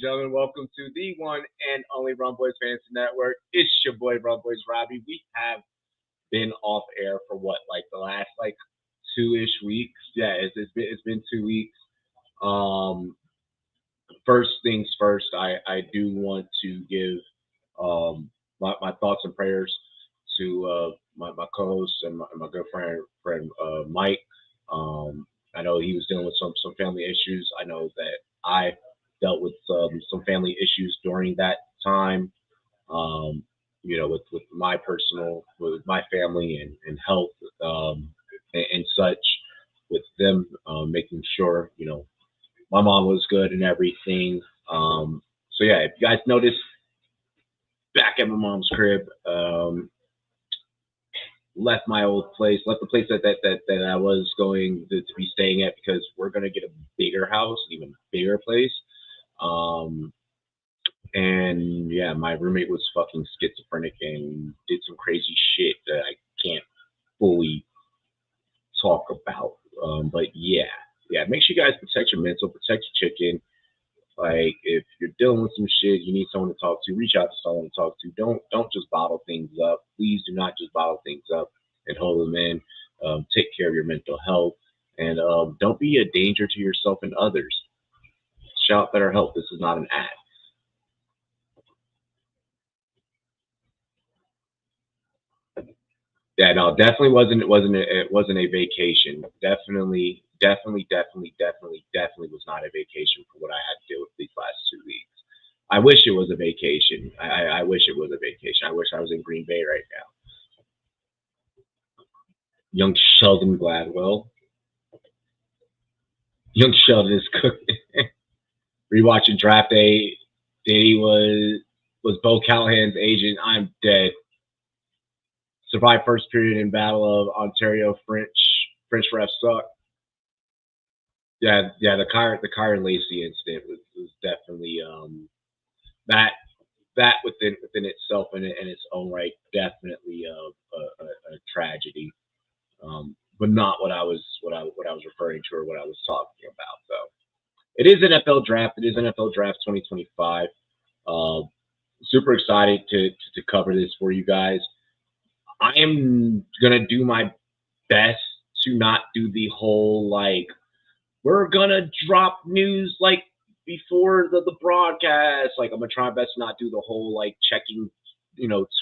gentlemen. Welcome to the one and only Run Boys Fantasy Network. It's your boy, Run Boys Robbie. We have been off air for what, like the last like 2-ish weeks? Yeah, it's been 2 weeks. Um, First things first, I do want to give my thoughts and prayers to my co-host and my good friend Mike. I know he was dealing with some family issues. I know that I dealt with some family issues during that time. Um, with my personal, with my family and health and such, with them making sure my mom was good and everything. So yeah, if you guys notice, back at my mom's crib, left my old place, left the place that I was going to be staying at because we're gonna get a bigger house, even bigger place. Um, and yeah, my roommate was fucking schizophrenic and did some crazy shit that I can't fully talk about. But yeah, make sure you guys protect your mental, protect your chicken. Like if you're dealing with some shit, you need someone to talk to. Reach out to someone to talk to. Don't just bottle things up. Please do not just bottle things up and hold them in. Take care of your mental health and don't be a danger to yourself and others. Shout better help. This is not an ad. Yeah, no, definitely wasn't a vacation. Definitely was not a vacation for what I had to deal with these last 2 weeks. I wish it was a vacation. I wish it was a vacation. I wish I was in Green Bay right now. Young Sheldon Gladwell. Young Sheldon is cooking. Rewatching Draft Day. Diddy was Bo Callahan's agent. I'm dead. Survived first period in Battle of Ontario. French refs suck. Yeah. The Kyron Lacey incident was definitely that within itself and in its own right definitely a tragedy. But not what I was referring to or what I was talking about. So it is NFL draft. It is NFL draft 2025. Uh, Super excited to cover this for you guys. I am gonna do my best to not do the whole like we're gonna drop news like before the broadcast. Like I'm gonna try my best to not do the whole like checking,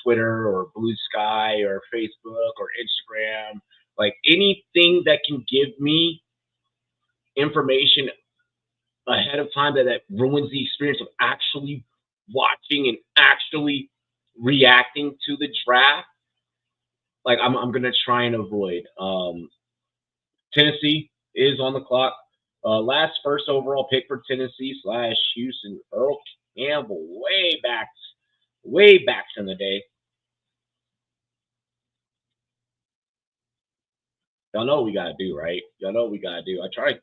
Twitter or Blue Sky or Facebook or Instagram. Like anything that can give me information ahead of time that ruins the experience of actually watching and actually reacting to the draft. Like I'm gonna try and avoid. Tennessee is on the clock. Last first overall pick for Tennessee / Houston, Earl Campbell, way back in the day. Y'all know what we gotta do, right? Y'all know what we gotta do. I tried,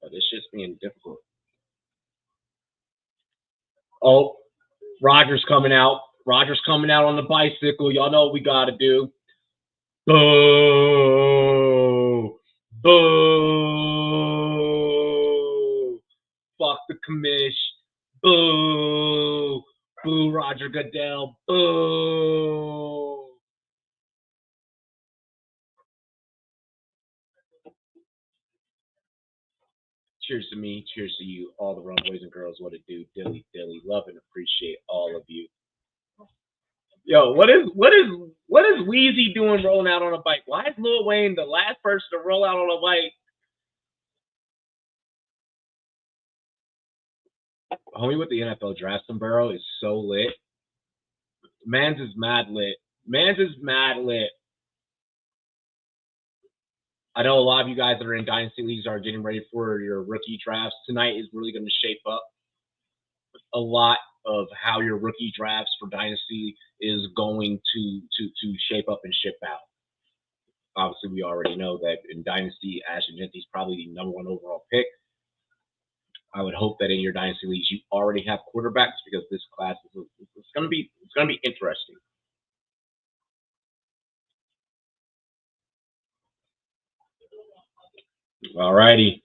but this shit's being difficult. Oh, Rogers coming out. Rogers coming out on the bicycle. Y'all know what we gotta do. Boo! Boo! Fuck the commish. Boo! Boo, Roger Goodell. Boo! Cheers to me. Cheers to you. All the Run Boys and Girls. What it do. Dilly. Love and appreciate all of you. Yo, what is Wheezy doing rolling out on a bike? Why is Lil Wayne the last person to roll out on a bike? Homie with the NFL draft sombrero is so lit. Mans is mad lit. I know a lot of you guys that are in dynasty leagues are getting ready for your rookie drafts. Tonight is really going to shape up a lot of how your rookie drafts for dynasty is going to shape up and ship out. Obviously, we already know that in dynasty, Ashton Genty is probably the #1 overall pick. I would hope that in your dynasty leagues you already have quarterbacks because this class is it's going to be interesting. All righty.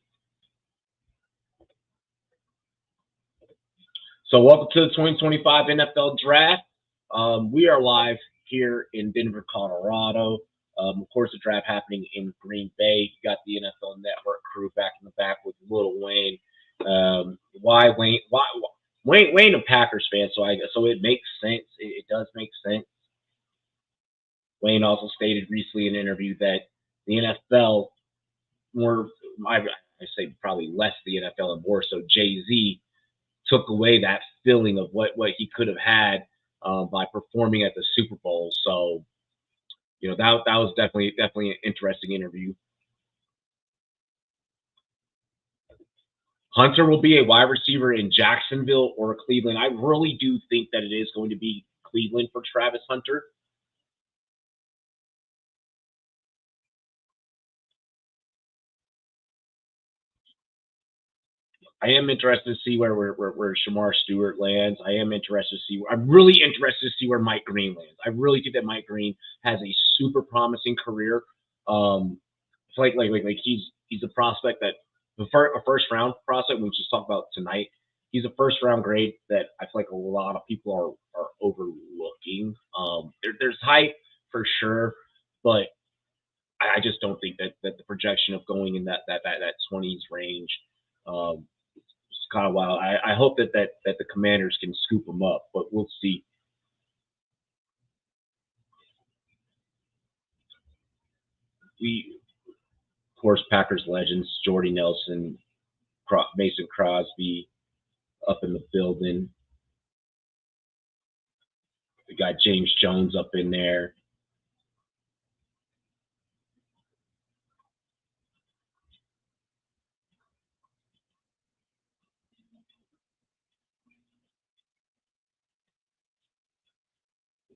So welcome to the 2025 NFL Draft. We are live here in Denver, Colorado. Of course, the draft happening in Green Bay. You got the NFL Network crew back in the back with Lil Wayne. Why Wayne? Wayne a Packers fan, so it makes sense. It does make sense. Wayne also stated recently in an interview that the NFL, I say probably less the NFL and more so Jay-Z, took away that feeling of what he could have had by performing at the Super Bowl. So, that was definitely an interesting interview. Hunter will be a wide receiver in Jacksonville or Cleveland. I really do think that it is going to be Cleveland for Travis Hunter. I am interested to see where Shamar Stewart lands. I'm really interested to see where Mike Green lands. I really think that Mike Green has a super promising career. It's like he's a prospect that a first round prospect. We just talked about tonight. He's a first round grade that I feel like a lot of people are overlooking. There's hype for sure, but I just don't think that the projection of going in that 20s range. It's kind of wild. I hope that the Commanders can scoop him up, but we'll see. Of course, Packers legends Jordy Nelson, Mason Crosby up in the building. We got James Jones up in there.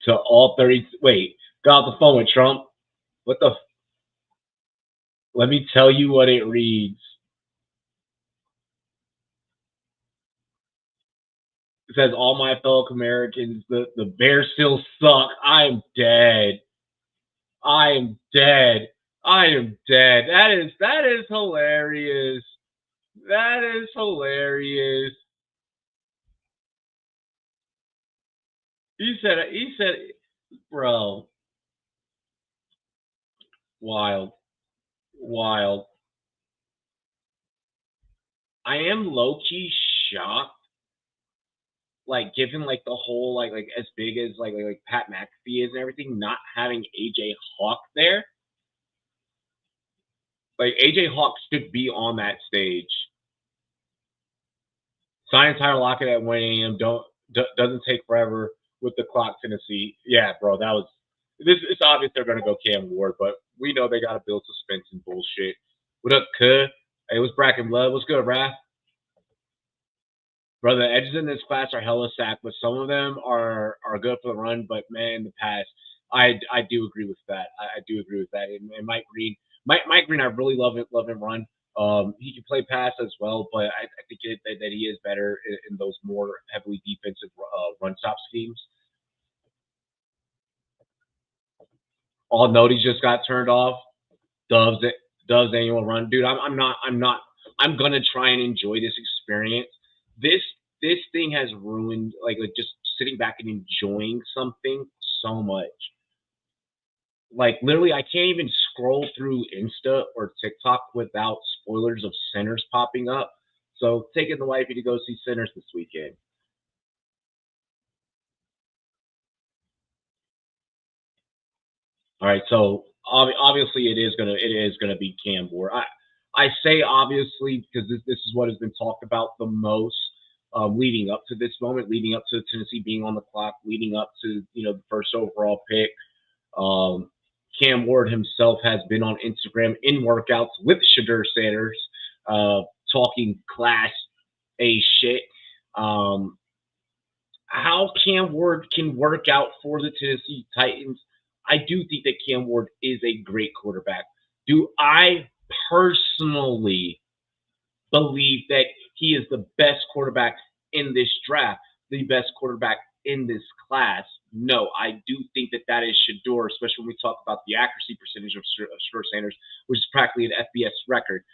To all 30. Wait, got off the phone with Trump. What the? Let me tell you what it reads. It says, all my fellow Americans, the Bears still suck. I am dead. I am dead. I am dead. That is hilarious. That is hilarious. He said, bro, wild, wild. I am low key shocked, like given like the whole like as big as like Pat McAfee is and everything, not having AJ Hawk there. Like AJ Hawk should be on that stage. Sign Tyler Lockett at 1 a.m. Doesn't take forever with the clock, Tennessee. Yeah, bro, that was. It's obvious they're gonna go Cam Ward, but we know they gotta build suspense and bullshit. What up, Kuh? Hey, what's Bracken Blood? What's good, Raph? Bro, the edges in this class are hella sacked, but some of them are good for the run. But man, in the past, I do agree with that. I do agree with that. And Mike Green, I really love him run. He can play pass as well, but I think that he is better in those more heavily defensive run stop schemes. All noties just got turned off. Doves annual run, dude. I'm not. I'm gonna try and enjoy this experience. This thing has ruined like just sitting back and enjoying something so much. Like literally, I can't even scroll through Insta or TikTok without spoilers of Sinners popping up. So taking the wifey to go see Sinners this weekend. All right, so obviously it is gonna be Cam Ward. I say obviously because this is what has been talked about the most leading up to this moment, leading up to Tennessee being on the clock, leading up to the first overall pick. Cam Ward himself has been on Instagram in workouts with Shadur Sanders, talking Class A shit. How Cam Ward can work out for the Tennessee Titans, I do think that Cam Ward is a great quarterback. Do I personally believe that he is the best quarterback in this draft, the best quarterback in this class? No, I do think that is Shadur, especially when we talk about the accuracy percentage of Shadur Sanders, which is practically an FBS record.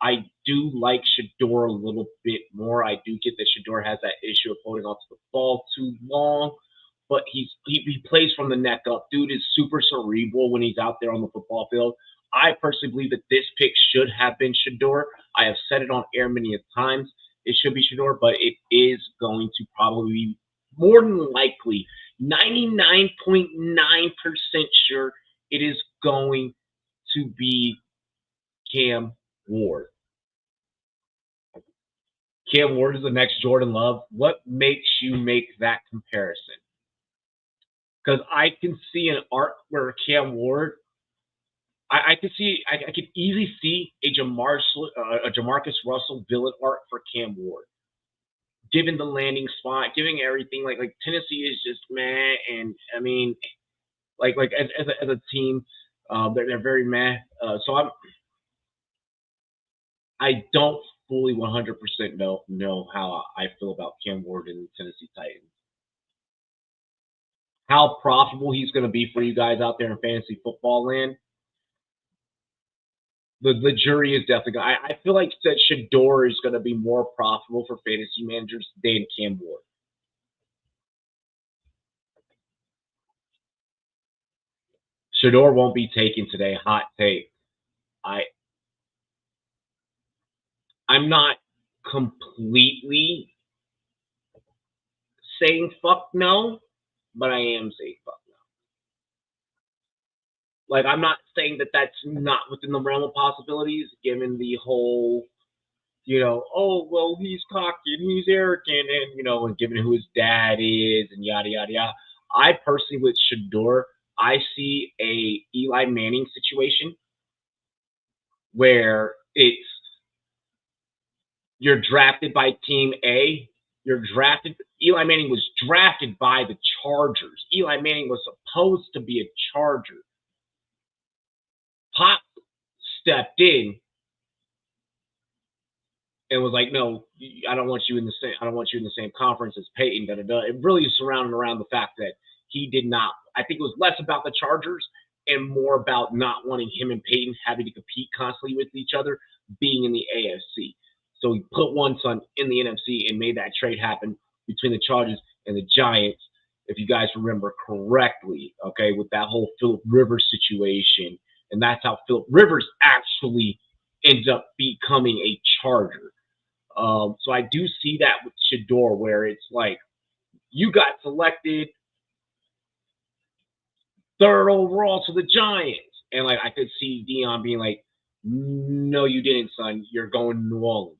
I do like Shador a little bit more. I do get that Shador has that issue of holding onto the ball too long, but he plays from the neck up. Dude is super cerebral when he's out there on the football field. I personally believe that this pick should have been Shador. I have said it on air many times. It should be Shador, but it is going to probably be more than likely 99.9% sure it is going to be Cam Ward. Cam Ward is the next Jordan Love. What makes you make that comparison? Because I can see an arc where Cam Ward, I could easily see a Jamarcus Russell villain arc for Cam Ward, given the landing spot, giving everything. Like Tennessee is just meh, and I mean, as a team, they're very meh. So I don't fully 100% know how I feel about Cam Ward and the Tennessee Titans. How profitable he's going to be for you guys out there in fantasy football land, the jury is definitely going. I feel like that Shador is going to be more profitable for fantasy managers than Cam Ward. Shador won't be taken today. Hot take. I'm not completely saying fuck no, but I am saying fuck no. Like, I'm not saying that that's not within the realm of possibilities, given the whole, oh, well, he's cocky and he's arrogant and, and given who his dad is and yada, yada, yada. I personally, with Shador, I see a Eli Manning situation where you're drafted by Team A. Eli Manning was drafted by the Chargers. Eli Manning was supposed to be a Charger. Pop stepped in and was like, "No, I don't want you in the same conference as Peyton." Da, da, da. It really is surrounded around the fact that he did not. I think it was less about the Chargers and more about not wanting him and Peyton having to compete constantly with each other, being in the AFC. So he put one son in the NFC and made that trade happen between the Chargers and the Giants, if you guys remember correctly, okay, with that whole Philip Rivers situation. And that's how Philip Rivers actually ends up becoming a Charger. So I do see that with Shador, where it's like, you got selected third overall to the Giants. And like, I could see Dion being like, no, you didn't, son. You're going to New Orleans.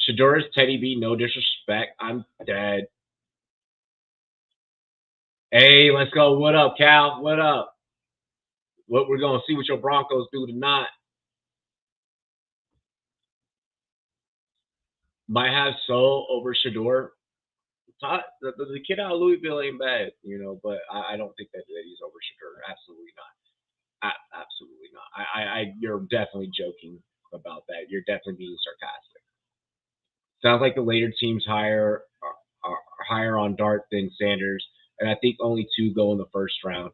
Shador's Teddy B, no disrespect. I'm dead. Hey, let's go. What up, Cal? What up? What we're gonna see what your Broncos do tonight. Might have Soul over Shador. The kid out of Louisville ain't bad, but I don't think that he's over Shador. Absolutely not. Absolutely not. You're definitely joking about that. You're definitely being sarcastic. Sounds like the later teams are higher on Dart than Sanders, and I think only 2 go in the first round.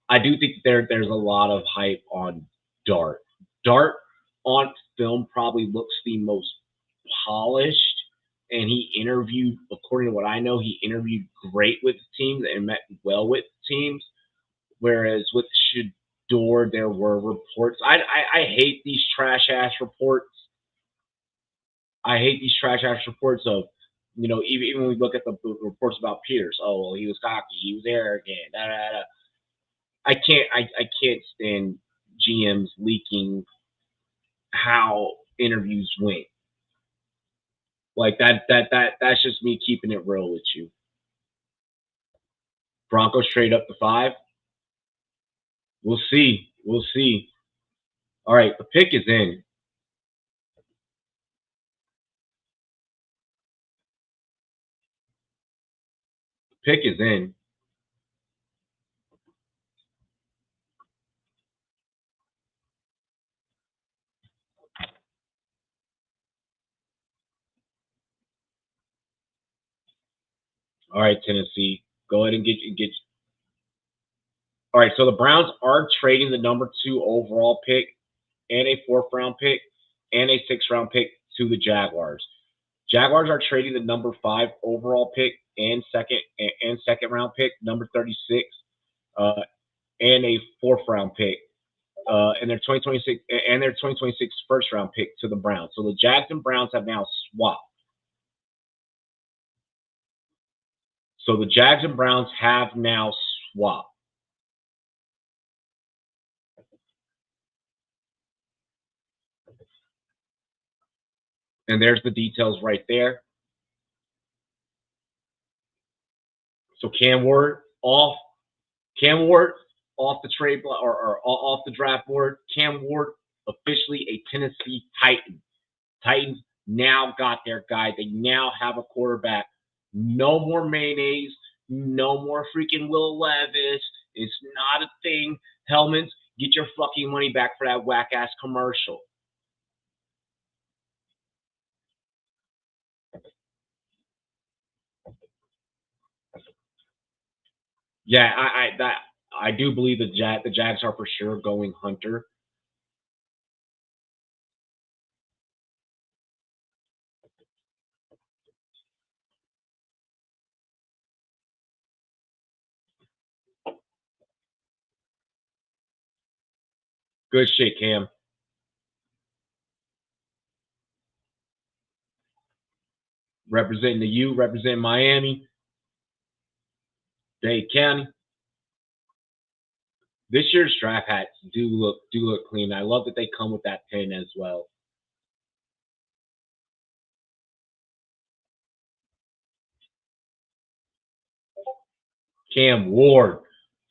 I do think there's a lot of hype on Dart. Dart on film probably looks the most polished, and he interviewed, according to what I know, he interviewed great with teams and met well with teams. Whereas with Shador, there were reports. I hate these trash ass reports. I hate these trash ass reports of, even when we look at the reports about Peters. Oh, well, he was cocky, he was arrogant. Da, da, da. I can't stand GMs leaking how interviews went. Like that's just me keeping it real with you. Broncos trade up to 5. We'll see. We'll see. All right, the pick is in. The pick is in. All right, Tennessee, go ahead and get. All right, so the Browns are trading the number 2 overall pick and a 4th round pick and a 6th round pick to the Jaguars. Jaguars are trading the number 5 overall pick and second round pick, number 36, and a 4th round pick, and their 2026 first round pick to the Browns. So the Jags and Browns have now swapped. So the Jags and Browns have now swapped. And there's the details right there. So Cam Ward off the trade or off the draft board. Cam Ward officially a Tennessee Titan. Titans now got their guy. They now have a quarterback. No more mayonnaise. No more freaking Will Levis. It's not a thing. Hellmans, get your fucking money back for that whack ass commercial. Yeah, I do believe the Jags are for sure going Hunter. Good shit, Cam. Representing the U, representing Miami, Dade County. This year's draft hats do look clean. I love that they come with that pin as well. Cam Ward,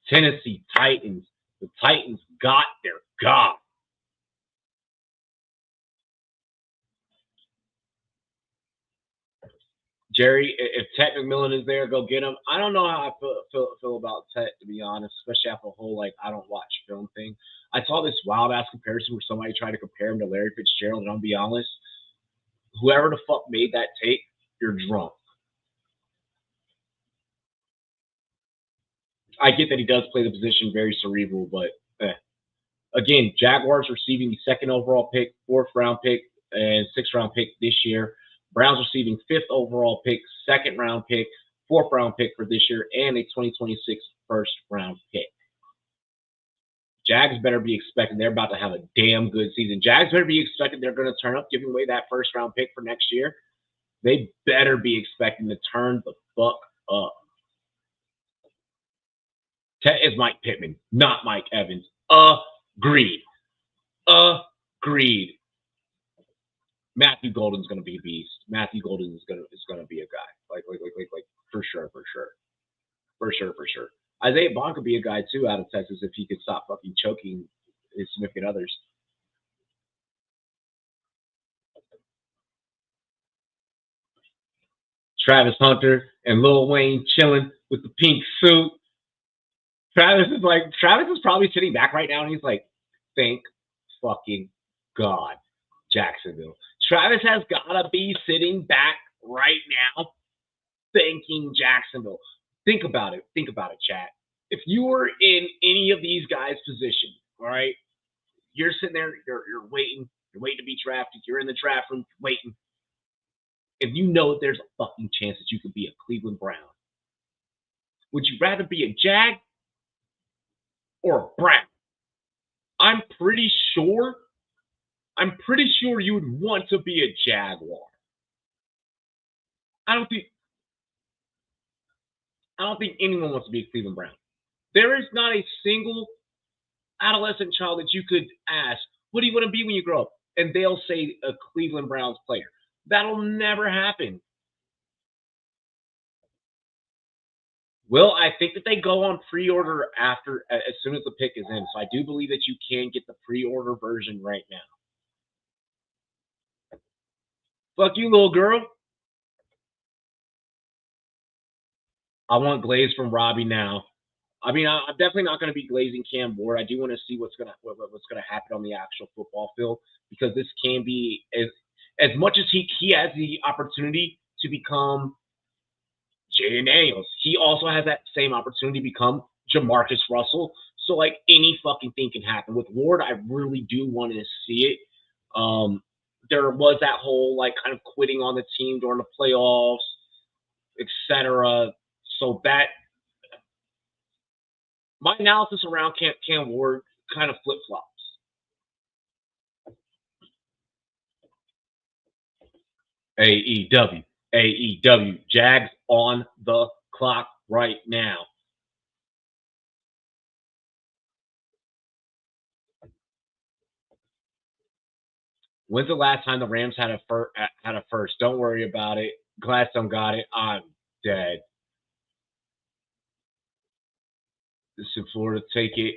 Tennessee Titans. The Titans got their guy. Jerry, if Ted McMillan is there, go get him. I don't know how I feel about Ted, to be honest, especially after the whole, I don't watch film thing. I saw this wild-ass comparison where somebody tried to compare him to Larry Fitzgerald, and I'll be honest, whoever the fuck made that take, you're drunk. I get that he does play the position very cerebral, but again, Jaguars receiving the 2nd overall pick, 4th round pick, and 6th round pick this year. Browns receiving 5th overall pick, 2nd round pick, 4th round pick for this year, and a 2026 first round pick. Jags better be expecting they're about to have a damn good season. Jags better be expecting they're going to turn up, giving away that first round pick for next year. They better be expecting to turn the fuck up. Ted is Mike Pittman, not Mike Evans. Agreed. Matthew Golden's going to be a beast. Matthew Golden is going to be a guy. Like for sure. Isaiah Bond could be a guy too out of Texas if he could stop fucking choking his significant others. Travis Hunter and Lil Wayne chilling with the pink suit. Travis is probably sitting back right now and he's like, thank fucking God, Jacksonville. Travis has got to be sitting back right now thanking Jacksonville. Think about it, chat. If you were in any of these guys' position, all right, you're sitting there, you're waiting to be drafted. You're in the draft room waiting. If you know there's a fucking chance that you could be a Cleveland Brown, would you rather be a Jag or a Brown? I'm pretty sure you would want to be a Jaguar. I don't think anyone wants to be a Cleveland Brown. There is not a single adolescent child that you could ask, what do you want to be when you grow up? And they'll say a Cleveland Browns player. That'll never happen. Well, I think that they go on pre-order as soon as the pick is in. So I do believe that you can get the pre-order version right now. Fuck you, little girl. I want glaze from Robbie now. I mean, I'm definitely not going to be glazing Cam Ward. I do want to see what's going to happen on the actual football field, because this can be as much as he has the opportunity to become Jaden Daniels, he also has that same opportunity to become Jamarcus Russell. So like any fucking thing can happen. With Ward, I really do want to see it. There was that whole like kind of quitting on the team during the playoffs, etc. So that my analysis around Cam Ward kind of flip flops. AEW, Jags on the clock right now. When's the last time the Rams had a first? Don't worry about it. Gladstone got it. I'm dead. This is in Florida. Take it.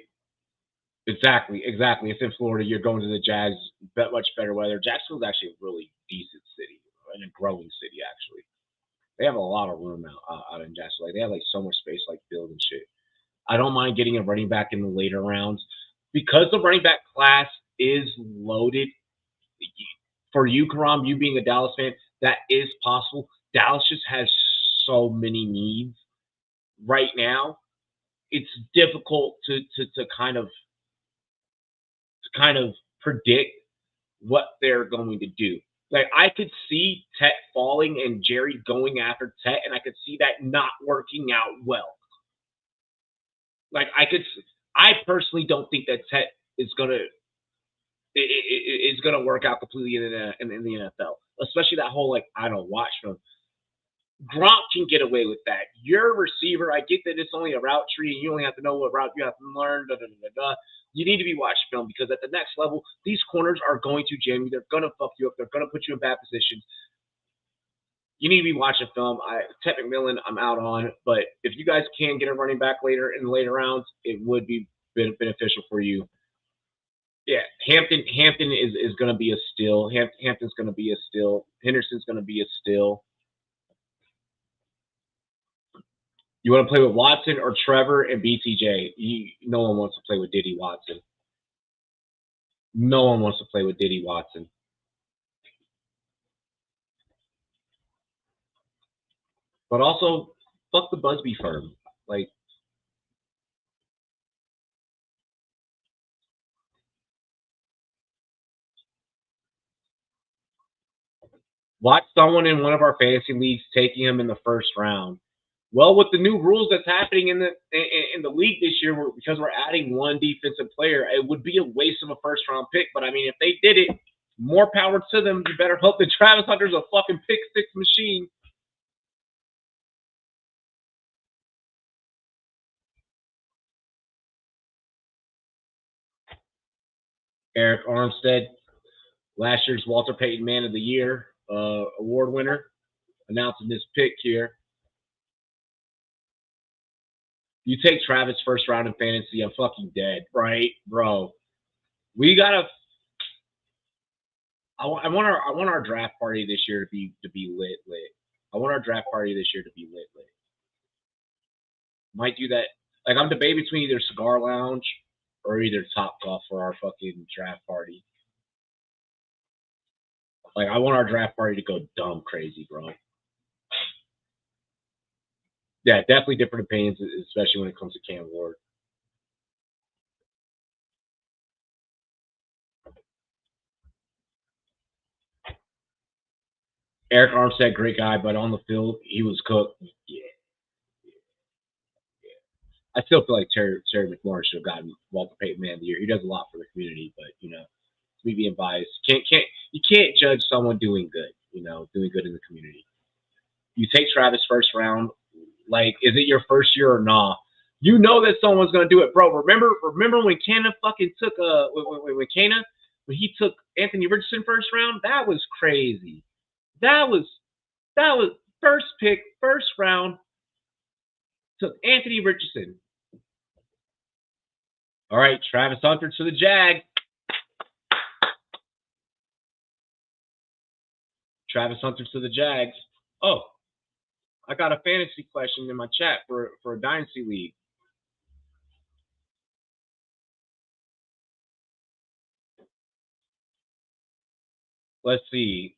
Exactly. It's in Florida. You're going to the Jags. Much better weather. Jacksonville's actually a really decent city and a growing city. Actually, they have a lot of room out in Jacksonville. Like, they have like so much space, like build and shit. I don't mind getting a running back in the later rounds because the running back class is loaded. For you, Karam, you being a Dallas fan, that is possible. Dallas just has so many needs right now. It's difficult to kind of predict what they're going to do. Like, I could see Tet falling and Jerry going after Tet, and I could see that not working out well. Like, I personally don't think that Tet is gonna work out completely in the NFL, especially that whole like I don't watch film. Gronk can get away with that. You're a receiver. I get that it's only a route tree and you only have to know what route you have to learn. You need to be watching film because at the next level, these corners are going to jam you. They're going to fuck you up. They're going to put you in bad positions. You need to be watching film. Ted McMillan, I'm out on. But if you guys can get a running back later in the later rounds, it would be beneficial for you. Yeah, Hampton is going to be a steal. Hampton's going to be a steal. Henderson's going to be a steal. You want to play with Watson or Trevor and BTJ? No one wants to play with Diddy Watson. No one wants to play with Diddy Watson. But also, fuck the Busby firm. Like, watch someone in one of our fantasy leagues taking him in the first round. Well, with the new rules that's happening in the league this year, because we're adding one defensive player, it would be a waste of a first round pick. But I mean, if they did it, more power to them. You better hope that Travis Hunter's a fucking pick six machine. Eric Armstead, last year's Walter Payton Man of the Year award winner, announcing this pick here. You take Travis first round in fantasy, I'm fucking dead, right, bro? We gotta. I want our draft party this year to be lit. I want our draft party this year to be lit. Might do that. Like, I'm debating between either Cigar Lounge or either Top Golf for our fucking draft party. Like, I want our draft party to go dumb crazy, bro. Yeah, definitely different opinions, especially when it comes to Cam Ward. Eric Armstead, great guy, but on the field, he was cooked. Yeah. I still feel like Terry McLaurin should have gotten Walter Payton Man of the Year. He does a lot for the community, but me being biased, you can't judge someone doing good. Doing good in the community. You take Travis first round. Like, is it your first year or not? You know that someone's gonna do it, bro. Remember when Kana fucking took when he took Anthony Richardson first round? That was crazy. That was first pick, first round. Took Anthony Richardson. All right, Travis Hunter to the Jags. Travis Hunter to the Jags. Oh, I got a fantasy question in my chat for a dynasty league. Let's see.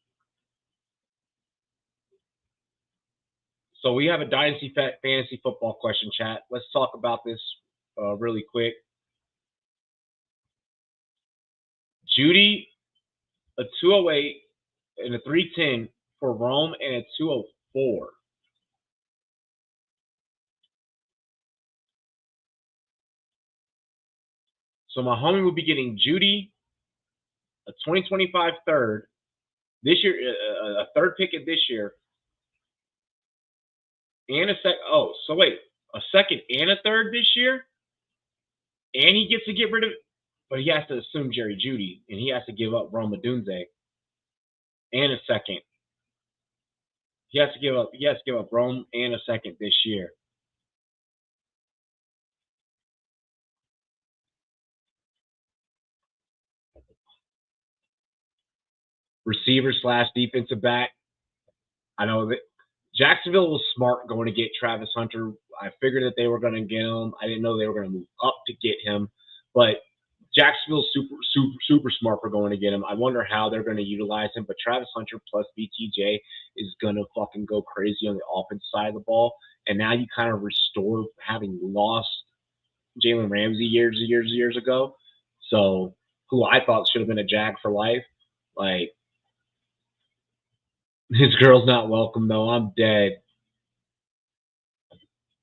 So we have a dynasty fantasy football question, chat. Let's talk about this really quick. Judy, a 208, and a 310 for Rome, and a 204. So my homie will be getting Judy, a 2025 third this year, a third pick of this year, and a sec. Oh, so wait, a second and a third this year, and he gets to get rid of, but he has to assume Jerry Judy, and he has to give up Rome Odunze and a second. He has to give up. He has to give up Rome and a second this year. Receiver slash defensive back. I know that Jacksonville was smart going to get Travis Hunter. I figured that they were going to get him. I didn't know they were going to move up to get him, but Jacksonville's super smart for going to get him. I wonder how they're going to utilize him, but Travis Hunter plus BTJ is going to fucking go crazy on the offense side of the ball. And now you kind of restore having lost Jalen Ramsey years ago. So who I thought should have been a Jag for life. Like, his girl's not welcome though. I'm dead.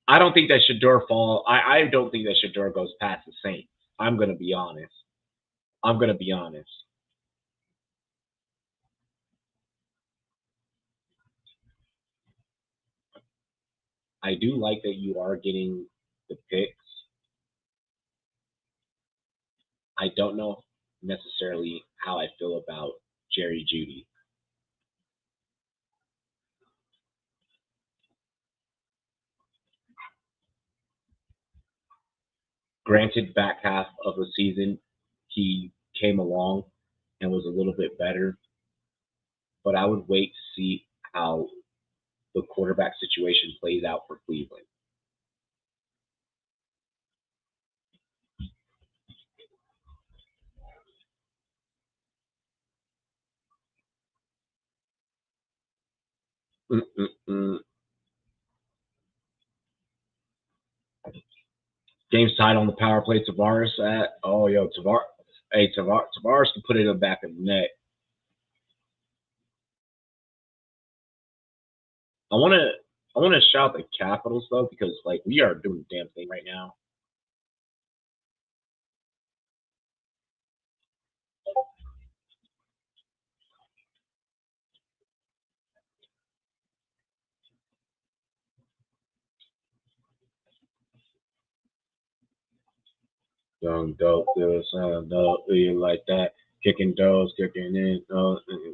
I don't think that Shador fall. I don't think that Shador goes past the Saints. I'm gonna be honest. I'm gonna be honest. I do like that you are getting the picks. I don't know necessarily how I feel about Jerry Judy. Granted, back half of the season, he came along and was a little bit better, but I would wait to see how the quarterback situation plays out for Cleveland. Mm-mm-mm. Game's tied on the power play. Tavares at Tavares. Hey, Tavares can put it in the back of the net. I want to shout the Capitals though because like we are doing the damn thing right now. Young dope, this dope, you like that, kicking doors, kicking in,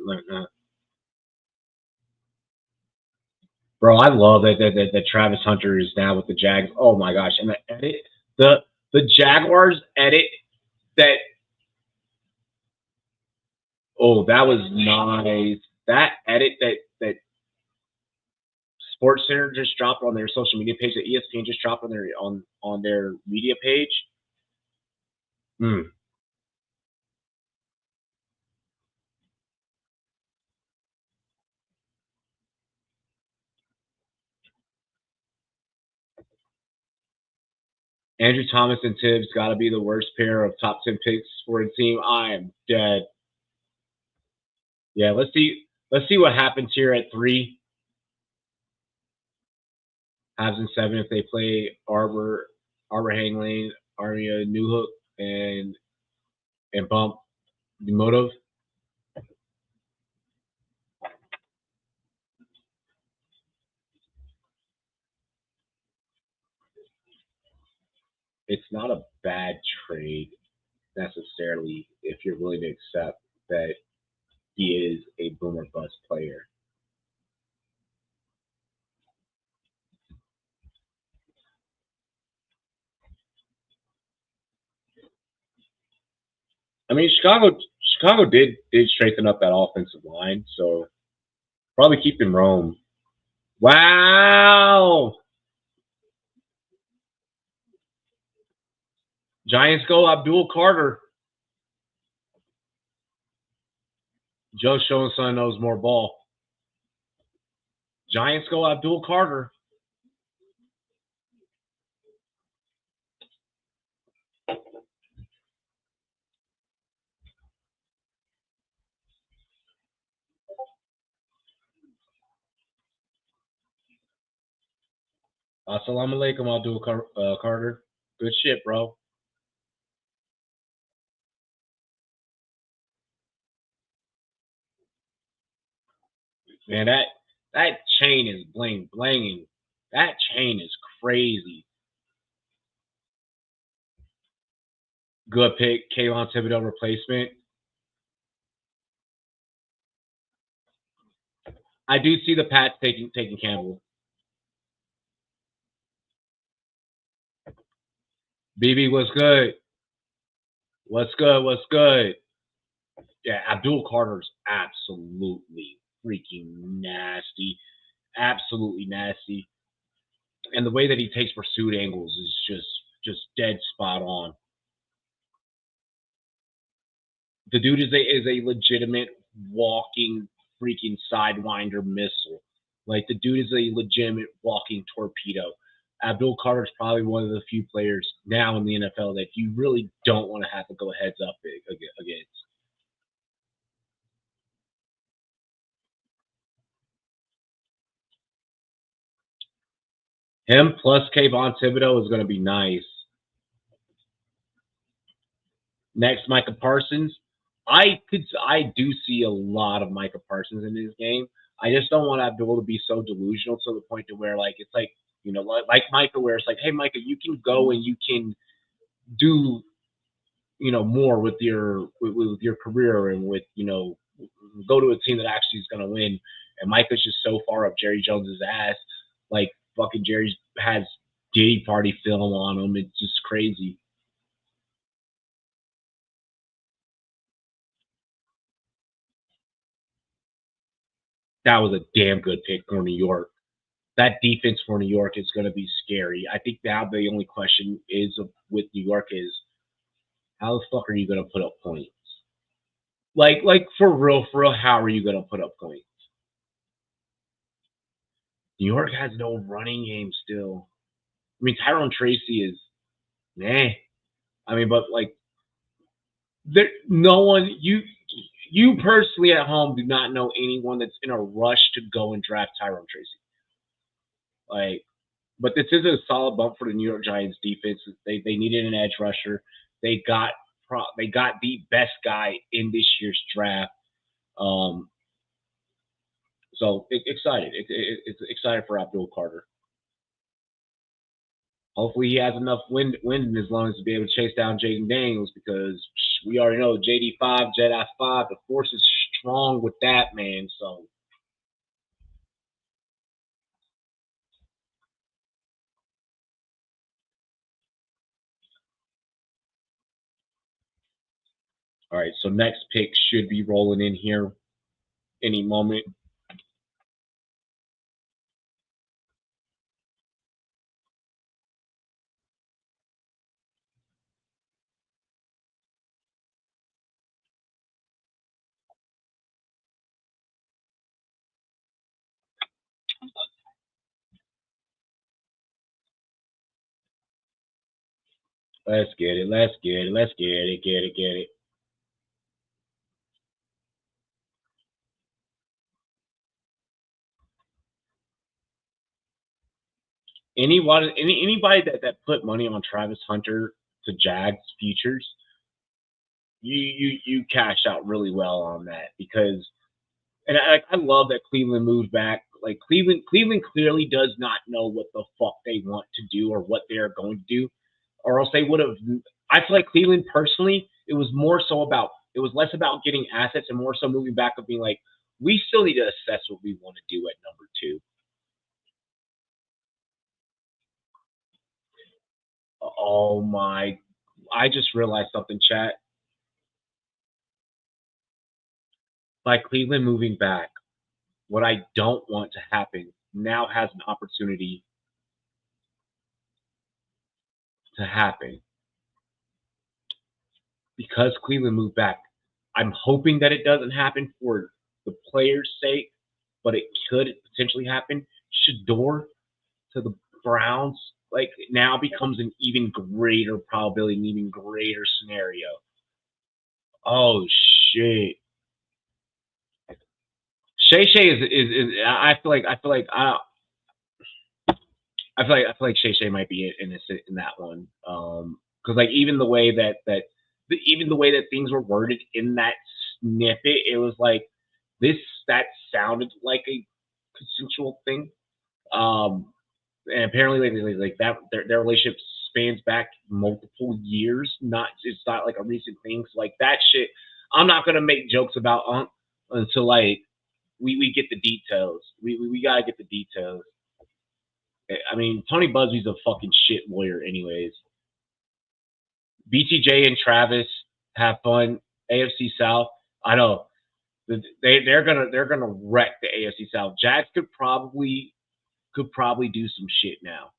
like that. Bro, I love that Travis Hunter is now with the Jags. Oh my gosh, and the edit, the the Jaguars edit that. Oh, that was nice. That edit that Sports Center just dropped on their social media page, that ESPN just dropped on their media page. Mm. Andrew Thomas and Tibbs got to be the worst pair of top 10 picks for a team. I am dead. Yeah, let's see. Let's see what happens here at 3. Habs and 7 if they play Arbor Hang Lane, Armia Newhook, and Bump Motive. It's not a bad trade necessarily if you're willing to accept that he is a boomer bust player. I mean, Chicago did strengthen up that offensive line, so probably keeping Rome. Wow, Giants go Abdul Carter. Joe Schoenson knows more ball. Giants go Abdul Carter. Assalamu alaikum, Carter. Good shit, bro. Man, that chain is bling blinging. That chain is crazy. Good pick, Kayvon Thibodeau replacement. I do see the Pats taking Campbell. BB, what's good? What's good? What's good? Yeah, Abdul Carter's absolutely freaking nasty. Absolutely nasty. And the way that he takes pursuit angles is just dead spot on. The dude is a legitimate walking freaking sidewinder missile. Like the dude is a legitimate walking torpedo. Abdul Carter is probably one of the few players now in the NFL that you really don't want to have to go heads up against. Him plus Kayvon Thibodeau is going to be nice. Next, Micah Parsons. I do see a lot of Micah Parsons in this game. I just don't want Abdul to be so delusional to the point to where like it's like like Micah, where it's like, hey Micah, you can go and you can do more with with your career and with go to a team that actually is going to win. And Micah's just so far up Jerry Jones's ass, like fucking Jerry has Diddy Party film on him. It's just crazy. That was a damn good pick for New York. That defense for New York is going to be scary. I think now the only question is with New York is how the fuck are you going to put up points? Like for real, how are you going to put up points? New York has no running game still. I mean, Tyrone Tracy is nah. I mean, but like there, no one you personally at home do not know anyone that's in a rush to go and draft Tyrone Tracy. Like, but this is a solid bump for the New York Giants defense. They needed an edge rusher. They got the best guy in this year's draft. Um, so excited. It's excited for Abdul Carter. Hopefully he has enough wind in his lungs to be able to chase down Jaden Daniels because we already know JD5, Jedi 5, the force is strong with that man. So all right, so next pick should be rolling in here any moment. Let's get it. Let's get it. Let's get it. Get it. Get it. Anybody that put money on Travis Hunter to Jags futures, you cash out really well on that because and I love that Cleveland moved back. Like Cleveland clearly does not know what the fuck they want to do or what they are going to do, or else they would have. I feel like Cleveland personally, it was less about getting assets and more so moving back of being like, we still need to assess what we want to do at number two. Oh my! I just realized something, chat. By Cleveland moving back, what I don't want to happen now has an opportunity to happen because Cleveland moved back. I'm hoping that it doesn't happen for the players' sake, but it could potentially happen. Shador to the Browns like now becomes an even greater probability, an even greater scenario. Oh shit. Shay is I feel like I feel like Shay Shay might be innocent in that one. Because like even the way even the way that things were worded in that snippet, it was like this that sounded like a consensual thing. Um, and apparently like that their relationship spans back multiple years. Not It's not like a recent thing. So like that shit, I'm not gonna make jokes about until like we get the details. We gotta get the details. I mean, Tony Busby's a fucking shit lawyer, anyways. BTJ and Travis have fun. AFC South, I know they're gonna wreck the AFC South. Jags could probably do some shit now.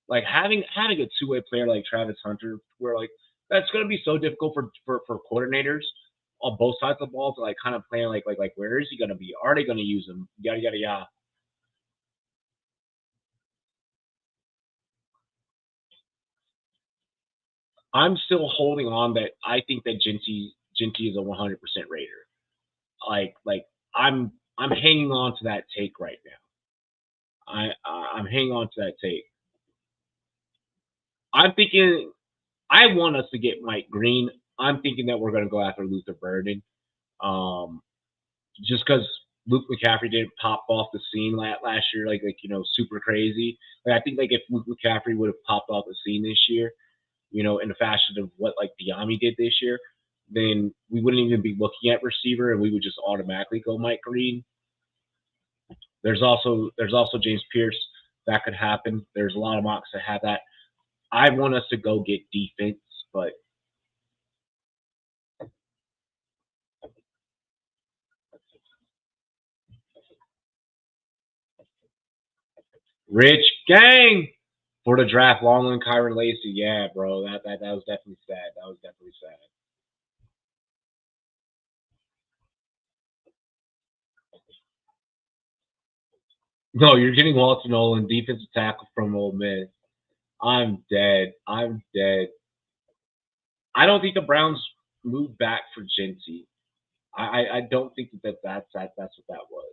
Like having a two-way player like Travis Hunter, where like that's gonna be so difficult for coordinators on both sides of the ball to like kind of plan like where is he gonna be? Are they gonna use him? Yada yada yada. I'm still holding on that I think that Jinty is a 100% Raider. Like I'm hanging on to that take right now. I'm hanging on to that take. I'm thinking I want us to get Mike Green. I'm thinking that we're going to go after Luther Burden, um, just because Luke McCaffrey didn't pop off the scene last year, like super crazy. Like I think like if Luke McCaffrey would have popped off the scene this year, in the fashion of what like Diami did this year, then we wouldn't even be looking at receiver, and we would just automatically go Mike Green. There's also James Pierce that could happen. There's a lot of mocks that have that. I want us to go get defense, but Rich Gang for the draft, Longland, Kyron Lacy. Yeah, bro, that was definitely sad. That was definitely sad. No, you're getting Walter Nolan, defensive tackle from Ole Miss. I'm dead. I'm dead. I don't think the Browns moved back for Genty. I don't think that's what that was.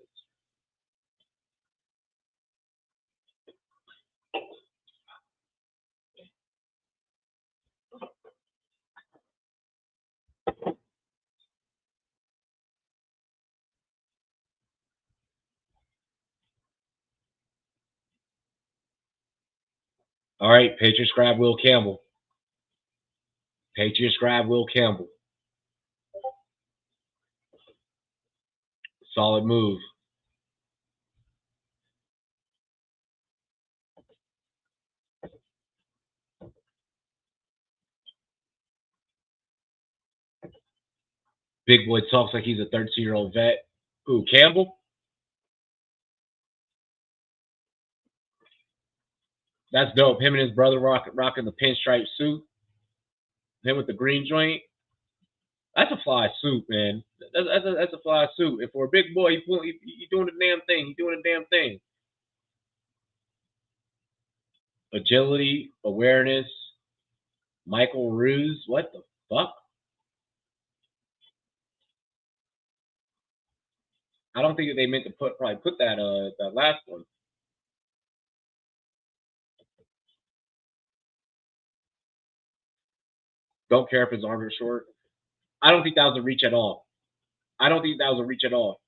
All right, Patriots grab Will Campbell. Patriots grab Will Campbell. Solid move. Big boy talks like he's a 13-year-old vet. Who, Campbell? That's dope. Him and his brother rocking the pinstripe suit. Him with the green joint. That's a fly suit, man. That's a fly suit. And for a big boy, he doing the damn thing. He doing the damn thing. Agility, awareness. Michael Ruse. What the fuck? I don't think they meant to put that last one. Don't care if his arms are short. I don't think that was a reach at all. I don't think that was a reach at all.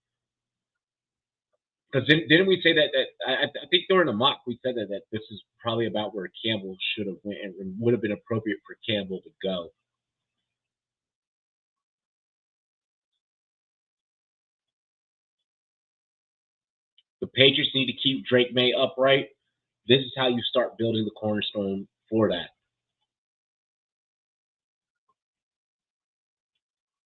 Because didn't we say that I think during the mock we said that this is probably about where Campbell should have went and would have been appropriate for Campbell to go. The Patriots need to keep Drake May upright. This is how you start building the cornerstone for that.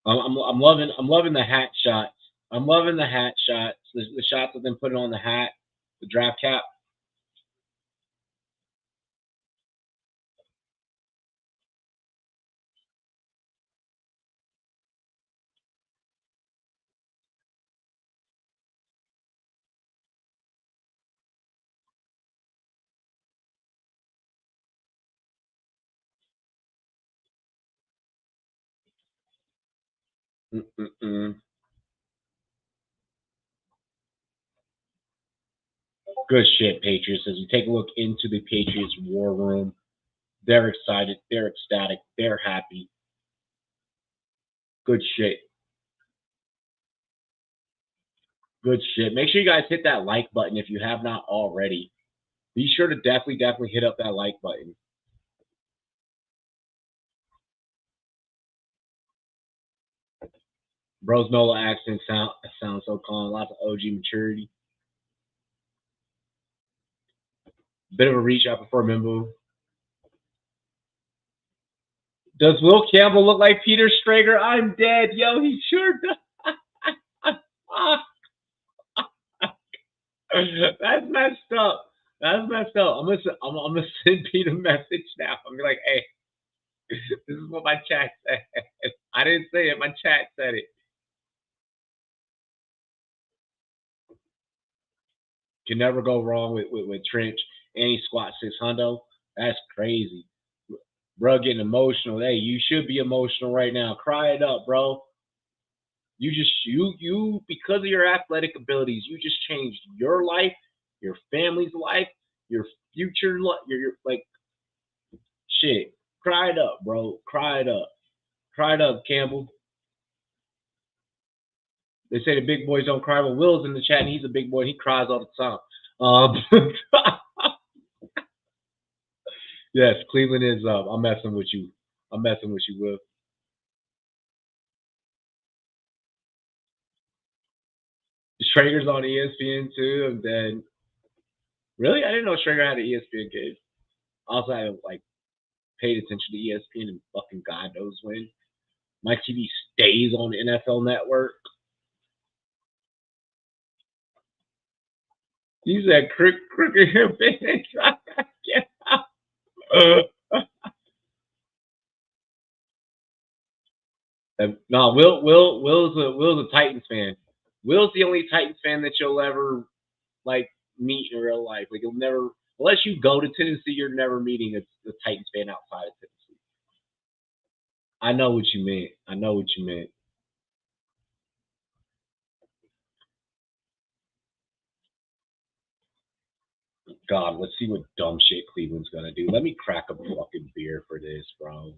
I'm loving the hat shots. I'm loving the hat shots. The shots of them putting on the hat, the draft cap. Mm-mm-mm. Good shit, Patriots. As we take a look into the Patriots war room, they're excited, they're ecstatic, they're happy. Good shit. Good shit. Make sure you guys hit that like button if you have not already. Be sure to definitely hit up that like button. Bro's Nola accent sounds so calm. Lots of OG maturity. Bit of a reach out before Mimbo. Does Will Campbell look like Peter Strager? I'm dead. Yo, he sure does. That's messed up. That's messed up. I'm gonna send Pete a message now. I'm like, hey, this is what my chat said. I didn't say it. My chat said it. Can never go wrong with Trench. And he squat 600. That's crazy. Bro, getting emotional. Hey, you should be emotional right now. Cry it up, bro. You because of your athletic abilities, you just changed your life, your family's life, your future life. Your like shit. Cry it up, bro. Cry it up. Cry it up, Campbell. They say the big boys don't cry, but Will's in the chat, and he's a big boy. He cries all the time. Yes, Cleveland is up. I'm messing with you. I'm messing with you, Will. Schrager's on ESPN too, and then really, I didn't know Schrager had an ESPN case. Also, I like paid attention to ESPN and fucking God knows when. My TV stays on the NFL Network. He said, "Crooked him, bitch." No, Will's a Titans fan. Will's the only Titans fan that you'll ever like meet in real life. Like you'll never, unless you go to Tennessee, you're never meeting a Titans fan outside of Tennessee. I know what you meant. I know what you meant. God, let's see what dumb shit Cleveland's gonna do. Let me crack a fucking beer for this, bro.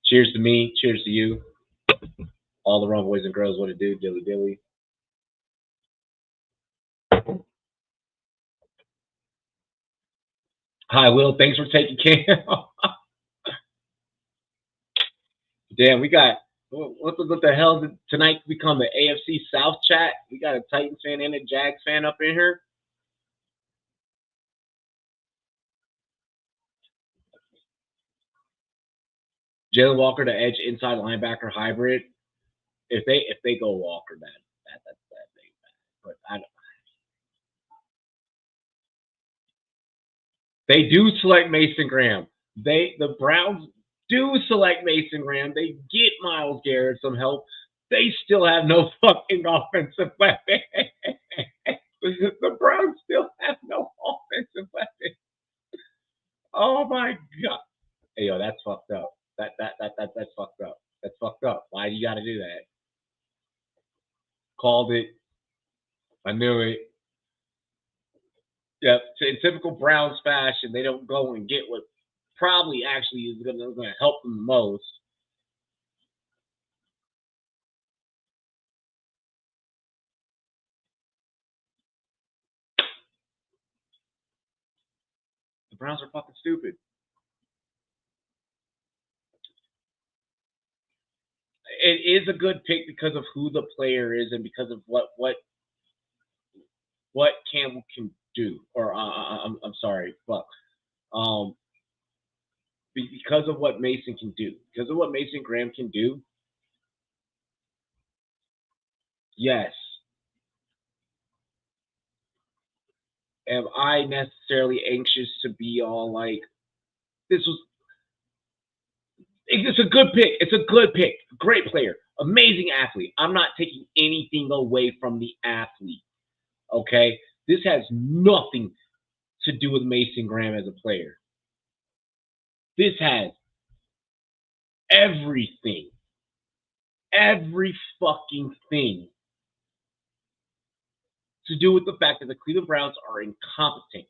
Cheers to me. Cheers to you. All the wrong boys and girls. What it do? Dilly dilly. Hi, Will. Thanks for taking care. Damn, we got what the hell did tonight become the AFC South chat? We got a Titans fan and a Jags fan up in here. Jalen Walker to edge inside linebacker hybrid. If they go Walker, that's that thing. But I don't. They do select Mason Graham. The Browns do select Mason Graham. They get Myles Garrett some help. They still have no fucking offensive weapon. The Browns still have no offensive weapon. Oh my god. Hey yo, that's fucked up. That's fucked up. That's fucked up. Why do you gotta do that? Called it. I knew it. Yep. In typical Browns fashion, they don't go and get what probably actually is going to help them the most. The Browns are fucking stupid. It is a good pick because of who the player is and because of what Campbell can do. Or I'm sorry, but because of what Mason can do, because of what Mason Graham can do. Yes. Am I necessarily anxious to be all like this was? It's a good pick. It's a good pick. Great player. Amazing athlete. I'm not taking anything away from the athlete. Okay? This has nothing to do with Mason Graham as a player. This has everything every fucking thing to do with the fact that the Cleveland Browns are incompetent.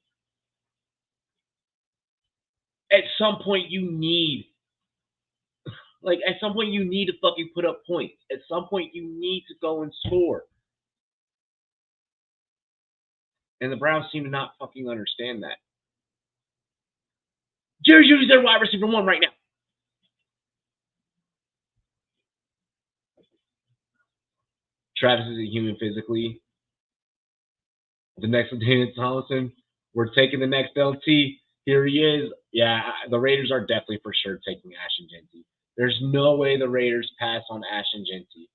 At some point, you need to fucking put up points. At some point, you need to go and score. And the Browns seem to not fucking understand that. Jerry Jeudy's their wide receiver 1 right now. Travis is a human physically. The next Lieutenant Tomlinson. We're taking the next LT. Here he is. Yeah, the Raiders are definitely for sure taking Ashton Jeanty. There's no way the Raiders pass on Ashton Jeanty.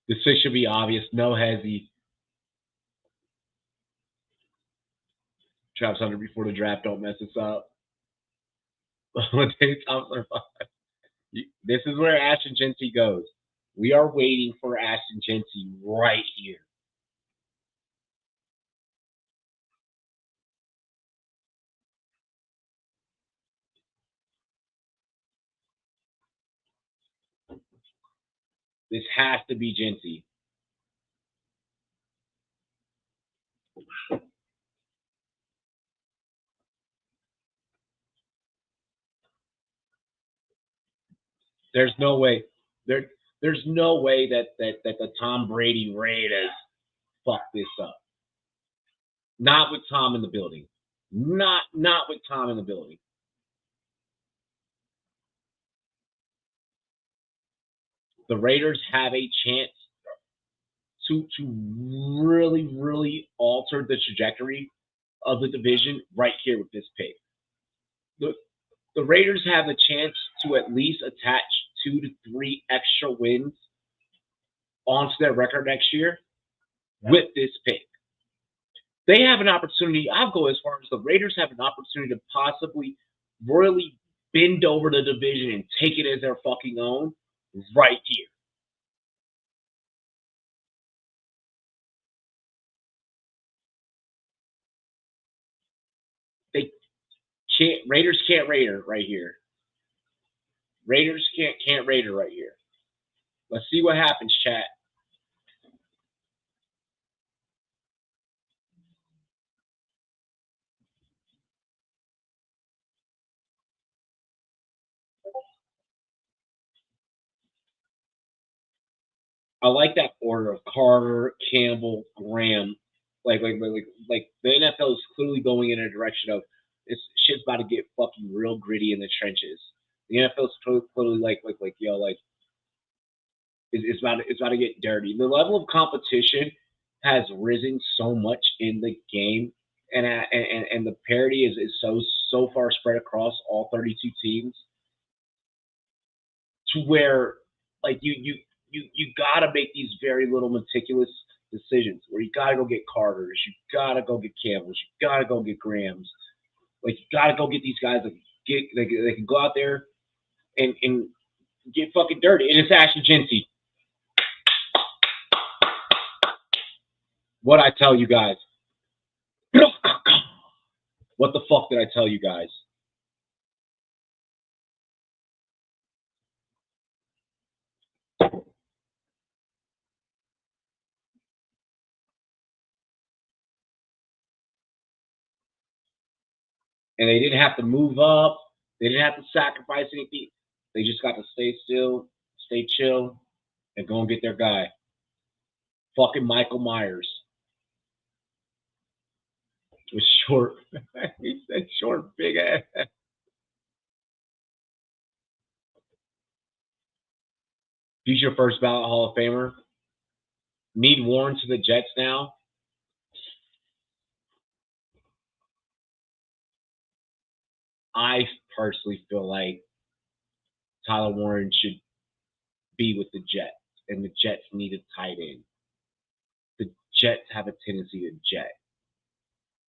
The 6 should be obvious. No hezzy. Travis Hunter before the draft. Don't mess this up. Lieutenant Tomlinson. This is where Ashton Jeanty goes. We are waiting for Ashton Jeanty right here. This has to be Jeanty. There's no way. There's no way that the Tom Brady Raiders fuck this up. Not with Tom in the building. Not with Tom in the building. The Raiders have a chance to really, really alter the trajectory of the division right here with this pick. The Raiders have a chance to at least attach 2 to 3 extra wins onto their record next year with this pick. They have an opportunity. I'll go as far as the Raiders have an opportunity to possibly really bend over the division and take it as their fucking own right here. They can't. Raiders can't Raider right here. Raiders can't Raider right here. Let's see what happens, chat. I like that order of Carter, Campbell, Graham. Like the NFL is clearly going in a direction of this shit's about to get fucking real gritty in the trenches. The NFL is clearly like it's about to get dirty. The level of competition has risen so much in the game, and the parity is so far spread across all 32 teams to where like you gotta make these very little meticulous decisions where you gotta go get Carters, you gotta go get Campbells, you gotta go get Grahams, like you gotta go get these guys that they can go out there and get fucking dirty. And it's Ashton Jeanty. What I tell you guys? What the fuck did I tell you guys? And they didn't have to move up. They didn't have to sacrifice anything. They just got to stay still, stay chill, and go and get their guy. Fucking Michael Myers. It was short. He said short, big ass. Future first ballot Hall of Famer. Need Warren to the Jets now. I personally feel like Tyler Warren should be with the Jets, and the Jets need a tight end. The Jets have a tendency to jet.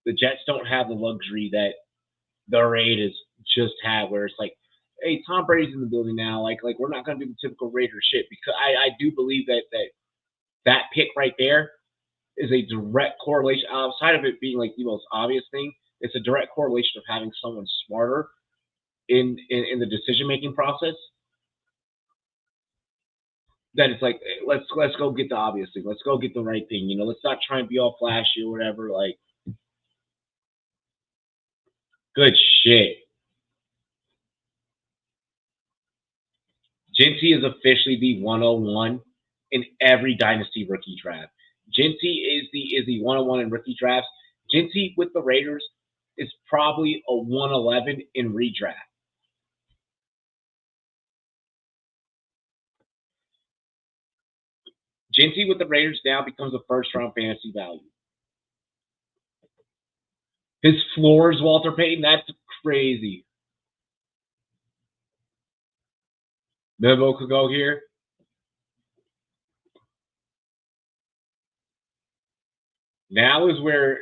The Jets don't have the luxury that the Raiders just have, where it's like, hey, Tom Brady's in the building now. Like we're not going to do the typical Raider shit, because I do believe that pick right there is a direct correlation. Outside of it being like the most obvious thing, it's a direct correlation of having someone smarter in the decision making process, that it's like let's go get the obvious thing. Let's go get the right thing. Let's not try and be all flashy or whatever. Like, good shit. Jinty is officially the 101 in every dynasty rookie draft. Jinty is the 101 in rookie drafts. Jinty with the Raiders is probably a 111 in redraft. Jinty with the Raiders now becomes a first round fantasy value. His floor is Walter Payton. That's crazy. Memo could go here. Now is where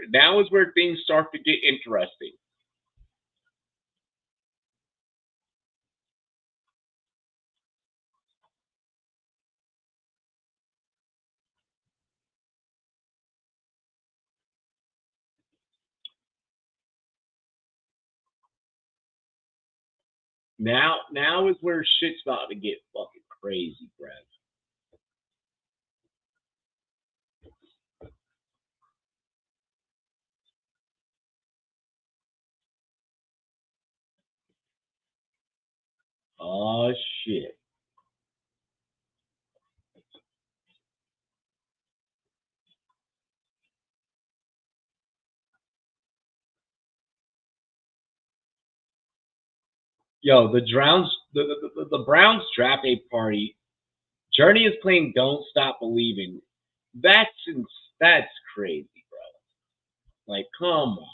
things start to get interesting. Now is where shit's about to get fucking crazy, Brad. Oh shit. Yo, the Browns draft day party. Journey is playing "Don't Stop Believing." That's that's crazy, bro. Like, come on.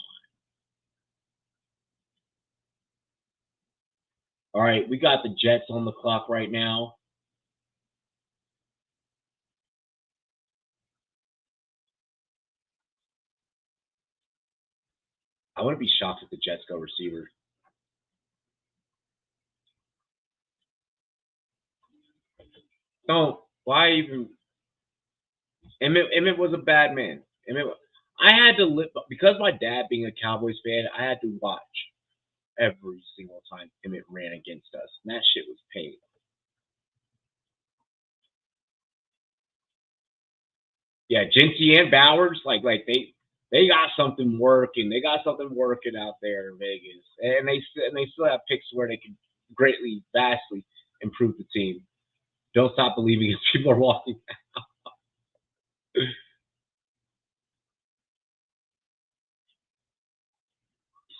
All right, we got the Jets on the clock right now. I wouldn't be shocked if the Jets go receiver. Don't. Why even? Emmett was a bad man. I had to live because my dad being a Cowboys fan. I had to watch every single time Emmett ran against us, and that shit was pain. Yeah, Jinty and Bowers, like they got something working. They got something working out there in Vegas, and they still have picks where they can greatly, vastly improve the team. Don't stop believing if people are walking.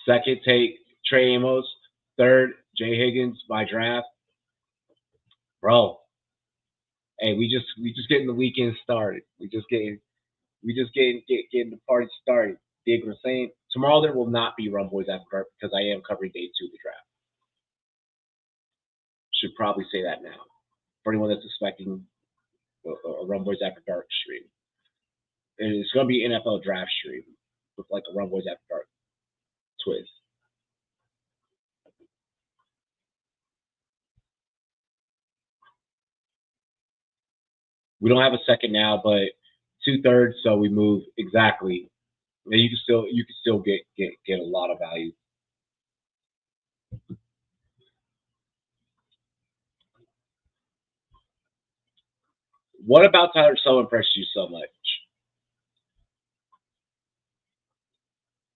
Second, take Trey Amos. Third, Jay Higgins by draft. Bro, hey, we just getting the weekend started. We just getting the party started. Dig what I'm saying? Tomorrow there will not be Rum Boys After Dark because I am covering day 2 of the draft. Should probably say that now. For anyone that's expecting a Rum Boys After Dark stream. And it's going to be NFL draft stream with like a Rum Boys After Dark twist. We don't have a second now, but 2/3, so we move exactly. And you can still get a lot of value. What about Tyler so impressed you so much?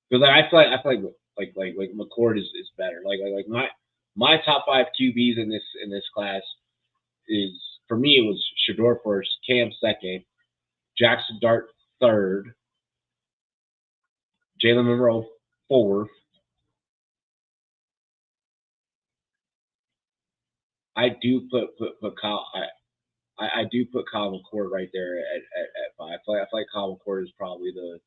Because I feel like McCord is better. Like my top 5 QBs in this class is, for me, it was Shador first, Cam second, Jackson Dart third, Jalen Monroe fourth. I do put Kyle. I do put Kyle McCord right there at 5. I feel like Kyle McCord is probably the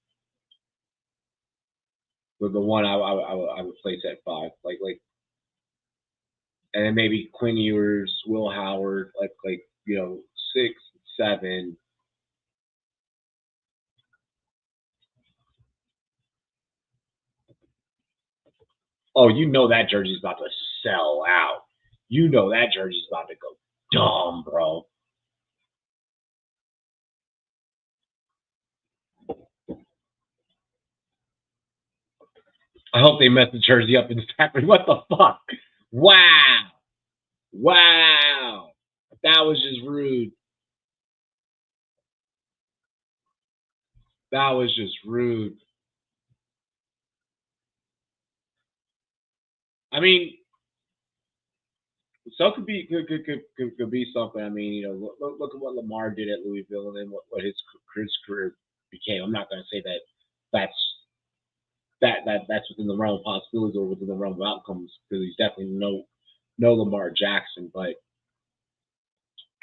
one I would place at 5. And then maybe Quinn Ewers, Will Howard, 6, 7. Oh, that jersey's about to sell out. That jersey's about to go dumb, bro. I hope they mess the jersey up in the factory. What the fuck? Wow. Wow. That was just rude. That was just rude. I mean, so could be something. I mean, look at what Lamar did at Louisville, and then what his career became. I'm not going to say that that's that's within the realm of possibilities or within the realm of outcomes because he's definitely no Lamar Jackson, but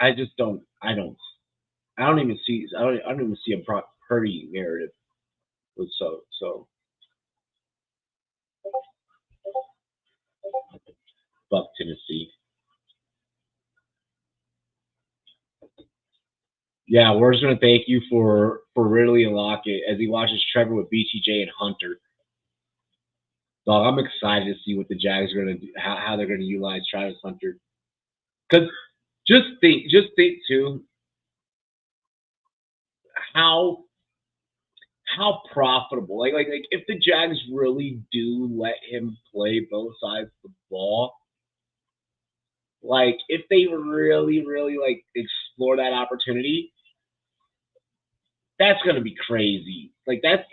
I just don't. I don't even see. I don't even see a Brock Purdy narrative with so Buck Tennessee. Yeah, we're just gonna thank you for Ridley and Lockett as he watches Trevor with BTJ and Hunter. Dog, I'm excited to see what the Jags are gonna do, how they're gonna utilize Travis Hunter. Because just think too how how profitable. Like if the Jags really do let him play both sides of the ball, like if they really like explore that opportunity, that's gonna be crazy. Like that's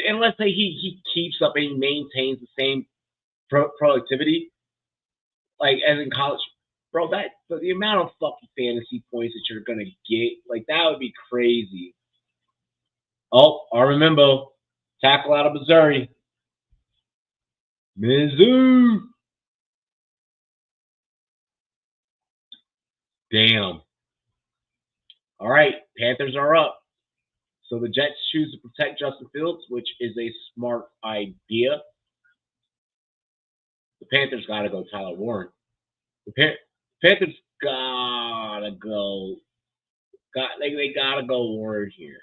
and let's say he keeps up and he maintains the same productivity like as in college, bro. That the amount of fucking fantasy points that you're gonna get, like that would be crazy. Oh, I remember tackle out of Missouri, Mizzou. Damn. All right, Panthers are up. So the Jets choose to protect Justin Fields, which is a smart idea. The Panthers got to go Tyler Warren. The Panthers gotta go. They gotta go Warren here.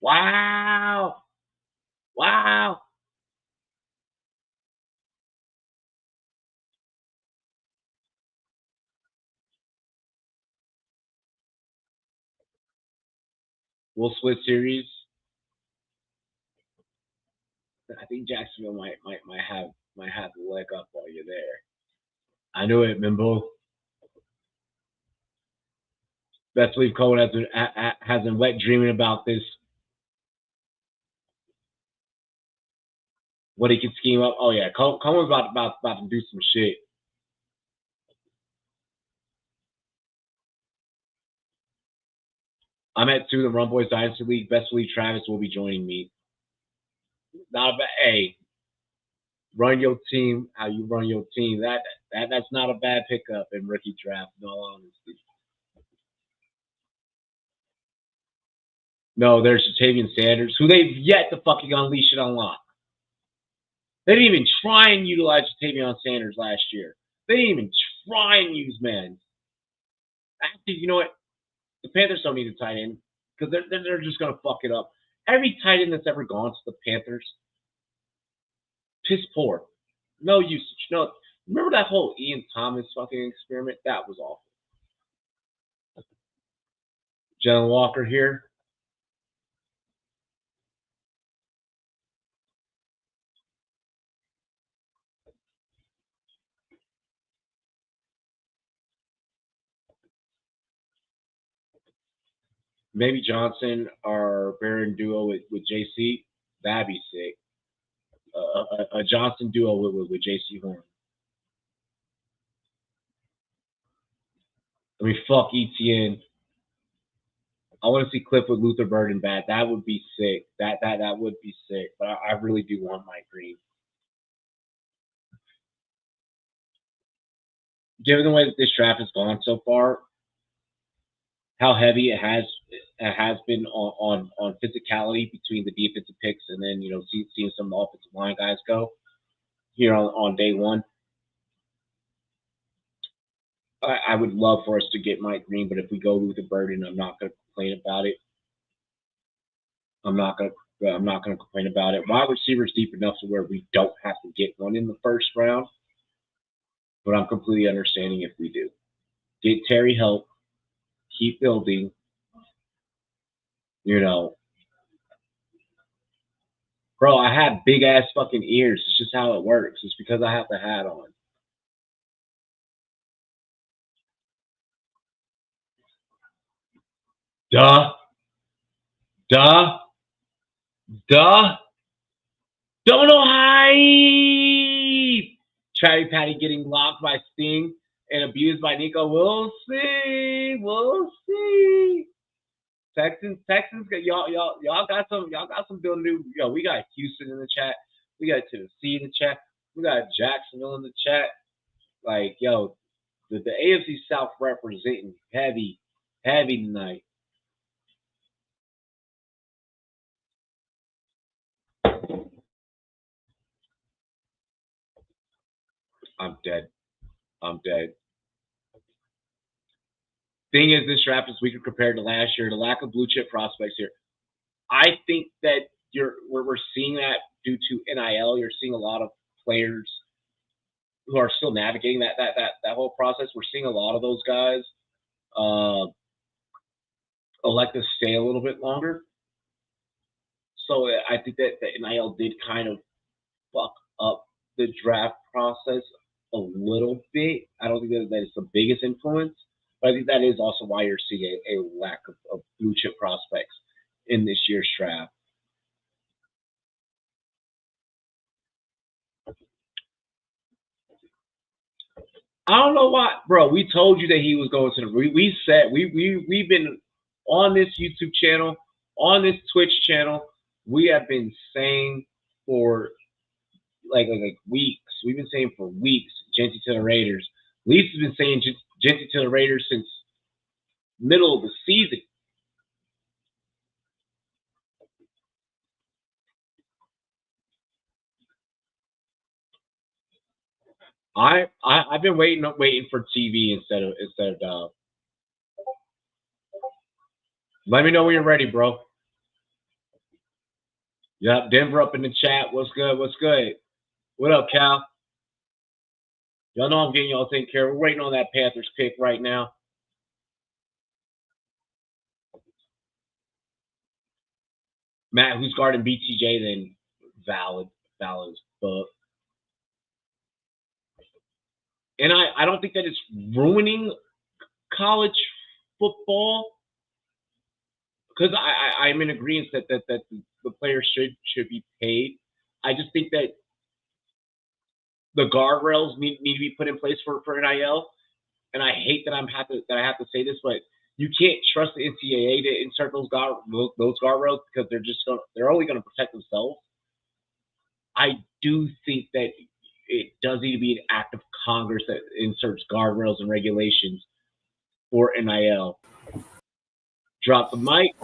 Wow. Wow. We'll split series. I think Jacksonville might have the leg up while you're there. I knew it, Mimbo. Best believe Cohen has been wet dreaming about this. What he can scheme up. Oh yeah, Cohen's about to do some shit. I'm at 2 the Run Boys Dynasty League. Best believe Travis will be joining me. Not bad. Hey, run your team how you run your team. That's not a bad pickup in rookie draft. In all honesty. No, there's Jatavian Sanders, who they've yet to fucking unleash and unlock. They didn't even try and utilize Jatavian Sanders last year. They didn't even try and use man. Actually, you know what? The Panthers don't need a tight end because they're just gonna fuck it up. Every tight end that's ever gone to the Panthers, piss poor, no usage. No, remember that whole Ian Thomas fucking experiment? That was awful. Jalen Walker here. Maybe Johnson or Baron duo with JC. That'd be sick. A Johnson duo with JC Horn. I mean, fuck ETN. I want to see Cliff with Luther Burden back. That would be sick. That would be sick. But I really do want Mike Green. Given the way that this draft has gone so far, how heavy it has been on physicality between the defensive picks and then seeing some of the offensive line guys go here on day one. I would love for us to get Mike Green, but if we go with the burden, I'm not going to complain about it. I'm not going to complain about it. Wide receivers deep enough to where we don't have to get one in the first round, but I'm completely understanding if we do. Get Terry help, keep building, you know, Bro, I have big ass fucking ears. It's just how it works. It's because I have the hat on. Duh. Duh. Duh. Don't know hype. Travi Patty getting locked by Sting and abused by Nico. We'll see. We'll see. Texans, y'all got some building to do. Yo, we got Houston in the chat. We got Tennessee in the chat. We got Jacksonville in the chat. Like, yo, the AFC South representing heavy tonight. I'm dead. Thing is, this draft is weaker compared to last year. The lack of blue chip prospects here. I think that we're seeing that due to NIL. You're seeing a lot of players who are still navigating that whole process. We're seeing a lot of those guys elect to stay a little bit longer. So I think that the NIL did kind of fuck up the draft process a little bit. I don't think that is the biggest influence, but I think that is also why you're seeing a lack of blue chip prospects in this year's draft. I don't know why, bro. We told you that he was going to the. We said we've been on this YouTube channel, on this Twitch channel. We have been saying for like weeks. We've been saying for weeks, Genty to the Raiders. Lisa's been saying Genty to the Raiders since middle of the season. I've been waiting for TV instead of Let me know when you're ready, bro. Yep, Denver up in the chat. What's good? What up, Cal? Y'all know I'm getting y'all taken care of. We're waiting on that Panthers pick right now. Matt, who's guarding BTJ, then valid as fuck. And I don't think that it's ruining college football, because I'm in agreement that the players should be paid. I just think that the guardrails need to be put in place for NIL. And I hate that I have to say this, but you can't trust the NCAA to insert those guardrails because they're only going to protect themselves. I do think that it does need to be an act of Congress that inserts guardrails and regulations for NIL. Drop the mic.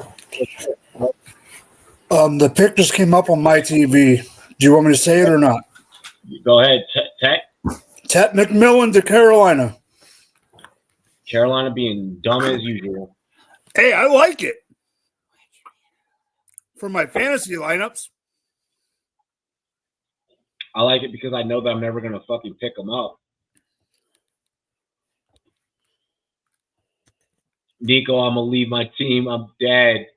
The pic just came up on my TV. Do you want me to say it or not? Go ahead, Tech. Tet McMillan to Carolina. Carolina being dumb as usual. Hey, I like it. For my fantasy lineups. I like it because I know that I'm never going to fucking pick them up. Nico, I'm going to leave my team. I'm dead.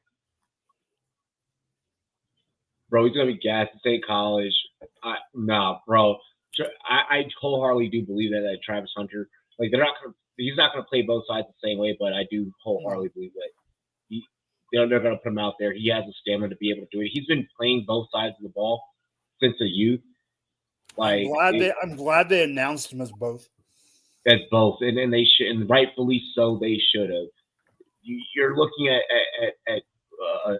Bro, he's going to be gassed to State College. Nah, bro. I wholeheartedly do believe that Travis Hunter, like, he's not going to play both sides the same way, but I do wholeheartedly believe that they're going to put him out there. He has the stamina to be able to do it. He's been playing both sides of the ball since the youth. Like, I'm glad they announced him as both. As both, and they should, and rightfully so, they should have. You're looking at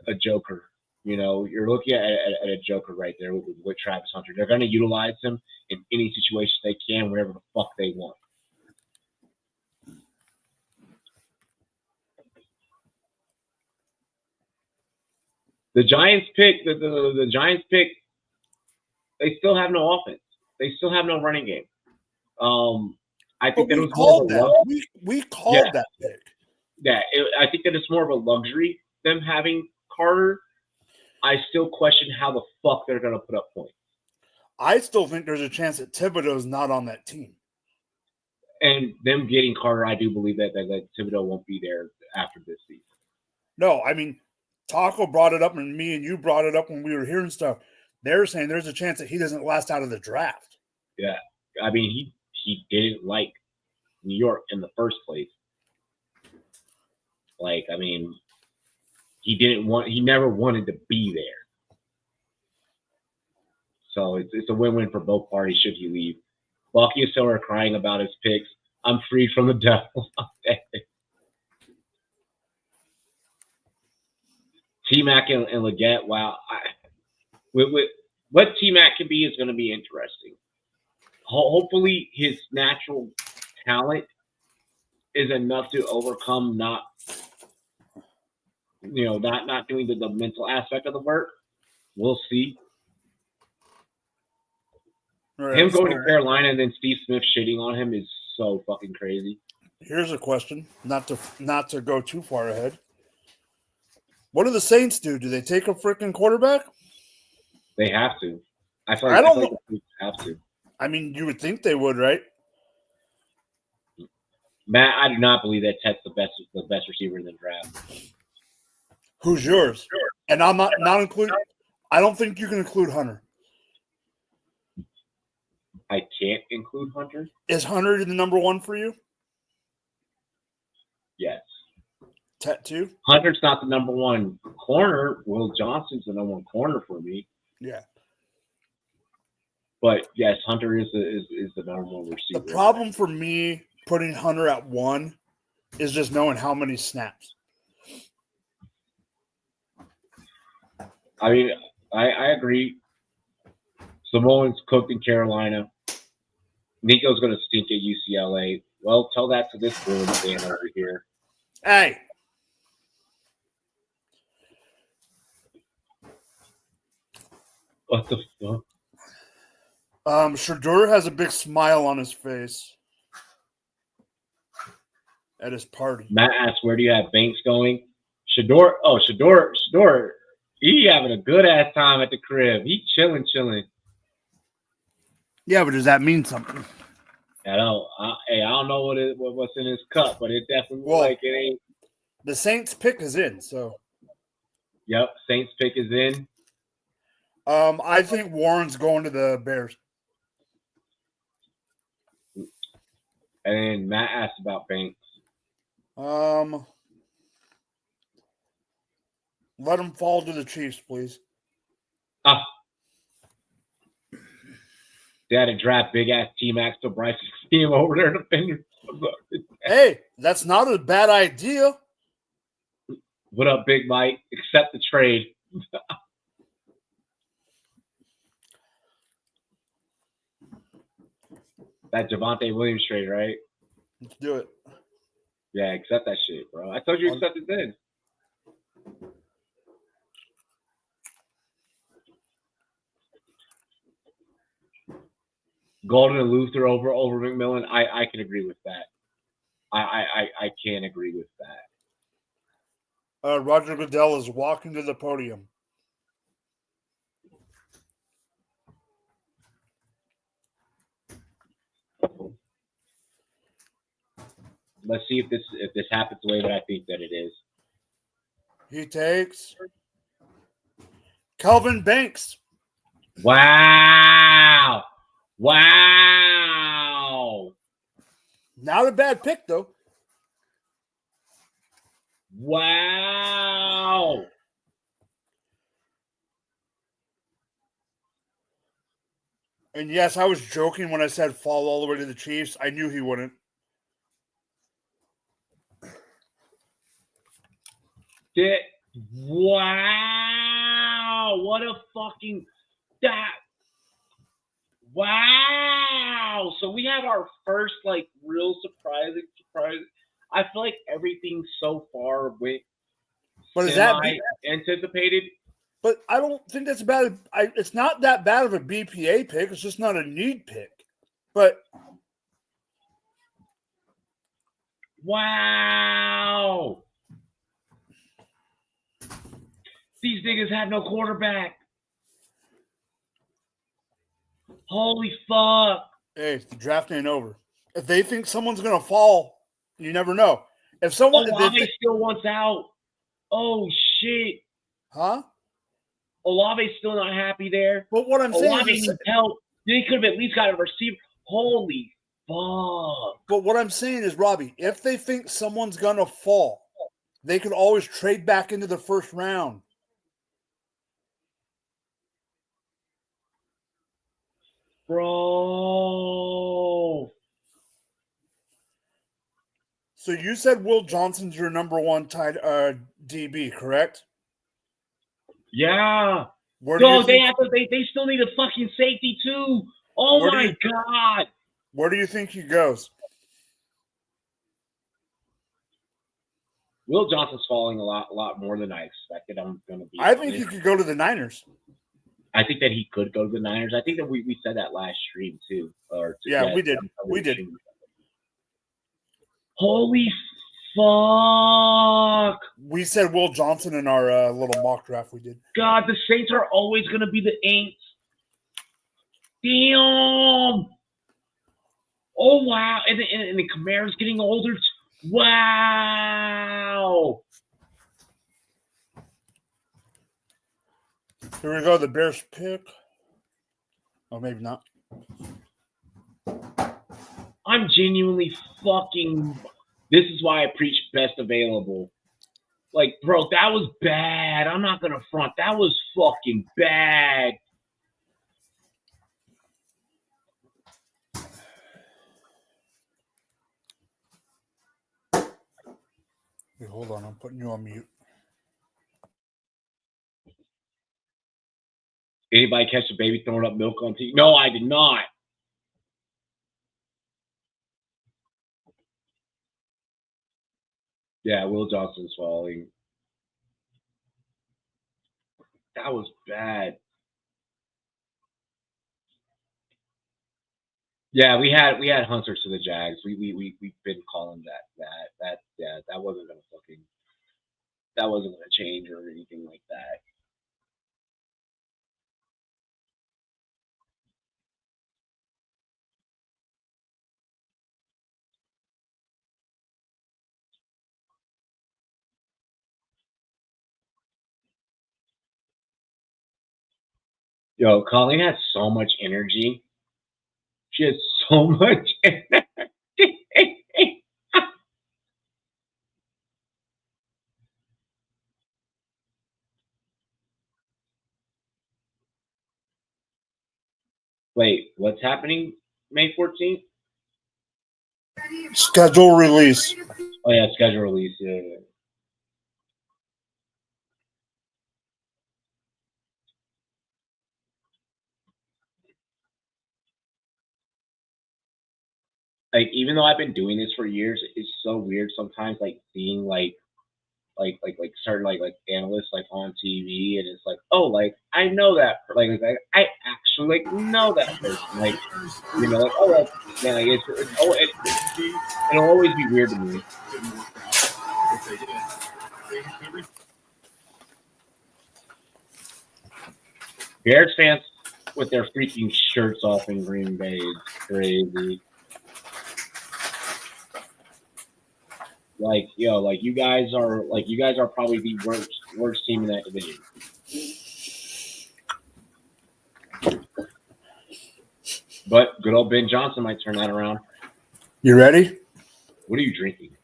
a joker. You know, you're looking at a joker right there with Travis Hunter. They're going to utilize him in any situation they can, wherever the fuck they want. The Giants pick, the Giants pick, they still have no offense. They still have no running game. I think that it was more of a we called that pick. Yeah, I think that it's more of a luxury, them having Carter. I still question how the fuck they're going to put up points. I still think there's a chance that Thibodeau's not on that team. And them getting Carter, I do believe that Thibodeau won't be there after this season. No, I mean, Taco brought it up, and me and you brought it up when we were hearing stuff. They're saying there's a chance that he doesn't last out of the draft. Yeah. I mean, he didn't like New York in the first place. Like, I mean, he never wanted to be there. So it's a win-win for both parties should he leave. Bucky and Silver are crying about his picks. I'm freed from the devil. T-Mac and Leggett, wow. What T-Mac can be is going to be interesting. Hopefully his natural talent is enough to overcome not doing the mental aspect of the work. We'll see. Right, him going to Carolina and then Steve Smith shitting on him is so fucking crazy. Here's a question, not to go too far ahead. What do the Saints do? Do they take a freaking quarterback? They have to. I feel like they have to. I mean, you would think they would, right? Matt, I do not believe that Ted's the best receiver in the draft. Who's yours? Sure. And I'm not including. I don't think you can include Hunter. I can't include Hunter. Is Hunter the number one for you? Yes. Tattoo? Hunter's not the number one corner. Will Johnson's the number one corner for me. Yeah. But yes, Hunter is the number one receiver. The problem for me putting Hunter at 1 is just knowing how many snaps. I mean, I agree. Samoan's cooked in Carolina. Nico's going to stink at UCLA. Well, tell that to this Bruin fan over here. Hey. What the fuck? Shedeur has a big smile on his face at his party. Matt asks, where do you have Banks going? Shedeur, he having a good-ass time at the crib. He chilling. Yeah, but does that mean something? I don't know what's in his cup, but it definitely like it ain't. The Saints pick is in, so. Yep, Saints pick is in. I think Warren's going to the Bears. And then Matt asked about Banks. Let him fall to the Chiefs, please. They had to draft big-ass T-Max to Bryce team over there defending. Hey, that's not a bad idea. What up, Big Mike? Accept the trade. That Javonte Williams trade, right? Let's do it. Yeah, accept that shit, bro. I told you to accept it then. Golden and Luther over McMillan. I can agree with that. I can agree with that. Roger Goodell is walking to the podium. Let's see if this happens the way that I think that it is. He takes Calvin Banks. Wow. Not a bad pick, though. Wow. And yes, I was joking when I said fall all the way to the Chiefs. I knew he wouldn't. Wow. What a fucking that. Wow. So we have our first real surprise. I feel like everything so far went anticipated. But I don't think that's bad. It's not that bad of a BPA pick. It's just not a need pick. But wow. These niggas have no quarterback. Holy fuck. Hey, the draft ain't over. If they think someone's going to fall, you never know. If someone still wants out. Oh, shit. Huh? Olave's still not happy there. But what I'm saying Olave is, needs help. They could have at least got a receiver. Holy fuck. but what I'm saying is, Robbie, if they think someone's gonna fall, they could always trade back into the first round. Bro. So you said Will Johnson's your number one tight DB, correct? Yeah. Where No, do you they still need a fucking safety too. Oh my god. Where do you think he goes? Will Johnson's falling a lot more than I expected. I'm gonna be. I think he could go to the Niners. I think that he could go to the Niners. I think that we said that last stream too. Yeah, we did. We did. Holy fuck! We said Will Johnson in our little mock draft we did. God, the Saints are always gonna be the Aints. Damn! Oh wow! And the Kamara's getting older. Wow! Here we go. The Bears pick. Oh, maybe not. I'm genuinely fucking. This is why I preach best available. Like, bro, that was bad. I'm not gonna front. That was fucking bad. Wait, hold on. I'm putting you on mute. Anybody catch a baby throwing up milk on TV? No, I did not. Yeah, Will Johnson's falling. That was bad. Yeah, we had Hunter to the Jags. We've been calling that wasn't gonna change or anything like that. Yo, Colleen has so much energy. She has so much energy. Wait, what's happening May 14th? Schedule release. Oh, yeah, schedule release. Yeah. Like, even though I've been doing this for years, it's so weird sometimes, like, seeing, like certain, like analysts, like, on TV, and it's like, oh, like, I know that. Like I actually, like, know that person. Like, you know, like, oh, like, yeah, like, it'll always be weird to me. Bears fans with their freaking shirts off in Green Bay is crazy. Like, yo, like, you guys are probably the worst team in that division. But good old Ben Johnson might turn that around. You ready? What are you drinking?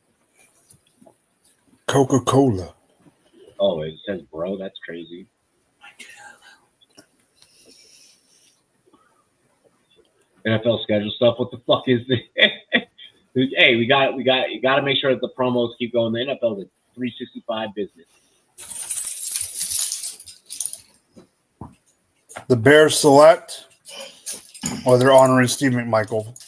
Coca-Cola. Oh, it says bro. That's crazy. NFL schedule stuff. What the fuck is this? Hey, you got to make sure that the promos keep going. The NFL is a 365 business. The Bears select. Oh, they're honoring Steve McMichael.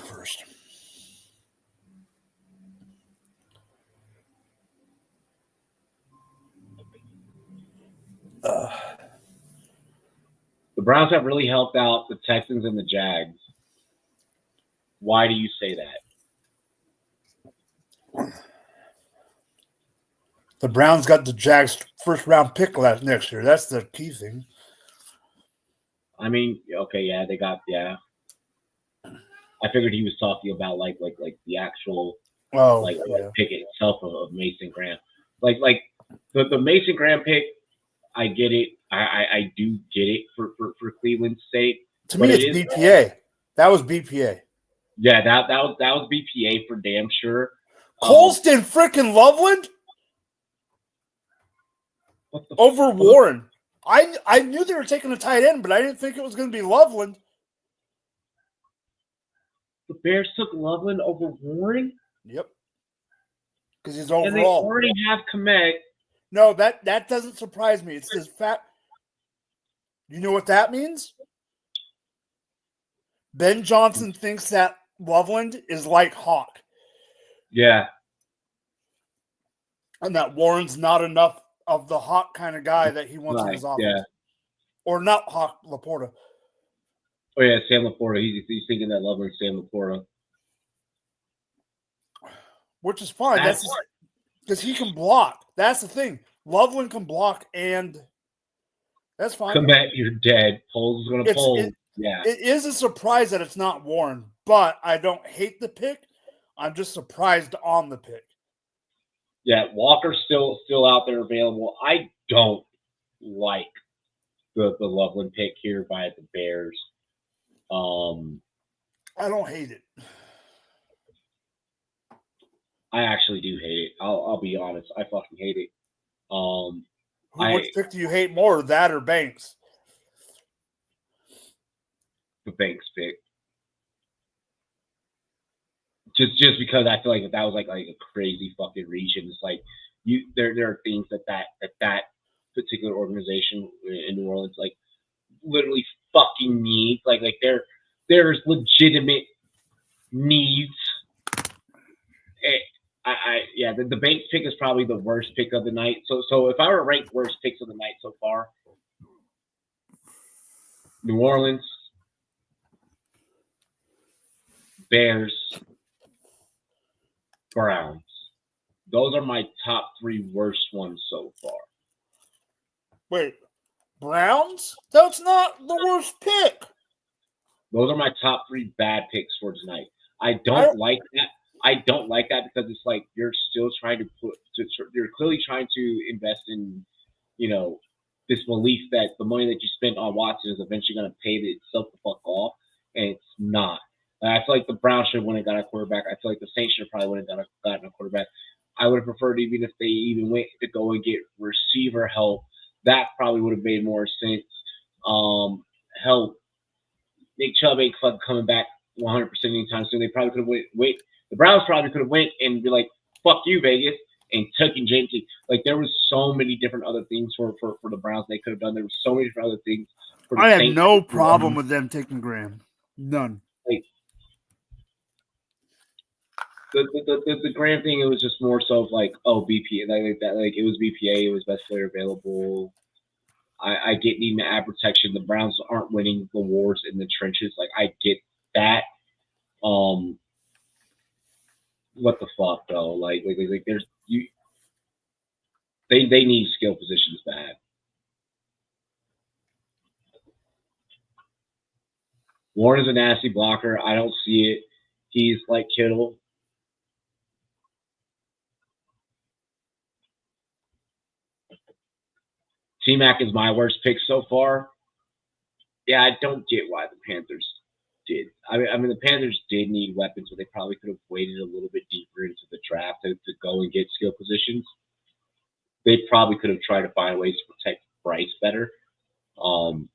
First. The Browns have really helped out the Texans and the Jags. Why do you say that? The Browns got the Jags' first-round pick next year. That's the key thing. I mean, okay, yeah, they got I figured he was talking about like the actual pick itself of Mason Graham. Like the Mason Graham pick, I get it. I do get it for Cleveland State. To me, it's BPA. That was BPA. Yeah, that was BPA for damn sure. Colston freaking Loveland over Warren. I knew they were taking a tight end, but I didn't think it was going to be Loveland. The Bears took Loveland over Warren? Yep. Because he's overall. And they already have Komet. No, that doesn't surprise me. It's this fact. You know what that means? Ben Johnson thinks that Loveland is like Hawk. Yeah. And that Warren's not enough of the Hawk kind of guy that he wants in his offense. Yeah. Or not Hawk, Laporta. Oh, yeah, Sam Laporta. He's thinking that Loveland's Sam Laporta. Which is fine. That's because he can block. That's the thing. Loveland can block, and that's fine. Komet, you're dead. Poles is going to pull. Yeah. It is a surprise that it's not Warren, but I don't hate the pick. I'm just surprised on the pick. Yeah, Walker's still out there available. I don't like the Loveland pick here by the Bears. I don't hate it. I actually do hate it. I'll be honest. I fucking hate it. Which pick do you hate more, that or Banks? The Banks pick. Just because I feel like that was like a crazy fucking reach, and it's like there are things that particular organization in New Orleans like literally fucking needs. Like there's legitimate needs. The Banks pick is probably the worst pick of the night. So if I were to rank worst picks of the night so far, New Orleans, Bears, Browns. Those are my top 3 worst ones so far. Wait, Browns? That's not the worst pick. Those are my top 3 bad picks for tonight. I don't like that. I don't like that because it's like you're still trying to you're clearly trying to invest in, this belief that the money that you spent on Watson is eventually going to pay itself the fuck off, and it's not. I feel like the Browns should have went and got a quarterback. I feel like the Saints should have probably went and gotten a quarterback. I would have preferred even if they even went to go and get receiver help. That probably would have made more sense. Hell, Nick Chubb ain't coming back 100% anytime soon. They probably could have went. The Browns probably could have went and be like, "Fuck you, Vegas," and taking James. Like there was so many different other things for the Browns they could have done. There was so many different other things. I have no problem with them taking Graham. None. Like, the Graham thing, it was just more so of like, oh, BPA, like it was BPA, it was best player available. I get needing to add protection. The Browns aren't winning the wars in the trenches. Like I get that. What the fuck though? Like there's they need skill positions bad. Warren is a nasty blocker. I don't see it. He's like Kittle. T-Mac is my worst pick so far. Yeah, I don't get why the Panthers did. I mean, the Panthers did need weapons, but they probably could have waited a little bit deeper into the draft to go and get skill positions. They probably could have tried to find ways to protect Bryce better. The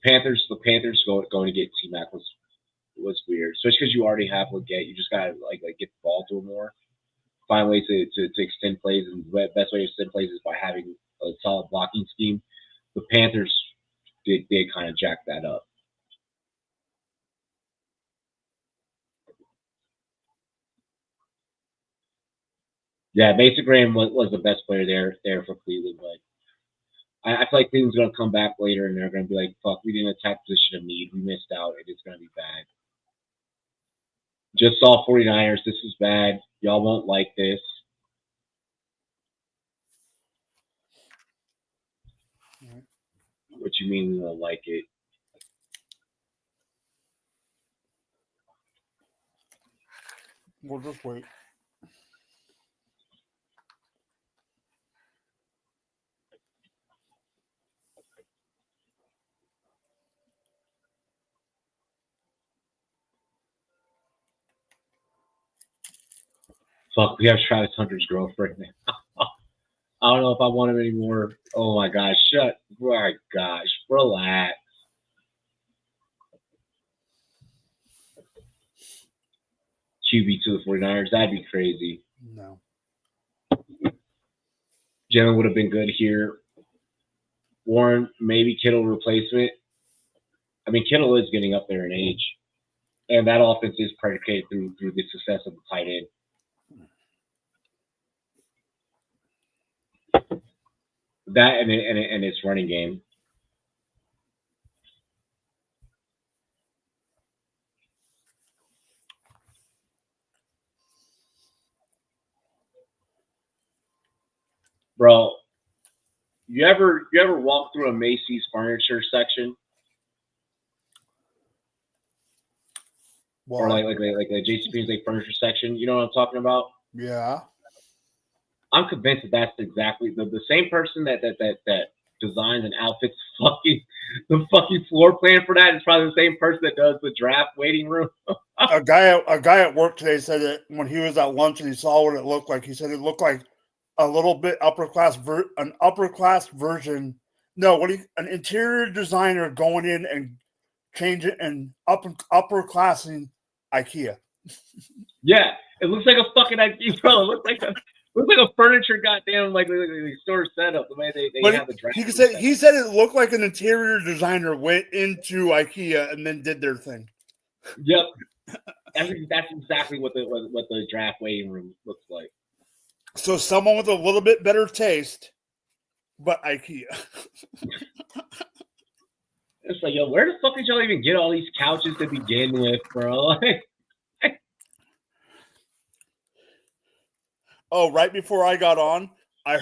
Panthers going to get T-Mac was weird, especially because you already have Leggett. You just gotta like get the ball to him more. Find ways to extend plays, and the best way to extend plays is by having a solid blocking scheme. The Panthers did kind of jack that up. Yeah, Mason Graham was the best player there for Cleveland, but I feel like Cleveland's going to come back later and they're going to be like, fuck, we didn't attack position of need. We missed out, and it's going to be bad. Just saw 49ers. This is bad. Y'all won't like this. What you mean you don't like it? We'll just wait. Fuck, we have Travis Hunter's girlfriend now. I don't know if I want him anymore. Oh my gosh, my gosh, relax. QB to the 49ers, that'd be crazy. No. Jalen would have been good here. Warren, maybe Kittle replacement. I mean, Kittle is getting up there in age. And that offense is predicated through the success of the tight end. That and its running game. Bro, you ever walk through a Macy's furniture section? What? Or like a JCPenney's like furniture section? You know what I'm talking about? Yeah. I'm convinced that that's exactly the same person that designs and outfits the fucking floor plan for that is probably the same person that does the draft waiting room. A guy at work today said that when he was at lunch and he saw what it looked like, he said it looked like a little bit an upper class version. No, an interior designer going in and changing and upper classing IKEA. Yeah, it looks like a fucking IKEA, bro. It looks like a furniture goddamn like store setup. The way they have the draft. He said it looked like an interior designer went into IKEA and then did their thing. Yep, that's exactly what the draft waiting room looks like. So someone with a little bit better taste, but IKEA. It's like, yo, where the fuck did y'all even get all these couches to begin with, bro? Oh, right before I got on, I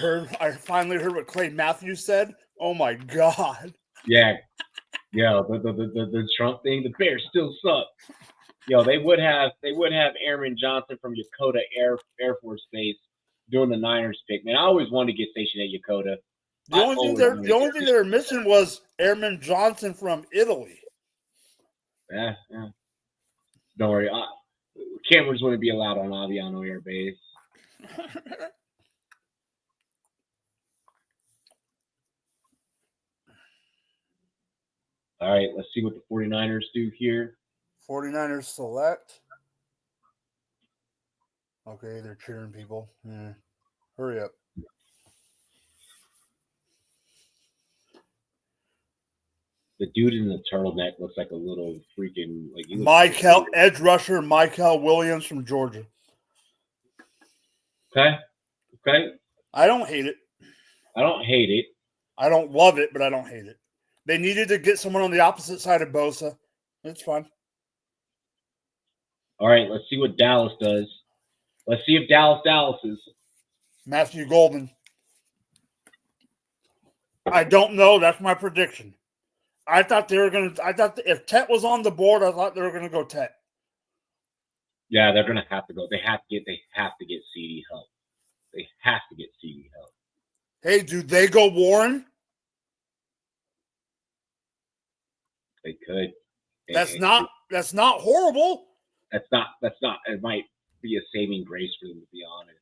finally heard what Clay Matthews said. Oh my god. Yeah. Yo, the Trump thing, the Bears still suck. Yo, they would have Airman Johnson from Yokota Air Force Base doing the Niners pick. Man, I always wanted to get stationed at Yokota. The only thing they were missing was Airman Johnson from Italy. Yeah. Don't worry. Cameras wouldn't be allowed on Aviano Air Base. All right, let's see what the 49ers do here. 49ers select. Okay, they're cheering people. Hurry up. The dude in the turtleneck looks like a little freaking edge rusher Michael Williams from Georgia. Okay. I don't hate it. I don't love it, but I don't hate it. They needed to get someone on the opposite side of Bosa. It's fine. All right, let's see what Dallas does. Let's see if Dallas is. Matthew Golden. I don't know. That's my prediction. I thought if Tet was on the board, I thought they were going to go Tet. Yeah, they're going to have to go. They have to get CD help. They have to get CD help. Hey, do they go Warren? They could. That's not horrible. That's not. It might be a saving grace for them, to be honest.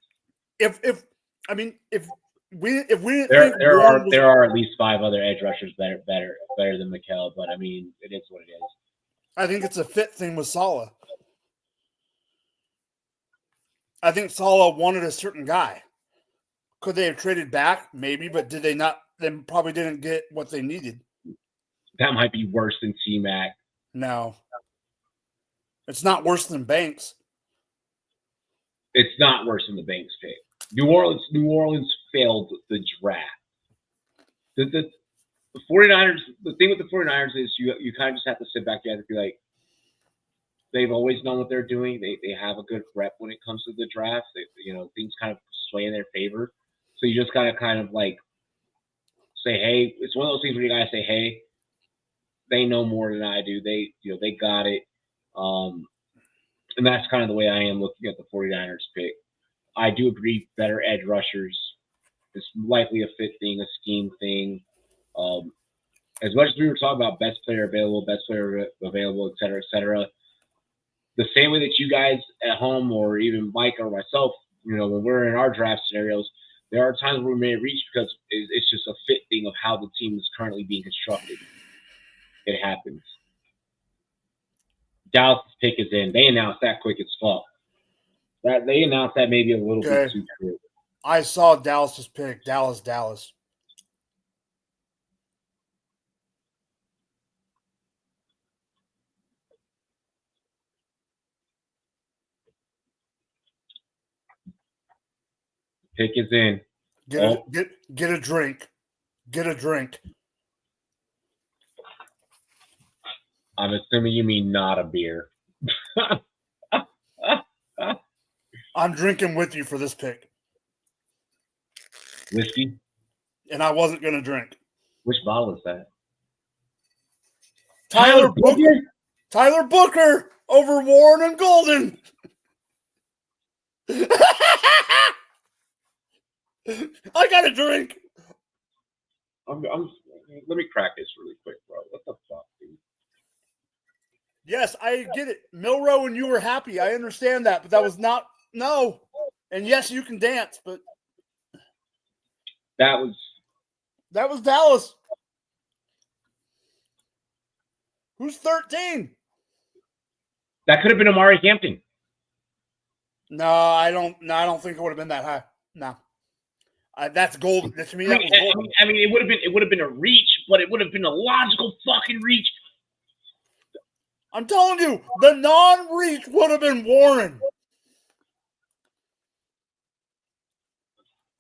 There are at least 5 other edge rushers better than Mikel, but I mean, it is what it is. I think it's a fit thing with Saleh. I think Saleh wanted a certain guy. Could they have traded back? Maybe, but did they not? They probably didn't get what they needed. That might be worse than T-Mac. No. It's not worse than Banks. It's not worse than the Banks pick. New Orleans failed the draft. The 49ers, the thing with the 49ers is you kind of just have to sit back. You have to be like, they've always known what they're doing. They have a good rep when it comes to the draft. Things kind of sway in their favor. So you just got to kind of like say, hey, it's one of those things where you gotta say, hey, they know more than I do. They got it. And that's kind of the way I am looking at the 49ers pick. I do agree, better edge rushers. It's likely a fit thing, a scheme thing. As much as we were talking about best player available, et cetera, the same way that you guys at home or even Mike or myself, when we're in our draft scenarios, there are times where we may reach because it's just a fit thing of how the team is currently being constructed. It happens. Dallas' pick is in. They announced that quick as fuck. They announced that maybe a little bit too quick. I saw Dallas's pick. Dallas. Pick is in. Get a drink. Get a drink. I'm assuming you mean not a beer. I'm drinking with you for this pick. Whiskey? And I wasn't going to drink. Which bottle is that? Tyler Booker? Tyler Booker over Warren and Golden. I got a drink. Let me crack this really quick, bro. What the fuck, dude? Yes, I get it. Milrow and you were happy. I understand that, but that was not no. And yes, you can dance, but that was Dallas. Who's 13? That could have been Amari Hampton. No, I don't think it would have been that high. No. That's golden. To me, that was golden. I mean, it would have been a reach, but it would have been a logical fucking reach. I'm telling you, the non-reach would have been Warren.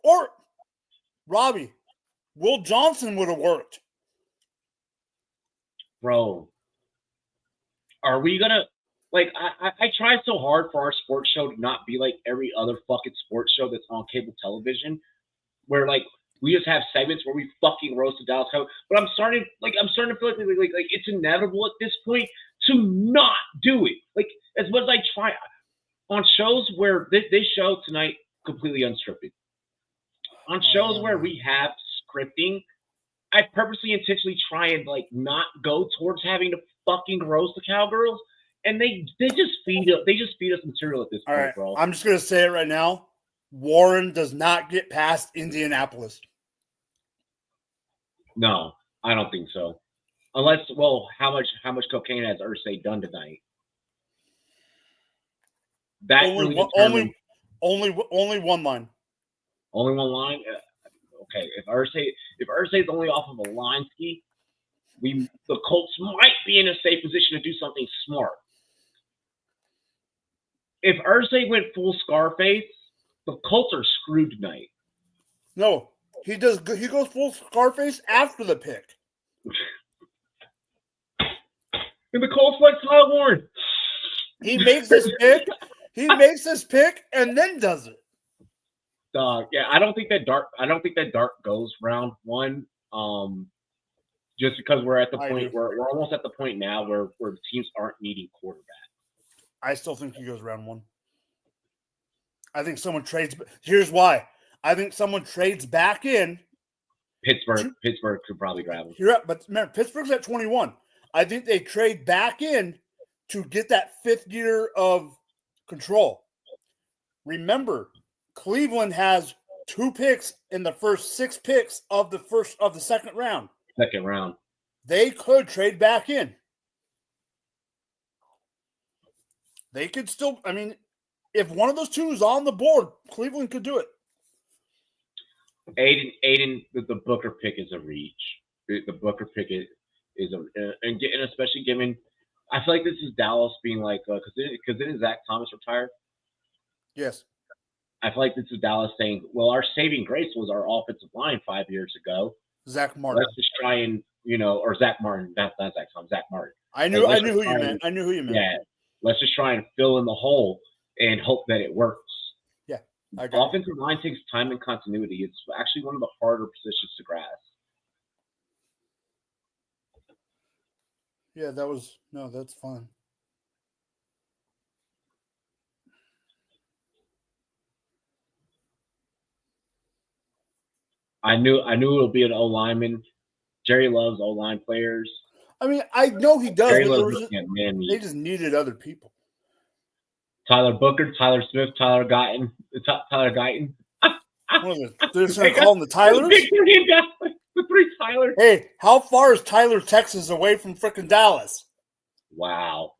Or Robbie. Will Johnson would have worked. Bro. Are we gonna I try so hard for our sports show to not be like every other fucking sports show that's on cable television, where we just have segments where we fucking roast the Dallas Cowboys. But I'm starting to feel like it's inevitable at this point to not do it. As much as I try on shows where this show tonight completely unscripted. On shows where we have scripting, I purposely intentionally try and not go towards having to fucking roast the Cowgirls, and they just feed us material at this point, right, bro. I'm just gonna say it right now. Warren does not get past Indianapolis. No, I don't think so. Unless, how much cocaine has Irsay done tonight? That only one line. Only one line. Okay, if Irsay's only off of a line ski, the Colts might be in a safe position to do something smart. If Irsay went full Scarface, the Colts are screwed tonight. No, he does. He goes full Scarface after the pick. And the Colts like Tyler Warren. He makes this pick. He makes this pick and then does it. Yeah, I don't think that Dart goes round one. Just because we're at the point we're almost at the point now where the teams aren't needing quarterback. I still think he goes round one. I think someone trades. Here's why. I think someone trades back in. Pittsburgh could probably grab him. You're right, but remember, Pittsburgh's at 21. I think they trade back in to get that fifth year of control. Remember, Cleveland has 2 picks in the first 6 picks of the second round. Second round. They could trade back in. They could still, if one of those two is on the board, Cleveland could do it. Aiden, the Booker pick is a reach. The Booker pick is and especially given, I feel like this is Dallas being because didn't Zach Thomas retire? Yes. I feel like this is Dallas saying, well, our saving grace was our offensive line 5 years ago. Zach Martin. Let's just try and, or Zach Martin. Not Zach Thomas, Zach Martin. I knew who you meant. Yeah. Let's just try and fill in the hole and hope that it works. Yeah. Offensive line takes time and continuity. It's actually one of the harder positions to grasp. Yeah, that's fun. I knew it'll be an O lineman. Jerry loves O line players. I mean, I know he does, Jerry but loves looking at man they meat. just needed other people. Tyler Booker, Tyler Smith, Tyler Guyton. They're just going to call them the Tylers? The three Tylers. Hey, how far is Tyler, Texas away from frickin' Dallas? Wow.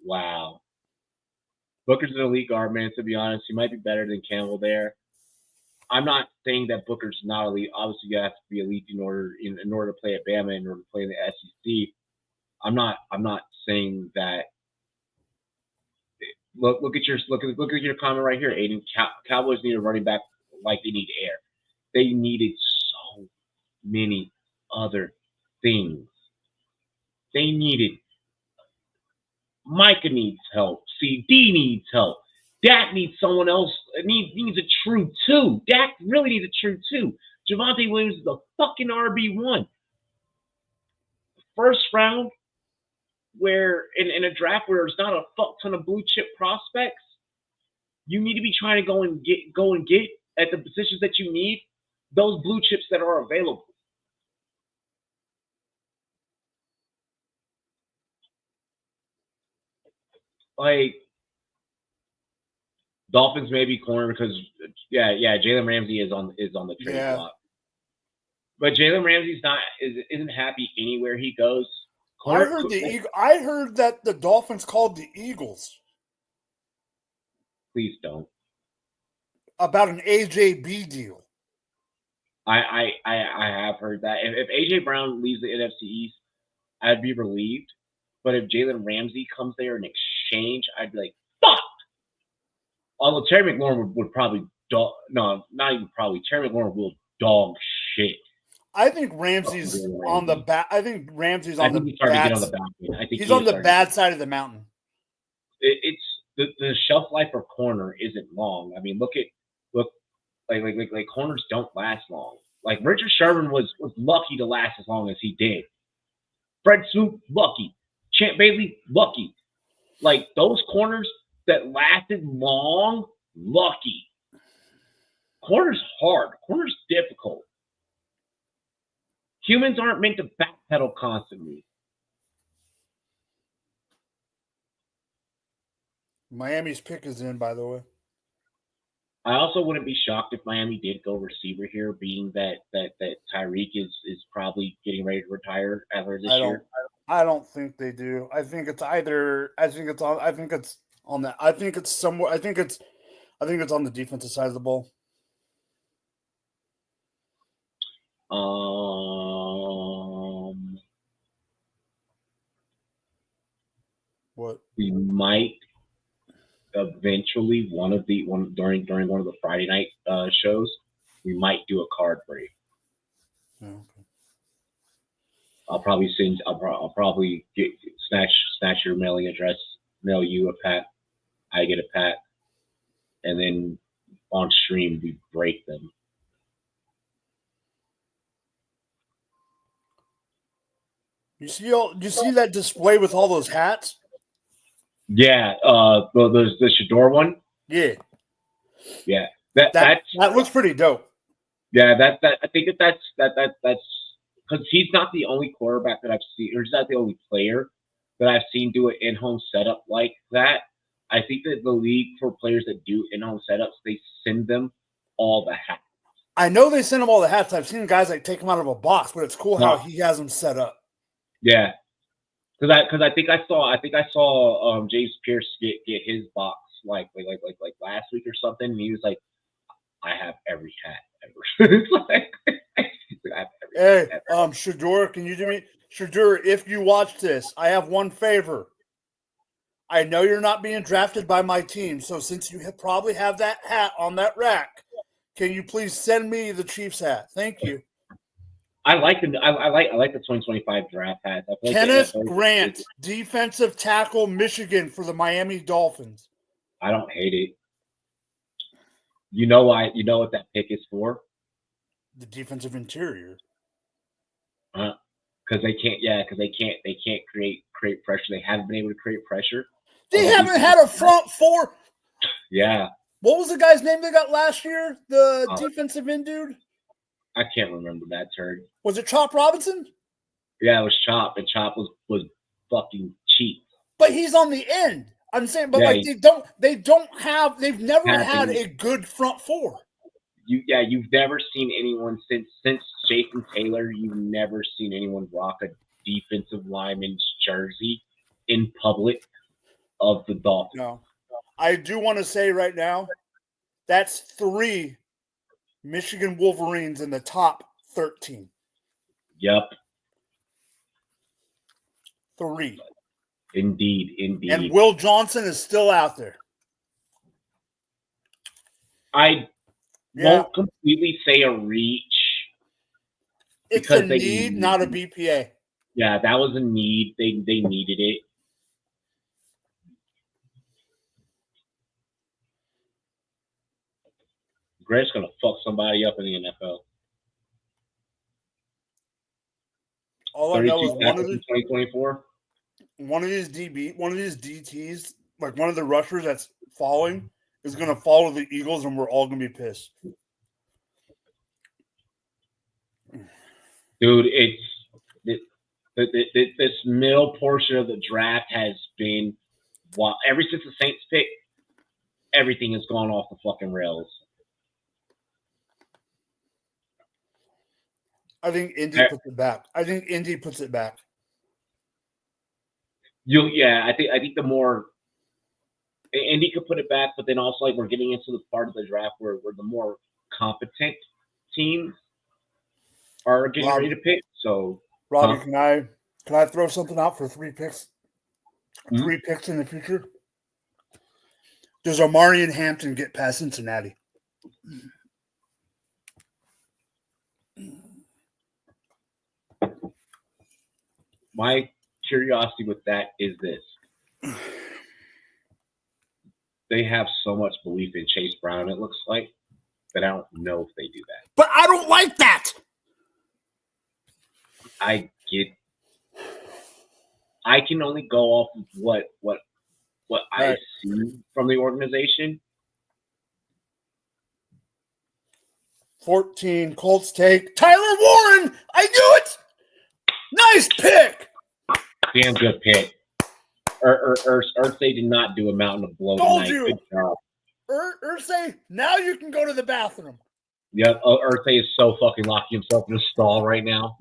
Booker's an elite guard, man, to be honest. He might be better than Campbell there. I'm not saying that Booker's not elite. Obviously, you have to be elite in order to play at Bama, in order to play in the SEC. I'm not saying that. Look at your comment right here, Aiden. Cowboys need a running back like they need air. They needed so many other things. They needed Micah needs help. CD needs help. Dak needs someone else. Needs a true two. Dak really needs a true two. Javonte Williams is a fucking RB1. First round, where in a draft where there's not a fuck ton of blue chip prospects, you need to be trying to go and get at the positions that you need those blue chips that are available. Like Dolphins maybe corner because Jalen Ramsey is on the trade block, but Jalen Ramsey's isn't happy anywhere he goes. I heard that the Dolphins called the Eagles. Please don't. About an AJB deal. I have heard that. If AJ Brown leaves the NFC East, I'd be relieved. But if Jalen Ramsey comes there in exchange, I'd be like, fuck. Although Terry McLaurin would probably Terry McLaurin will dog shit. I think Ramsey's on the back. I think Ramsey's on the bad. I think he's on the bad side of the mountain. It's the shelf life for corner isn't long. I mean, look like corners don't last long. Like Richard Sherman was lucky to last as long as he did. Fred Smoot, lucky. Champ Bailey, lucky. Like those corners that lasted long, lucky. Corner's hard. Corner's difficult. Humans aren't meant to backpedal constantly. Miami's pick is in, by the way. I also wouldn't be shocked if Miami did go receiver here, being that Tyreek is probably getting ready to retire after this year. I don't think they do. I think it's on the defensive side of the ball. What? We might eventually during one of the Friday night shows, we might do a card break. Okay. I'll probably snatch your mailing address, mail you a pack, I get a pack, and then on stream we break them. You see that display with all those hats? Yeah, the Shador one. Yeah. That looks pretty dope. Yeah, I think that's because he's not the only quarterback that I've seen, or he's not the only player that I've seen do an in-home setup like that. I think that the league, for players that do in-home setups, they send them all the hats. I know they send them all the hats. I've seen guys like take them out of a box, but it's cool how he has them set up. Yeah, because I think I saw James Pierce get his box like last week or something, and he was like, I have every hat ever. It's like, I have every hat ever. Shador, can you do me? Shador, if you watch this, I have one favor. I know you're not being drafted by my team, so since you probably have that hat on that rack, can you please send me the Chiefs hat? Thank you. I like the 2025 draft hat. Kenneth Grant, defensive tackle, Michigan for the Miami Dolphins. I don't hate it. You know why? You know what that pick is for? The defensive interior. Because they can't. Yeah, because they can't create create pressure. They haven't been able to create pressure. They haven't had a front four. Yeah. What was the guy's name they got last year? The defensive end dude? I can't remember that turd. Was it Chop Robinson? Yeah, it was Chop, and Chop was fucking cheap. But he's on the end. I'm saying, but they've never had a good front four. You've never seen anyone since Jason Taylor. You've never seen anyone rock a defensive lineman's jersey in public of the Dolphins. No, I do want to say right now, that's 3 Michigan Wolverines in the top 13. Yep. 3. Indeed. And Will Johnson is still out there. I won't completely say a reach. It's a need, not a BPA. Yeah, that was a need. They needed it. Greg's gonna fuck somebody up in the NFL. All I know is 2024. One of these DTs, like one of the rushers that's falling, is going to fall to the Eagles, and we're all going to be pissed. Dude, this middle portion of the draft has been ever since the Saints pick, everything has gone off the fucking rails. I think Indy puts it back. I think the more Indy could put it back, but then also like we're getting into the part of the draft where the more competent teams are getting ready to pick. So, Robbie, can I throw something out for 3 picks? 3 picks in the future. Does Omarion Hampton get past Cincinnati? My curiosity with that is this. They have so much belief in Chase Brown, it looks like, that I don't know if they do that. But I don't like that. I can only go off of what I see from the organization. 14, Colts take Tyler Warren. I knew it. Nice pick. Damn good pick. Ursay did not do a mountain of blow tonight. Good job. Ursay, now you can go to the bathroom. Yep, Ursay is so fucking locking himself in a stall right now.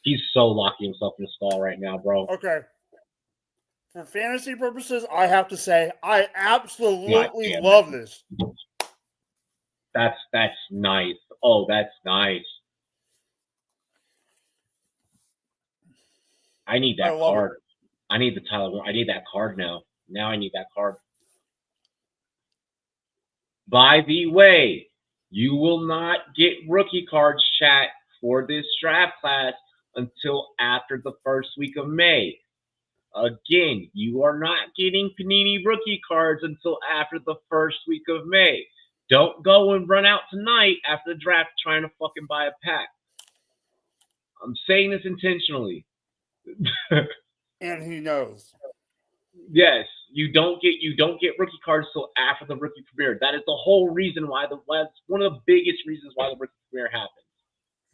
He's so locking himself in a stall right now, bro. Okay. For fantasy purposes, I have to say I absolutely love this. That's nice. Oh, that's nice. I need that card. I need the Tyler. I need that card now. Now I need that card. By the way, you will not get rookie cards, chat, for this draft class until after the first week of May. Again, you are not getting Panini rookie cards until after the first week of May. Don't go and run out tonight after the draft trying to fucking buy a pack. I'm saying this intentionally. And he knows. Yes, you don't get rookie cards till after the rookie premiere. That is the whole reason why that's one of the biggest reasons why the rookie premiere happens.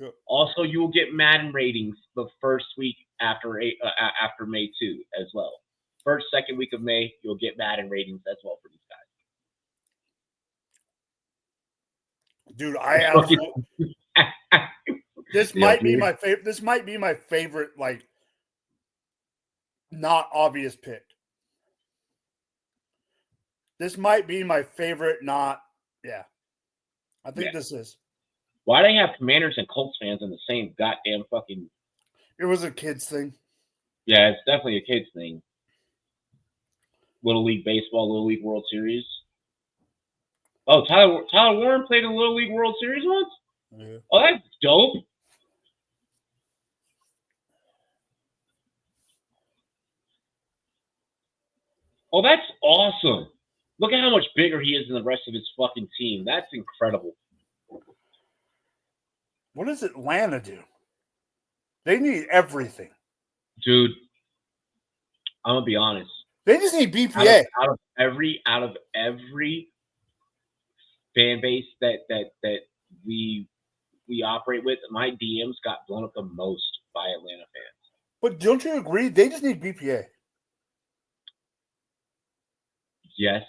Yep. Also, you will get Madden ratings the first week after May 2 as well. First, second week of May, you'll get Madden ratings as well for these guys. Dude, I absolutely. This might be my favorite. This might be my favorite, like, not obvious pick. This might be my favorite. Not, yeah. I think this is. Why do they have Commanders and Colts fans in the same goddamn fucking? It was a kids thing. Yeah, it's definitely a kids thing. Little League Baseball, Little League World Series. Oh, Tyler Warren played in the Little League World Series once? Yeah. Oh, that's dope. Oh, that's awesome. Look at how much bigger he is than the rest of his fucking team. That's incredible. What does Atlanta do? They need everything. Dude, I'm gonna be honest. They just need BPA. Out of every fan base that we operate with, my DMs got blown up the most by Atlanta fans. But don't you agree? They just need BPA. Yes.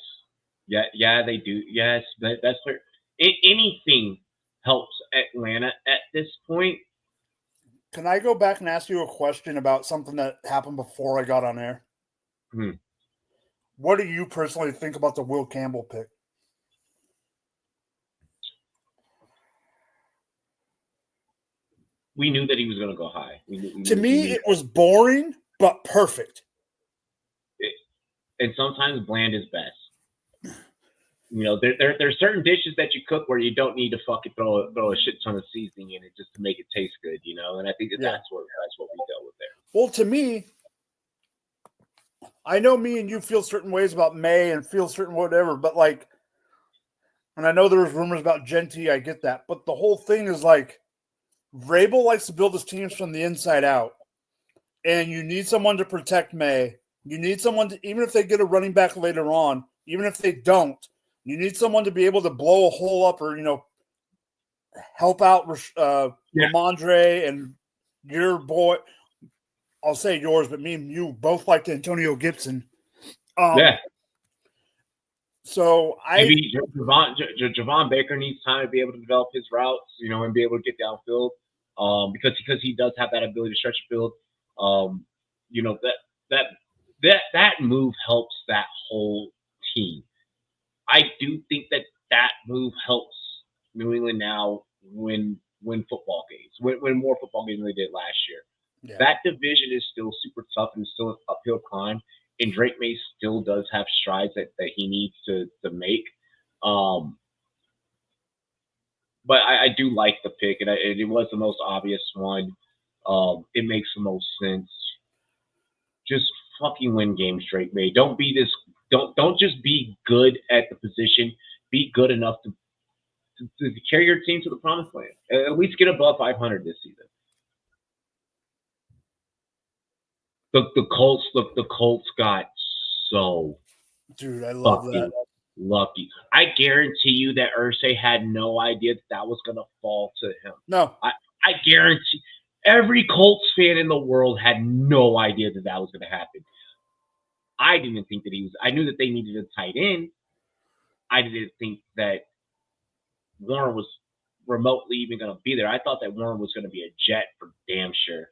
Yeah, they do. Yes, that's where anything helps Atlanta at this point. Can I go back and ask you a question about something that happened before I got on air? What do you personally think about the Will Campbell pick? We knew that he was going to go high. To me, it was boring, but perfect. And sometimes bland is best. You know, there's certain dishes that you cook where you don't need to fucking throw a shit ton of seasoning in it just to make it taste good, you know. And I think that's what we dealt with there. Well, to me, I know me and you feel certain ways about May and feel certain whatever, but like, and I know there was rumors about Genty, I get that, but the whole thing is like, Vrabel likes to build his teams from the inside out, and you need someone to protect May. You need someone to, even if they get a running back later on, even if they don't, you need someone to be able to blow a hole up or, you know, help out Ramondre and your boy. I'll say yours, but me and you both liked Antonio Gibson. So maybe Javon Baker needs time to be able to develop his routes, you know, and be able to get downfield. Because he does have that ability to stretch the field. You know, that move helps that whole team. I do think that move helps New England now win football games, win more football games than they did last year. Yeah. That division is still super tough and still an uphill climb, and Drake May still does have strides that he needs to make. But I do like the pick, and it was the most obvious one. It makes the most sense. Just fucking win games, Drake May. Don't just be good at the position. Be good enough to carry your team to the promised land. At least get above 500 this season. The Colts got so I love that. Lucky. I guarantee you that Irsay had no idea that was going to fall to him. No. I guarantee every Colts fan in the world had no idea that was going to happen. I didn't think that I knew that they needed a tight end. I didn't think that Warren was remotely even going to be there. I thought that Warren was going to be a Jet for damn sure.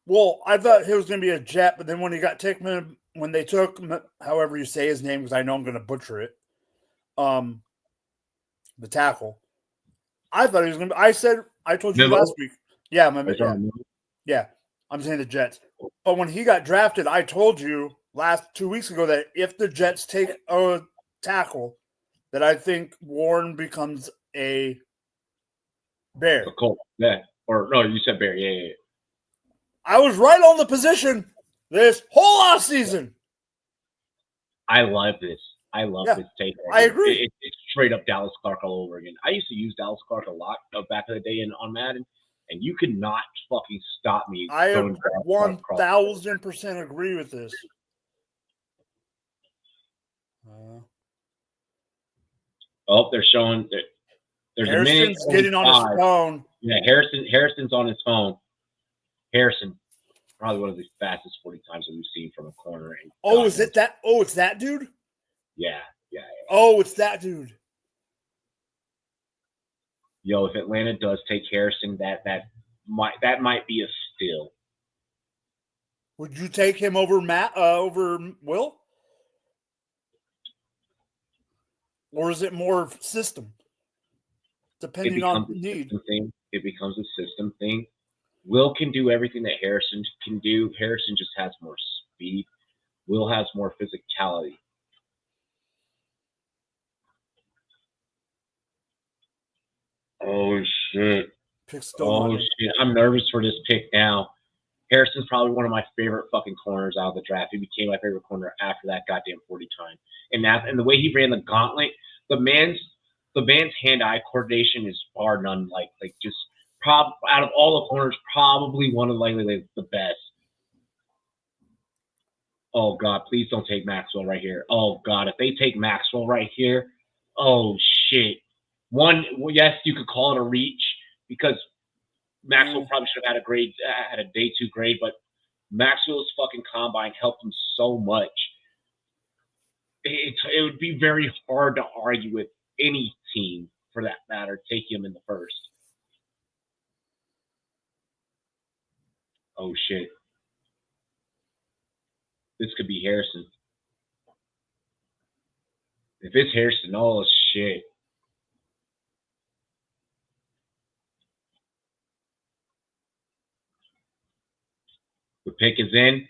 Well, I thought he was going to be a Jet, but then when he got taken, when they took, however you say his name, because I know I'm going to butcher it, the tackle, I thought he was going to be, I told you last week. Yeah, yeah, I'm saying the Jets. But when he got drafted, I told you 2 weeks ago that if the Jets take a tackle, that I think Warren becomes a Bear. A Colt, yeah. Or no, you said Bear, yeah. I was right on the position this whole offseason. I love this. I love this take. I agree. It's straight up Dallas Clark all over again. I used to use Dallas Clark a lot back in the day on Madden, and you could not fucking stop me. I 1,000% agree with this. They're showing that there's Harrison's getting on his phone. Yeah, Harrison's on his phone. Harrison, probably one of the fastest 40 times that we've seen from a corner. Is it that? Oh, it's that dude? Yeah. Oh, it's that dude. Yo, if Atlanta does take Harrison, that might be a steal. Would you take him over over Will? Or is it more system? Depending on need. It becomes a system thing. Will can do everything that Harrison can do. Harrison just has more speed. Will has more physicality. Oh, shit. I'm nervous for this pick now. Harrison's probably one of my favorite fucking corners out of the draft. He became my favorite corner after that goddamn 40 time. And the way he ran the gauntlet, the man's hand-eye coordination is bar none. Like just out of all the corners, probably one of the best. Oh God, please don't take Maxwell right here. Oh God, if they take Maxwell right here, oh shit. Well, yes, you could call it a reach because Maxwell probably should have had a day 2 grade, but Maxwell's fucking combine helped him so much. It would be very hard to argue with any team, for that matter, taking him in the first. Oh shit. This could be Harrison. If it's Harrison, oh shit. The pick is in.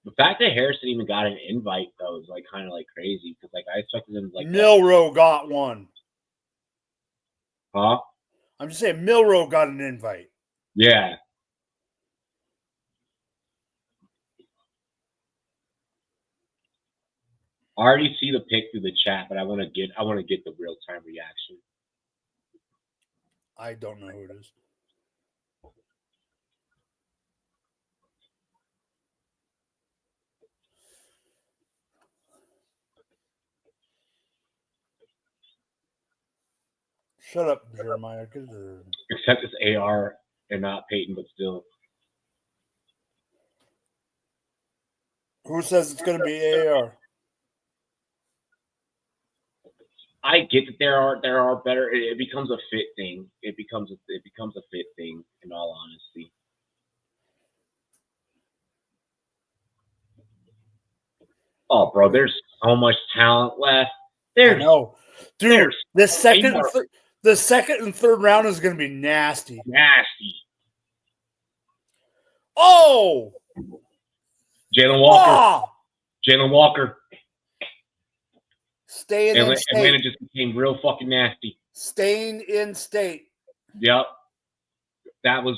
The fact that Harrison even got an invite, though, is like kind of like crazy because like I expected him to like. Milrow got one. Huh? I'm just saying Milrow got an invite. Yeah. I already see the pick through the chat, but I want to get the real time reaction. I don't know who it is. Shut up, Jeremiah. Except it's AR and not Peyton, but still. Who says it's going to be AR? I get that there are better. It becomes a fit thing. It becomes a fit thing. In all honesty. Oh, bro, there's so much talent left. I know, dude. The second and third round is going to be nasty. Nasty. Oh, Jalen Walker. Oh! Jalen Walker. Staying in state. Atlanta just became real fucking nasty. Staying in state. Yep. That was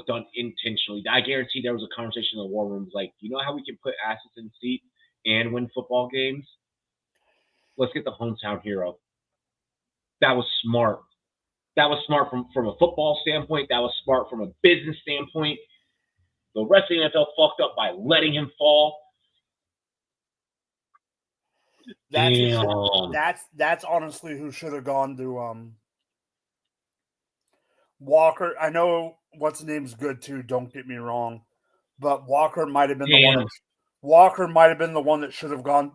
done intentionally. I guarantee there was a conversation in the war room. Like, you know how we can put assets in seats and win football games? Let's get the hometown hero. That was smart. That was smart from a football standpoint. That was smart from a business standpoint. The rest of the NFL fucked up by letting him fall. That's honestly who should have gone to Walker. I know what's his name's good too. Don't get me wrong, but Walker might have been the one. Walker might have been the one that should have gone.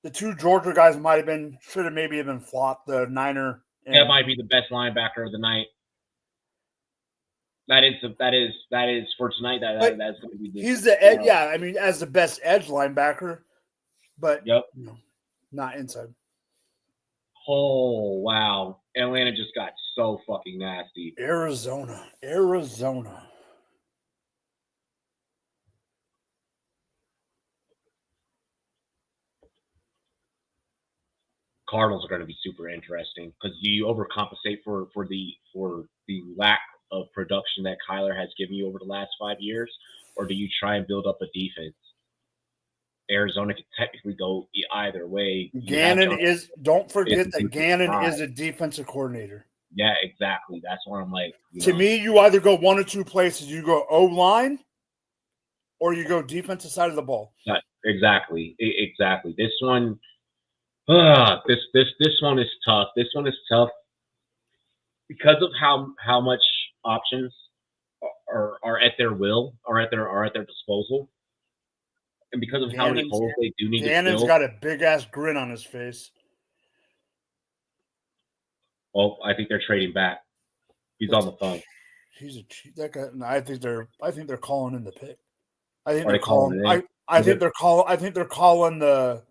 The two Georgia guys should have maybe been flopped. The Niner. That might be the best linebacker of the night. That is for tonight. That's going to be. He's the edge. Yeah, I mean, as the best edge linebacker, but not inside. Oh wow! Atlanta just got so fucking nasty. Arizona. Cardinals are going to be super interesting because do you overcompensate for the lack of production that Kyler has given you over the last 5 years, or do you try and build up a defense? Arizona could technically go either way. Don't forget that Gannon is a defensive coordinator. Yeah, exactly. That's why I'm like. To me, you either go one or two places. You go O-line or you go defensive side of the ball. Exactly. This one. This one is tough. This one is tough because of how much options are at their will, are at their disposal, and because of how many holes they do need to fill. Gannon's got a big ass grin on his face. Well, I think they're trading back. He's on the phone. He's a cheat. That guy. No, I think they're calling in the pick. I think they're calling. I think they're calling the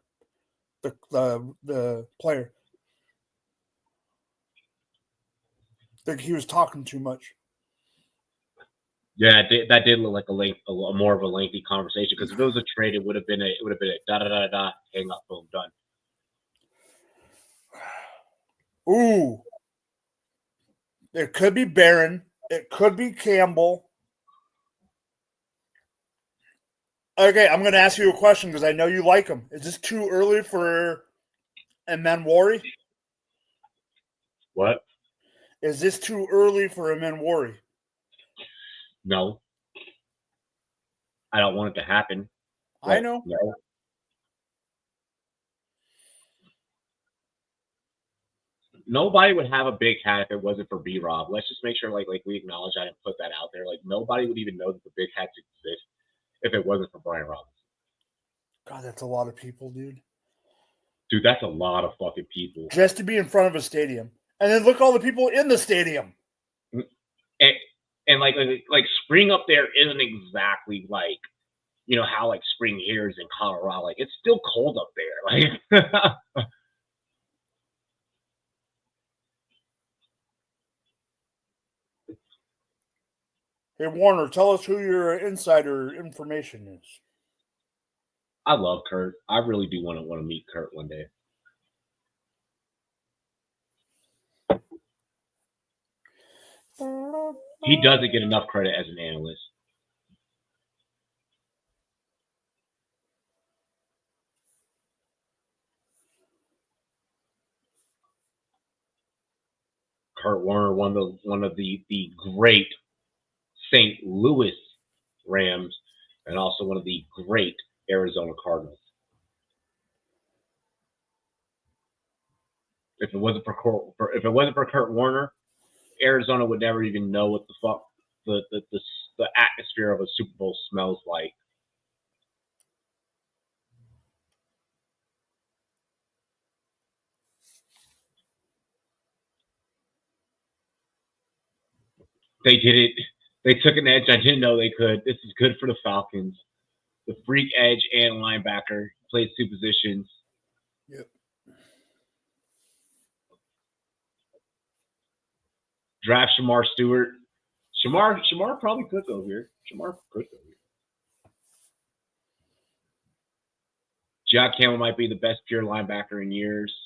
player. I think he was talking too much. Yeah, that did look like a more of a lengthy conversation because if it was a trade, it would have been a da da da da, hang up, boom, done. Ooh, it could be Barron. It could be Campbell. Okay, I'm going to ask you a question because I know you like him. Is this too early for Manwari? What? Is this too early for a Manwari? No. I don't want it to happen. I know. No. Nobody would have a big hat if it wasn't for B-Rob. Let's just make sure, like we acknowledge that and put that out there. Like, nobody would even know that the big hats exist if it wasn't for Brian Robinson. God, that's a lot of people, dude. Dude, that's a lot of fucking people. Just to be in front of a stadium. And then look at all the people in the stadium. And like spring up there isn't exactly like, you know, how like spring here is in Colorado. Like, it's still cold up there. Like, Hey, Warner, tell us who your insider information is. I love Kurt. I really do want to meet Kurt one day. He doesn't get enough credit as an analyst. Kurt Warner, one of the great St. Louis Rams, and also one of the great Arizona Cardinals. If it wasn't for Kurt Warner, Arizona would never even know what the fuck the atmosphere of a Super Bowl smells like. They did it. They took an edge I didn't know they could. This is good for the Falcons. The freak edge and linebacker plays two positions. Yep. Draft Shamar Stewart. Shamar probably could go here. Shamar could go here. Jock Campbell might be the best pure linebacker in years.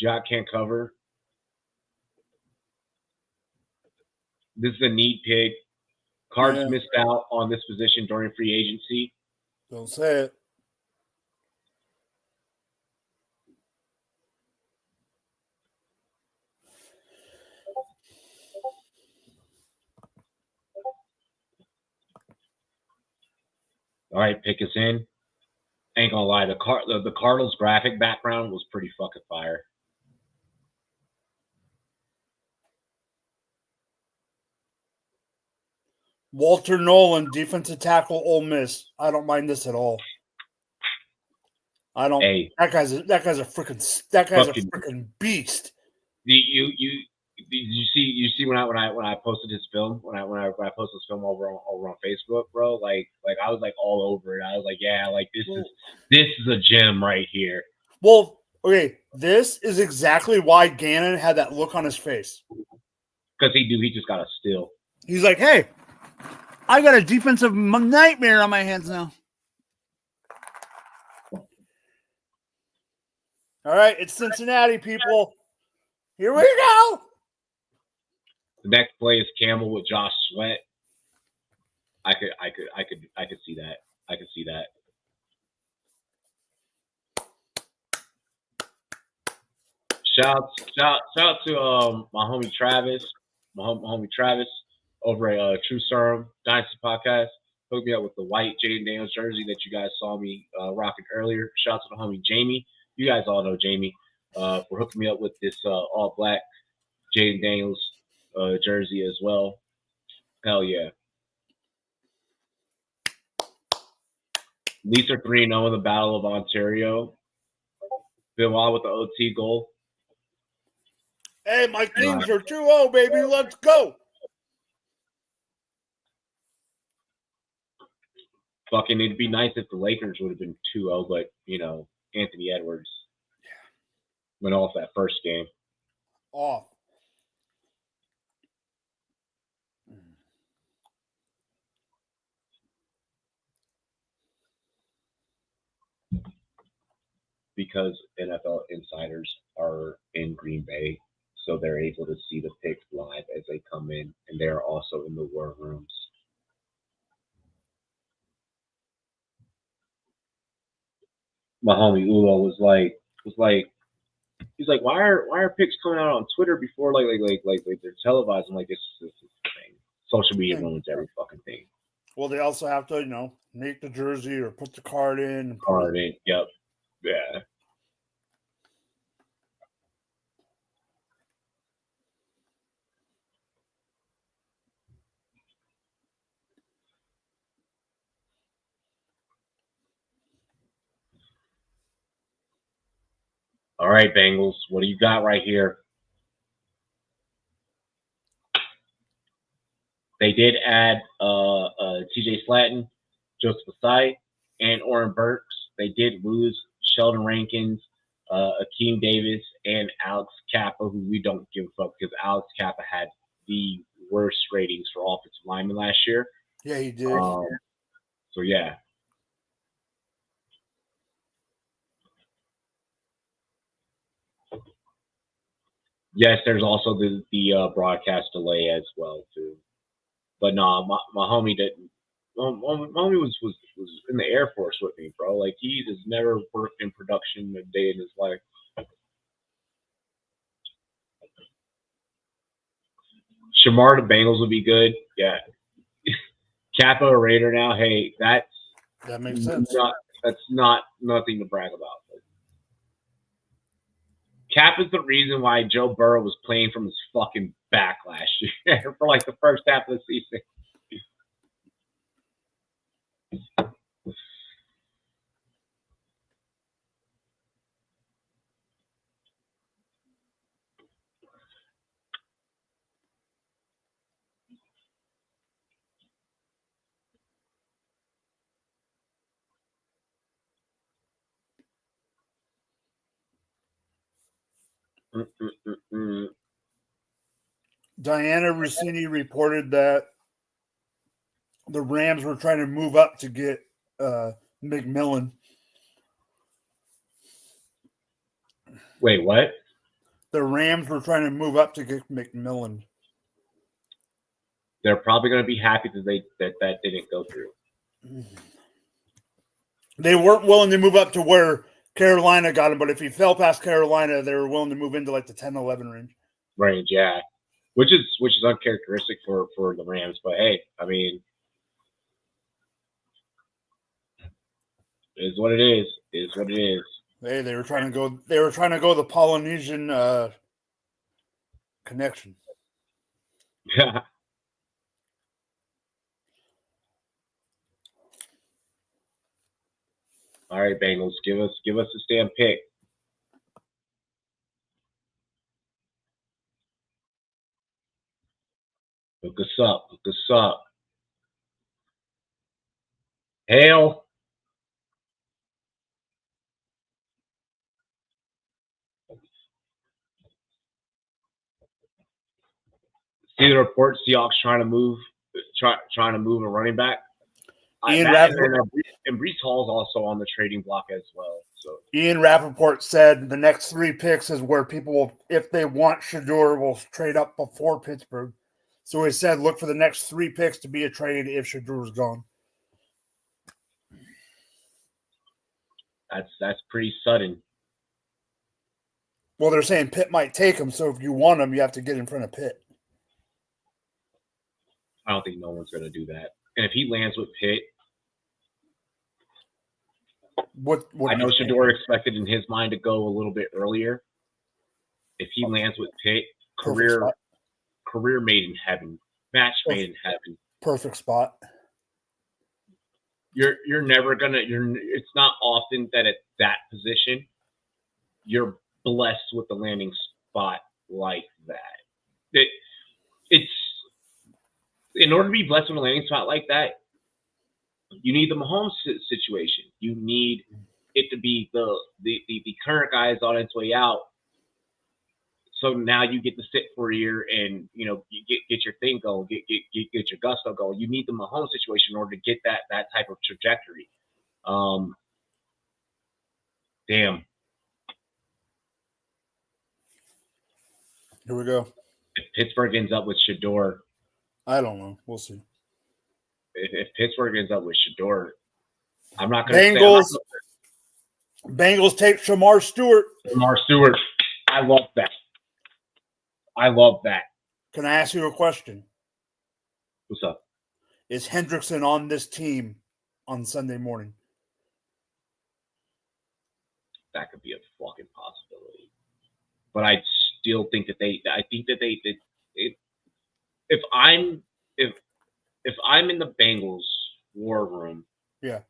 Jock can't cover. This is a neat pick. Cards missed out on this position during free agency. Don't say it. All right, pick us in. Ain't gonna lie, the Cardinals graphic background was pretty fucking fire. Walter Nolan, defensive tackle, Ole Miss. I don't mind this at all. I don't. Hey, that guy's a freaking beast. You see when I posted his film when I posted his film over on Facebook, bro. Like I was like all over it. I was like, yeah, like this is a gem right here. Well, okay, this is exactly why Gannon had that look on his face. Because he just got a steal. He's like, hey, I got a defensive nightmare on my hands now. All right, it's Cincinnati, people. Here we go. The next play is Campbell with Josh Sweat. I could see that. I could see that. Shout out to my homie Travis, my homie Travis over at True Serum Dynasty Podcast. Hooked me up with the white Jaden Daniels jersey that you guys saw me rocking earlier. Shout out to the homie Jamie. You guys all know Jamie for hooking me up with this all black Jaden Daniels jersey as well. Hell yeah. Leafs are 3-0 in the Battle of Ontario. Benoit with the OT goal. Hey, my Kings are 2-0, baby. Let's go. Fucking, it'd be nice if the Lakers would have been 2-0, but, you know, Anthony Edwards went off that first game. Off. Because NFL insiders are in Green Bay, so they're able to see the picks live as they come in, and they're also in the war rooms. My homie Ulo was like, was like, he's like, why are picks coming out on Twitter before like they're televised? I'm like, this is the thing. Social media ruins every fucking thing. Well, they also have to, make the jersey or put the card in. Card in. Yep. Yeah. All right, Bengals. What do you got right here? They did add T.J. Slatton, Joseph Asai, and Oren Burks. They did lose Sheldon Rankins, Akeem Davis, and Alex Kappa, who we don't give a fuck because Alex Kappa had the worst ratings for offensive linemen last year. Yeah, he did. So, yeah. Yes, there's also the broadcast delay as well, too. But no, my homie didn't. My homie was in the Air Force with me, bro. Like, he has never worked in production a day in his life. Shamar the Bengals would be good. Yeah. Kappa a Raider now. Hey, that makes sense. That's not nothing to brag about. Cap is the reason why Joe Burrow was playing from his fucking back last year for like the first half of the season. Diana Rossini reported that the Rams were trying to move up to get McMillan. Wait, what? The Rams were trying to move up to get McMillan. They're probably going to be happy that didn't go through. They weren't willing to move up to where Carolina got him, but if he fell past Carolina, they were willing to move into like the 10-11 range. Range, yeah. Which is uncharacteristic for the Rams, but hey, I mean, it is what it is. It is what it is. Hey, they were trying to go. They were trying to go the Polynesian connection. Yeah. All right, Bengals, give us a damn pick. Hook us up. Hook us up. Hail. See the report. Seahawks trying to move a running back. And Breece Hall's also on the trading block as well. So Ian Rappaport said the next 3 picks is where people will, if they want Shedeur, will trade up before Pittsburgh. So he said, look for the next 3 picks to be a trade if Shedeur's gone. That's pretty sudden. Well, they're saying Pitt might take him, so if you want him, you have to get in front of Pitt. I don't think no one's going to do that. And if he lands with Pitt, what I know Shedeur expected in his mind to go a little bit earlier. If he lands with Pitt, career made in heaven, match made in heaven. Perfect spot. You're never gonna. It's not often that at that position you're blessed with the landing spot like that. It's in order to be blessed with a landing spot like that, you need the Mahomes situation. You need it to be the current guy is on its way out. So now you get to sit for a year and you get your thing going, get your gusto going. You need the Mahomes situation in order to get that type of trajectory. Damn. Here we go. If Pittsburgh ends up with Shedeur, I don't know. We'll see. If Pittsburgh ends up with Shedeur, I'm not going to Bengals. Bengals take Shamar Stewart. Shamar Stewart. I love that. I love that. Can I ask you a question? What's up? Is Hendrickson on this team on Sunday morning? That could be a fucking possibility. But I still think that if I'm in the Bengals war room, yeah,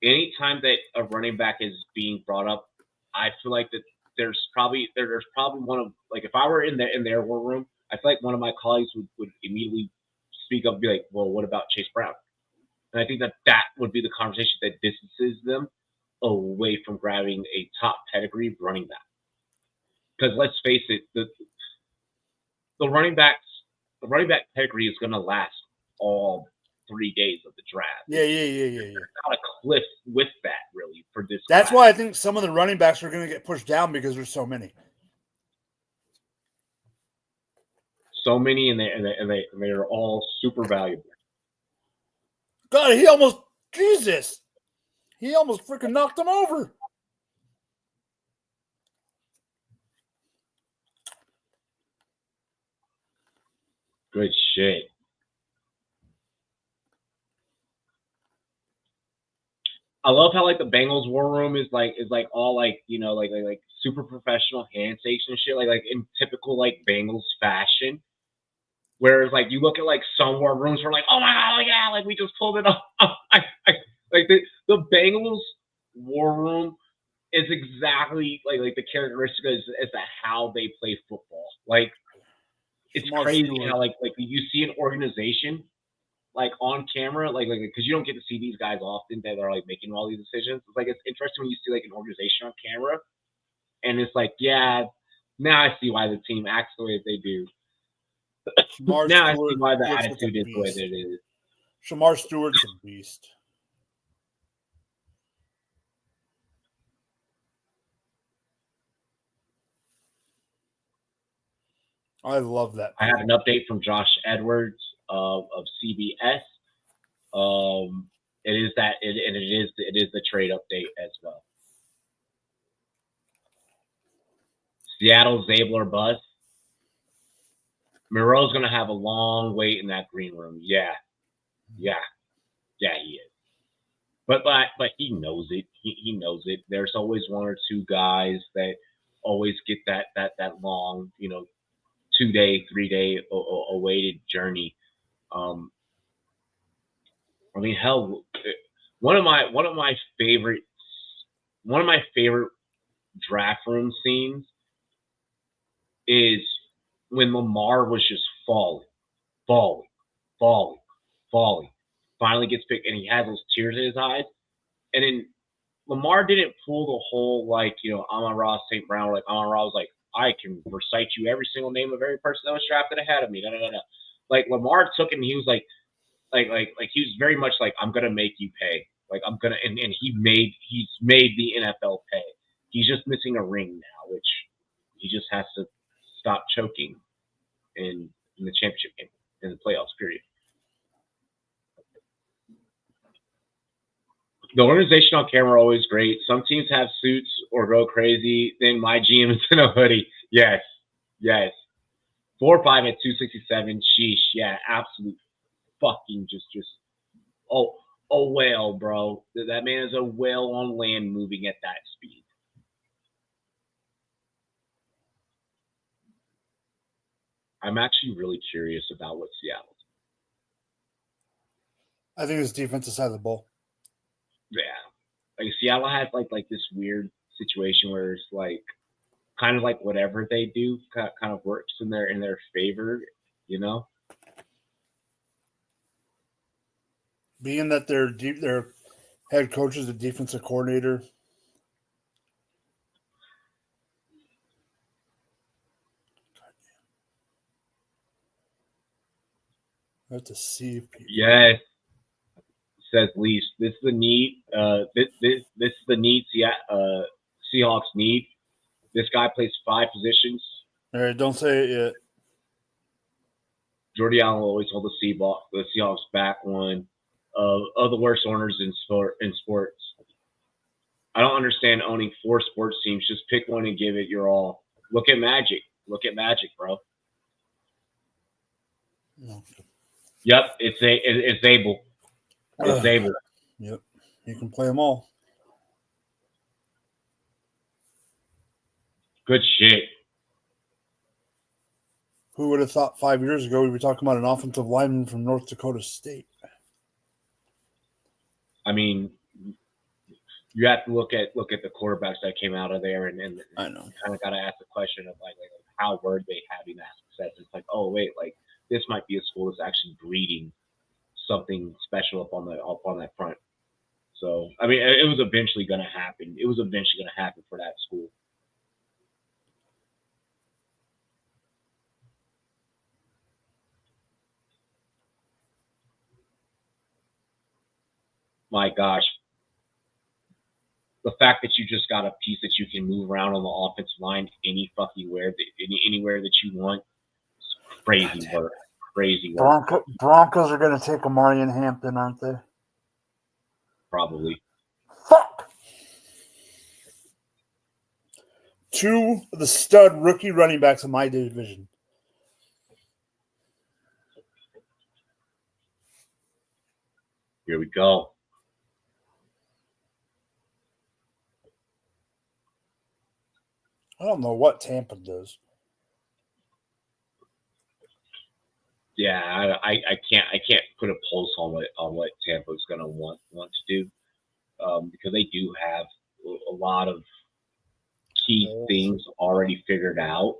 anytime that a running back is being brought up, I feel like that there's probably one of, like, if I were in their war room, I feel like one of my colleagues would immediately speak up and be like, well, what about Chase Brown? And I think that would be the conversation that distances them away from grabbing a top pedigree running back. Because let's face it, the running back pedigree is going to last all 3 days of the draft. Yeah. There's not a cliff with that, really, for this. That's class. why I think some of the running backs are going to get pushed down because there's so many. So many, and they're all super valuable. God, he almost freaking knocked him over. Good shit. I love how, like, the Bengals war room is all, like, you know, like super professional handshakes and shit, like in typical, like, Bengals fashion. Whereas, like, you look at, like, some war rooms where, like, oh my god, yeah, like, we just pulled it off. Like the Bengals war room is exactly like the characteristic as to how they play football. Like, it's crazy how like you see an organization like on camera, like because you don't get to see these guys often that are like making all these decisions. It's like, it's interesting when you see like an organization on camera, and it's like, yeah, now I see why the team acts the way that they do. Now I see why the attitude is the way that it is. Shamar Stewart's a beast. I love that. I have an update from Josh Edwards of CBS. It is the trade update as well. Seattle Zabler bus. Moreau's going to have a long wait in that green room. Yeah, he is. But he knows it. He knows it. There's always one or two guys that always get that long, 2-day, 3-day awaited journey. I mean, hell, one of my favorite draft room scenes is when Lamar was just falling. Finally gets picked, and he has those tears in his eyes. And then Lamar didn't pull the whole, like, Amon-Ra St. Brown. Like, Amon-Ra was like, I can recite you every single name of every person that was drafted ahead of me. No. Like, Lamar took it, and he was like he was very much like, I'm gonna make you pay. Like, I'm gonna, and he's made the NFL pay. He's just missing a ring now, which he just has to stop choking in the championship game, in the playoffs, period. The organization on camera are always great. Some teams have suits or go crazy. Then my GM is in a hoodie. Yes. 4-5 at 267. Sheesh. Yeah, absolute fucking just a whale, bro. That man is a whale on land moving at that speed. I'm actually really curious about what Seattle does. I think it's defensive side of the ball. Yeah. Like, Seattle has like this weird situation where it's like kind of like whatever they do kind of works in their favor, Being that their head coach is a defensive coordinator. I have to see people. Yes. Says least. This is the need. This is the need Seahawks need. This guy plays 5 positions. All right, don't say it yet. Jordy Allen will always hold the Seahawks back, one of the worst owners in sports. I don't understand owning 4 sports teams. Just pick one and give it your all. Look at Magic. Look at Magic, bro. No. Yep, it's able. It's able. Yep, you can play them all. Good shit. Who would have thought 5 years ago we'd be talking about an offensive lineman from North Dakota State? I mean, you have to look at the quarterbacks that came out of there, and I know. kind of got to ask the question of like how were they having that success? It's like, oh wait, like this might be a school that's actually breeding something special up on that front. So I mean, it was eventually going to happen. It was eventually going to happen for that school. My gosh, the fact that you just got a piece that you can move around on the offensive line anywhere that you want, it's crazy work. Crazy work. Broncos are going to take Amari in Hampton, aren't they? Probably. Fuck! 2 of the stud rookie running backs in my division. Here we go. I don't know what Tampa does. Yeah, I can't put a pulse on what Tampa's gonna want to do, because they do have a lot of key things already figured out.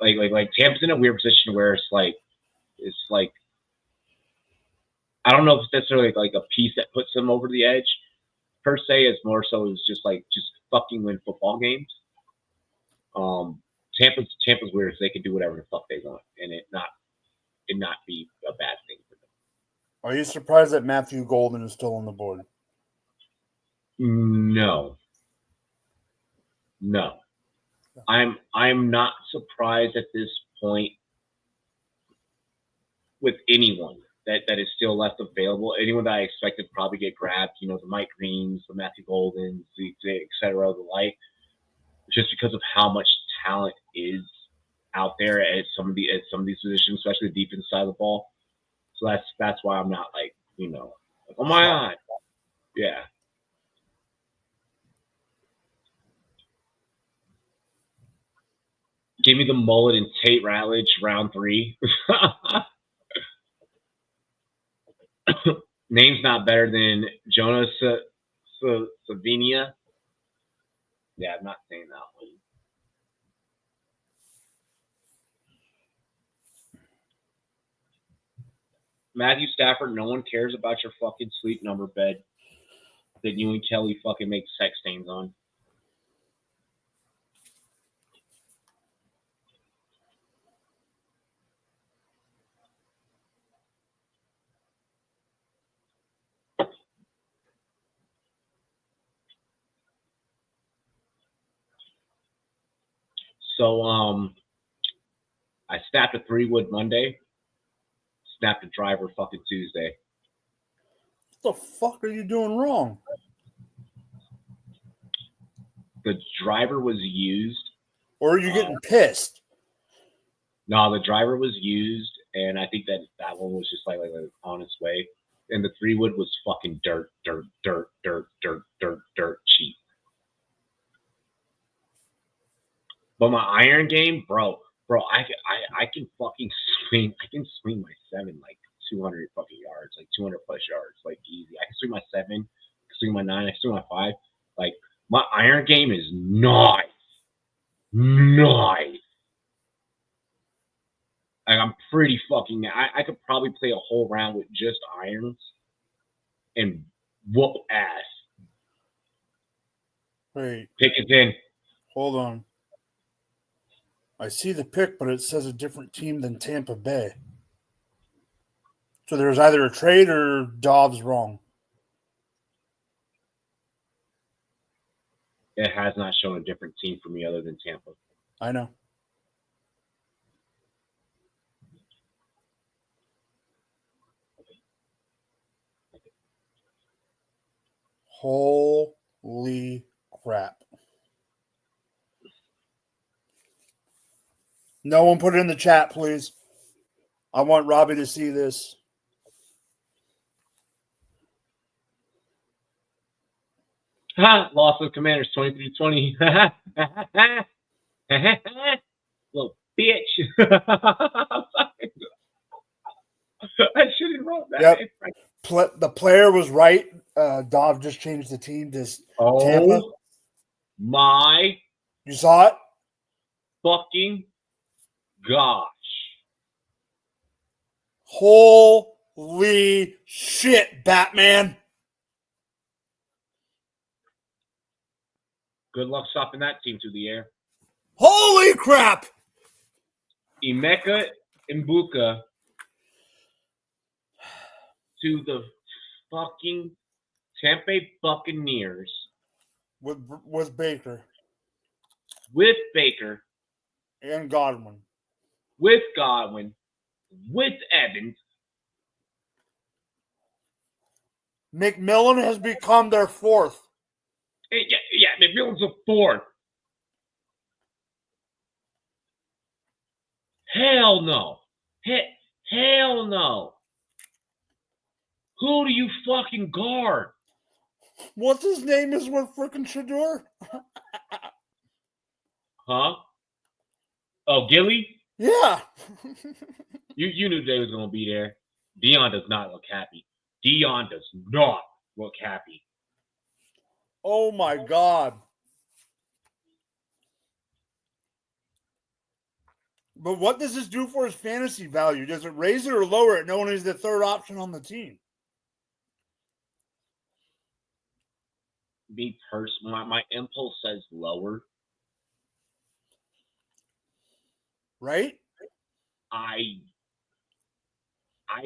Like Tampa's in a weird position where it's like I don't know if it's necessarily like a piece that puts them over the edge per se. It's more so it's just fucking win football games. Tampa's weird, so they can do whatever the fuck they want, and it not be a bad thing for them. Are you surprised that Matthew Golden is still on the board? No. I'm not surprised at this point with anyone that is still left available. Anyone that I expected to probably get grabbed, the Mike Greens, the Matthew Goldens, et cetera, the like, just because of how much talent is out there at some of these positions, especially the defense side of the ball. So that's why I'm not like, oh my God. Yeah. Give me the mullet and Tate Ratledge round 3. Name's not better than Jonas Savinia. Yeah, I'm not saying that one. Matthew Stafford, no one cares about your fucking sleep number bed that you and Kelly fucking make sex stains on. So, I snapped a 3-wood Monday, snapped a driver fucking Tuesday. What the fuck are you doing wrong? The driver was used. Or are you getting pissed? No, the driver was used, and I think that one was just like an honest way. And the 3-wood was fucking dirt cheap. But my iron game, bro, I can fucking swing. I can swing my 7 like 200 fucking yards, like 200 plus yards, like easy. I can swing my 7, I can swing my 9, I can swing my 5. Like my iron game is nice. Like I'm pretty fucking. I could probably play a whole round with just irons and whoop ass. Wait. Pick it in. Hold on. I see the pick, but it says a different team than Tampa Bay. So there's either a trade or Dobbs wrong. It has not shown a different team for me other than Tampa. I know. Holy Holy crap. No one put it in the chat, please. I want Robbie to see this. Loss of Commanders 23-20. Little bitch. I shouldn't wrote that. Yep. The player was right. Dov just changed the team to Tampa. My You saw it? fucking gosh. Holy shit, Batman. Good luck stopping that team through the air. Holy crap. Emeka Mbuka to the fucking Tampa Buccaneers. With Baker. With Baker. And Godwin. With Godwin. With Evans. McMillan has become their fourth. Yeah, McMillan's a fourth. Hell no. Hell no. Who do you fucking guard? What's his name is with frickin' Shador? Huh? Oh, Gilly? Yeah. You knew Jay was going to be there. Dion does not look happy. Dion does not look happy. Oh, my God. But what does this do for his fantasy value? Does it raise it or lower it knowing he's the third option on the team? Me personally, my impulse says lower. Right? I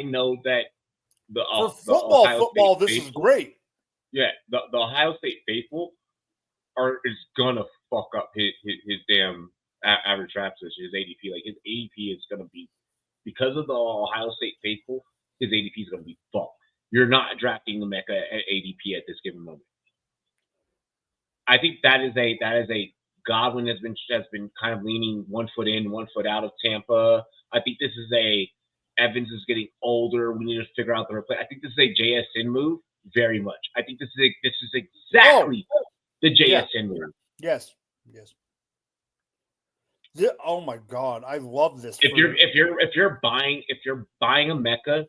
know that for football, this faithful, is great. Yeah, the Ohio State faithful is gonna fuck up his damn average draft position, his ADP. Like his ADP is gonna be, because of the Ohio State faithful, his ADP is gonna be fucked. You're not drafting the Mecca at ADP at this given moment. I think that is a Godwin has been kind of leaning 1 foot in, 1 foot out of Tampa. I think this is Evans is getting older. We need to figure out the replay. I think this is a JSN move very much. I think this is exactly the JSN move. Yes. Oh my God, I love this. If you're buying a Mecca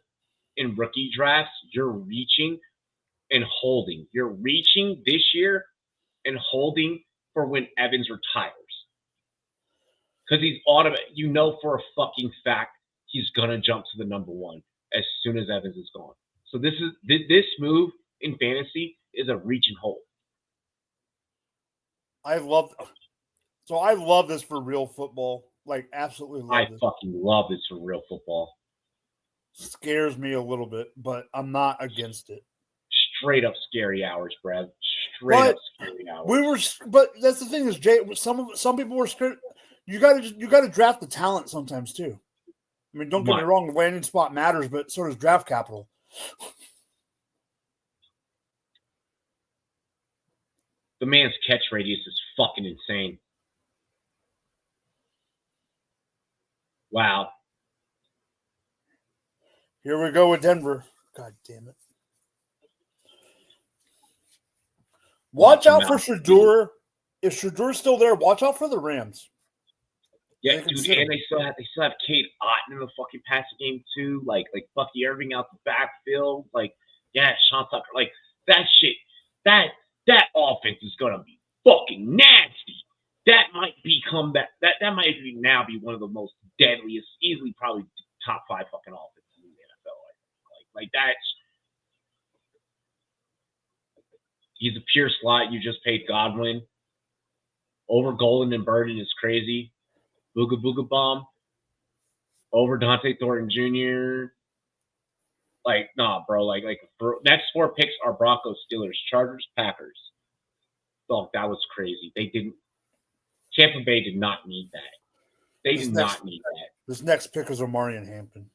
in rookie drafts, you're reaching and holding. You're reaching this year and holding for when Evans retires. Because he's for a fucking fact he's gonna jump to the number one as soon as Evans is gone. So this move in fantasy is a reach and hold. I love this for real football. Like, absolutely love this. I fucking love this for real football. Scares me a little bit, but I'm not against it. Straight up scary hours, Brad. Straight up scary hours. But that's the thing is, Jay. Some people were scared. You gotta draft the talent sometimes too. I mean, don't get me wrong. The landing spot matters, but so does draft capital. The man's catch radius is fucking insane. Wow. Here we go with Denver. God damn it. Watch out for Shador. If Shador's still there, watch out for the Rams. Yeah, dude, and they still have Kate Otten in the fucking passing game too. Like Bucky Irving out the backfield. Like, yeah, Sean Tucker. Like that shit. That offense is gonna be fucking nasty. That might become that might now be one of the most deadliest, easily probably top 5 fucking offenses in the NFL. Like that's. He's a pure slot. You just paid Godwin. Over Golden and Burden is crazy. Booga Booga Bomb. Over Dante Thornton Jr. Like, nah, bro. Like next 4 picks are Broncos, Steelers, Chargers, Packers. Dog, that was crazy. Tampa Bay did not need that. They did not need that. This next pick is Omari and Hampton.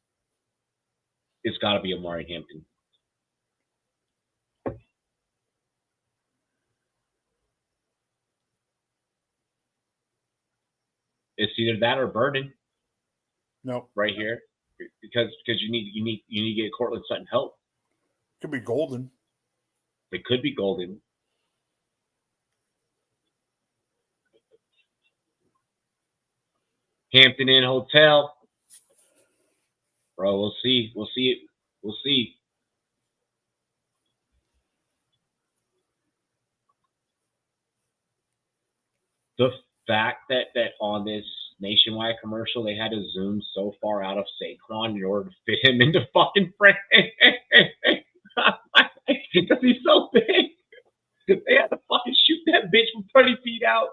It's got to be Omari and Hampton. It's either that or Burden. No, right here, because you need to get Cortland Sutton help. could be Golden. It could be Golden. Hampton Inn Hotel. Bro, we'll see. We'll see it. We'll see. The fact that on this nationwide commercial they had to zoom so far out of Saquon in order to fit him into fucking frame because he's so big. They had to fucking shoot that bitch from 30 feet out.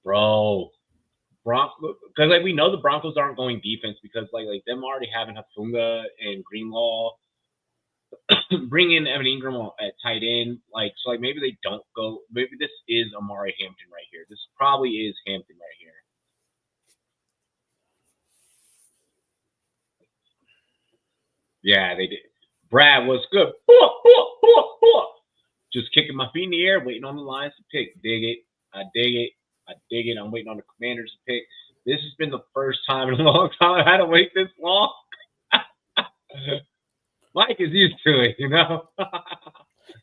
Bro, Broncos, because like we know the Broncos aren't going defense because like them already having Hafunga and Greenlaw, bring in Evan Ingram at tight end, like so like maybe they don't go. Maybe this is Amari Hampton right here. This probably is Hampton right here. Yeah, they did. Brad was good. Just kicking my feet in the air, waiting on the Lions to pick. Dig it. I dig it. I dig it. I'm waiting on the Commanders to pick. This has been the first time in a long time I had to wait this long. Mike is used to it, you know?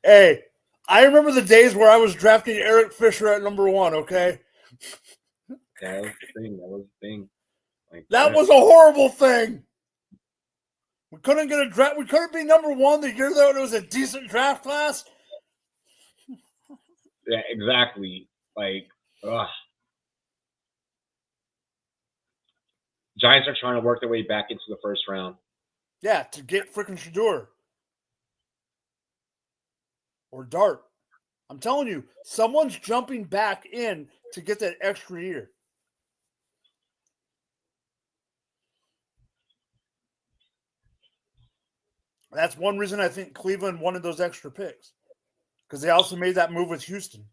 Hey, I remember the days where I was drafting Eric Fisher at number 1, okay? That was the thing. That was the thing. Like, that was a horrible thing. We couldn't get a draft. We couldn't be number 1 the year that it was a decent draft class. Yeah, exactly. Like, ugh. Giants are trying to work their way back into the first round. Yeah, to get freaking Shador. Or Dart. I'm telling you, someone's jumping back in to get that extra year. That's one reason I think Cleveland wanted those extra picks. Because they also made that move with Houston.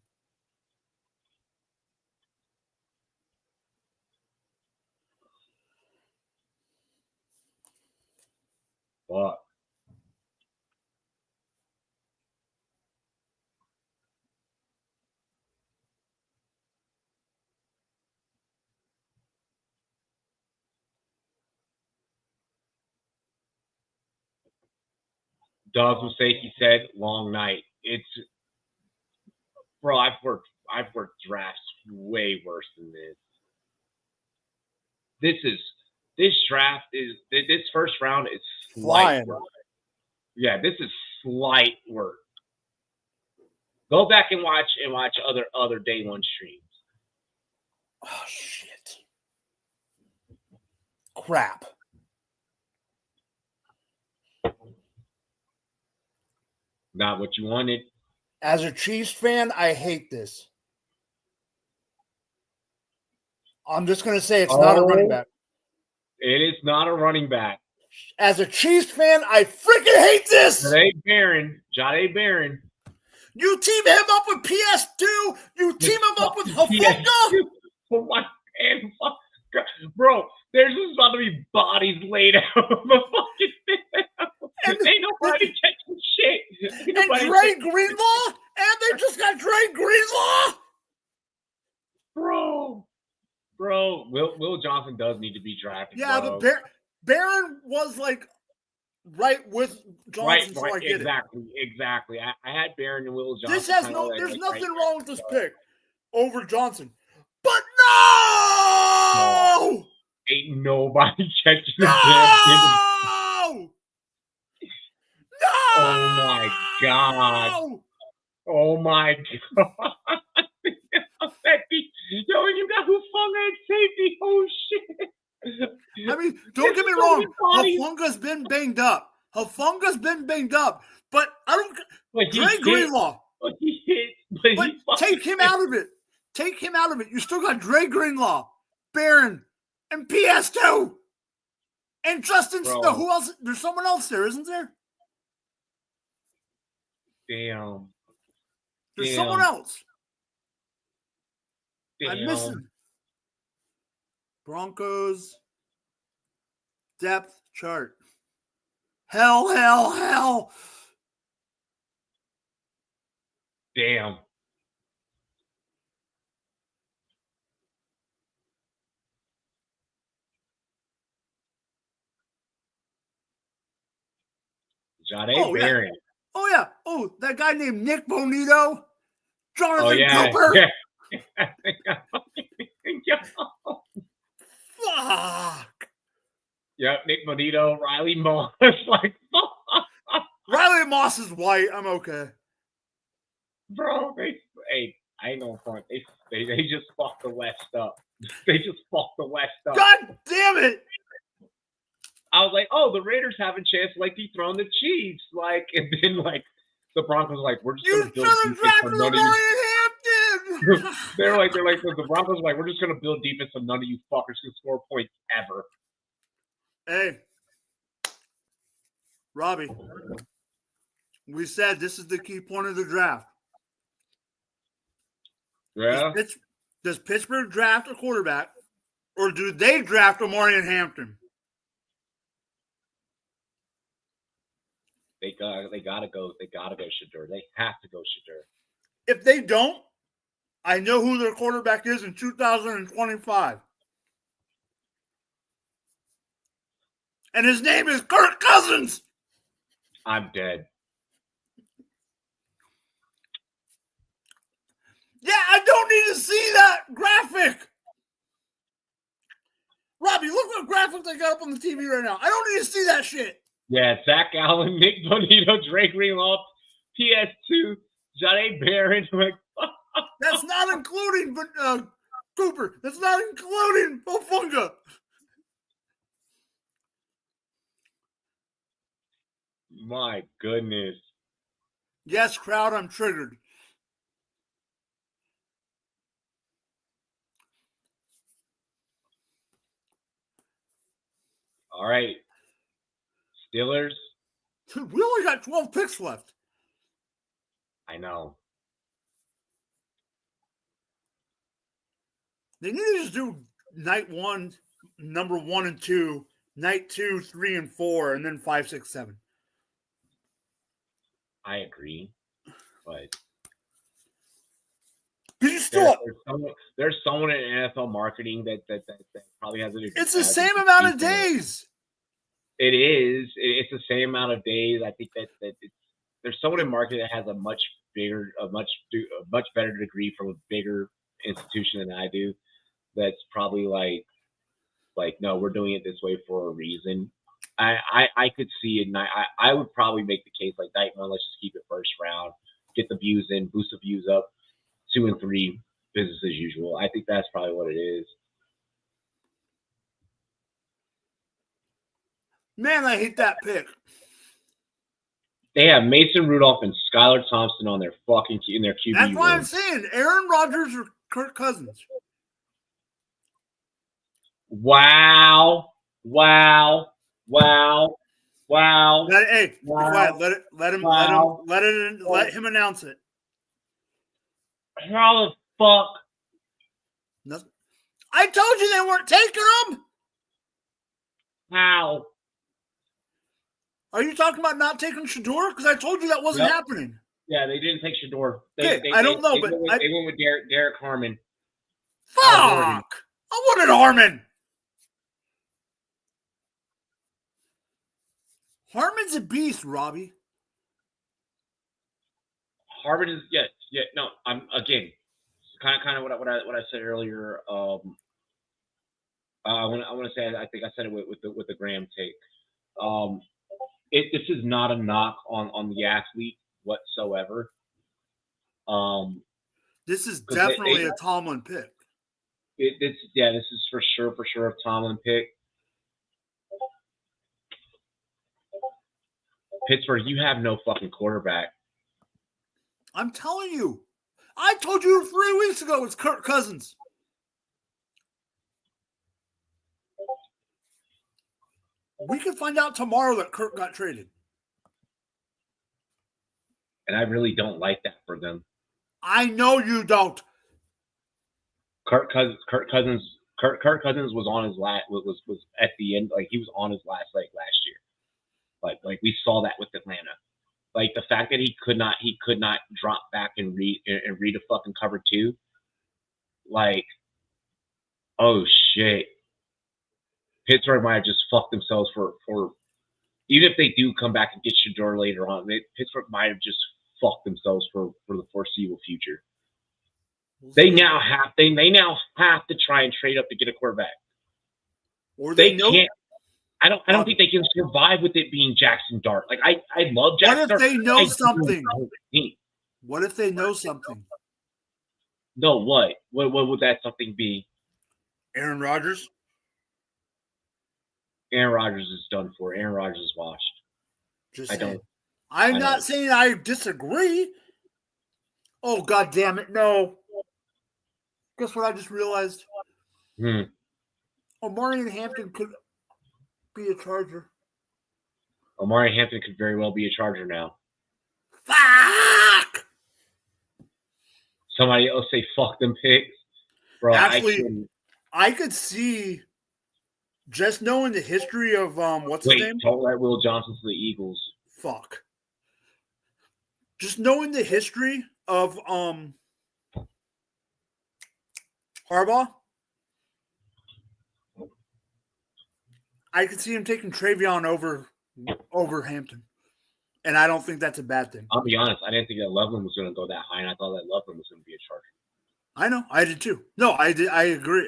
Fuck. Dogs Musaki said, long night. It's, bro, I've worked drafts way worse than this. This draft is, this first round is slight work. Yeah, this is slight work. Go back and watch other day one streams. Oh shit. Crap. Not what you wanted. As a Chiefs fan, I hate this. I'm just going to say it's not a running back. It is not a running back. As a Chiefs fan, I freaking hate this. Jade Barron. You team him up with PS2. You team him up with Hafunga. Oh my God. Bro, there's just about to be bodies laid out of a fucking thing. Ain't nobody catching shit. And Dre Greenlaw? And they just got Dre Greenlaw? Bro, Will Johnson does need to be drafted. Yeah, bro. but Barron was like right with Johnson, so I get exactly. I had Barron and Will Johnson. This has there's nothing wrong with this pick over Johnson. But no! Ain't nobody catching the No! Oh my God. Oh my God. Yo, you got Hufanga at safety. Oh shit. I mean, don't get me wrong. Hafunga's been banged up. But I don't. Dre Greenlaw. But he hit. But take him out of it. You still got Dre Greenlaw, Barron, and PS2. And Justin Snow. Who else? There's someone else there, isn't there? Damn. There's someone else. Damn. I'm missing. Broncos depth chart. Hell. Damn. Jade Barron. Oh, yeah. Oh, that guy named Nick Bonito. Jonathan yeah. Cooper. Yeah. Fuck. Yep, Nick Bonito, Riley Moss. Like, fuck. Riley Moss is white. I'm okay. Bro, hey, I ain't gonna front. They just fucked the West up. They just fucked the West up. God damn it. I was like, oh, the Raiders have a chance to, like, dethrone the Chiefs. Like, and then, like, the Broncos were like, we're just going to build defense on none of you. They're like, the Broncos were like, we're just going to build defense so none of you fuckers can score points ever. Hey, Robbie, we said this is the key point of the draft. Yeah. Does Pittsburgh draft a quarterback, or do they draft Omarion Hampton? They gotta go Shedeur. They have to go Shedeur. If they don't, I know who their quarterback is in 2025. And his name is Kirk Cousins. I'm dead. Yeah, I don't need to see that graphic. Robbie, look what graphic they got up on the TV right now. I don't need to see that shit. Yeah, Zach Allen, Nick Bonito, Drake Greenlaw, PS2, Jade Barron. Like, that's not including Cooper. That's not including Bofunga. My goodness. Yes, crowd, I'm triggered. All right. Steelers. Dude, we only got 12 picks left. I know. They need to just do night 1, number 1 and 2, night 2, 3 and 4, and then 5, 6, 7. I agree, but there's someone in NFL marketing that probably has it. It's the same amount of days. It is. It's the same amount of days. I think that there's someone in marketing that has a much better degree from a bigger institution than I do. That's probably like no, we're doing it this way for a reason. I could see it, and I would probably make the case like night 1, let's just keep it first round, get the views in, boost the views up. 2 and 3, business as usual. I think that's probably what it is. Man, I hate that pick. They have Mason Rudolph and Skylar Thompson on their in their QB. That's why I'm saying Aaron Rodgers or Kirk Cousins. Wow. Wow. Hey, be quiet. Let him announce it. How the fuck? Nothing. I told you they weren't taking them. How? Are you talking about not taking Shedeur? Because I told you that wasn't happening. Yeah, they didn't take Shedeur. I don't know, but they went with Derek Harmon. Fuck! I wanted Harmon. Harmon's a beast, Robbie. Harmon is no. I'm again, kind of what I said earlier. I want to say I think I said it with the Graham take. This is not a knock on the athlete whatsoever. This is definitely a Tomlin pick. This is for sure a Tomlin pick. Pittsburgh, you have no fucking quarterback. I'm telling you. I told you 3 weeks ago it's Kirk Cousins. We can find out tomorrow that Kirk got traded. And I really don't like that for them. I know you don't. Kirk Cousins was on his last was at the end, like he was on his last leg last year. Like we saw that with Atlanta. Like the fact that he could not drop back and read a fucking cover two. Like, oh shit. Pittsburgh might have just fucked themselves for even if they do come back and get Shador later on, Pittsburgh might have just fucked themselves for the foreseeable future. They now have to try and trade up to get a quarterback. Or they can't. I don't think they can survive with it being Jackson Dart. Like I love Jackson Dart. What if they know something? What if they know something? No, what? What would that something be? Aaron Rodgers? Aaron Rodgers is done for. Aaron Rodgers is washed. I'm not saying I disagree. Oh, God damn it. No. Guess what I just realized? Omari Hampton could be a Charger. Omari Hampton could very well be a Charger now. Fuck! Somebody else say fuck them picks. Bro, actually, I could see just knowing the history of what's his name? Don't let Will Johnson to the Eagles. Fuck. Just knowing the history of Harbaugh, I could see him taking Travion over Hampton. And I don't think that's a bad thing. I'll be honest. I didn't think that Loveland was going to go that high, and I thought that Loveland was going to be a Charger. I know. I did too. No, I did. I agree.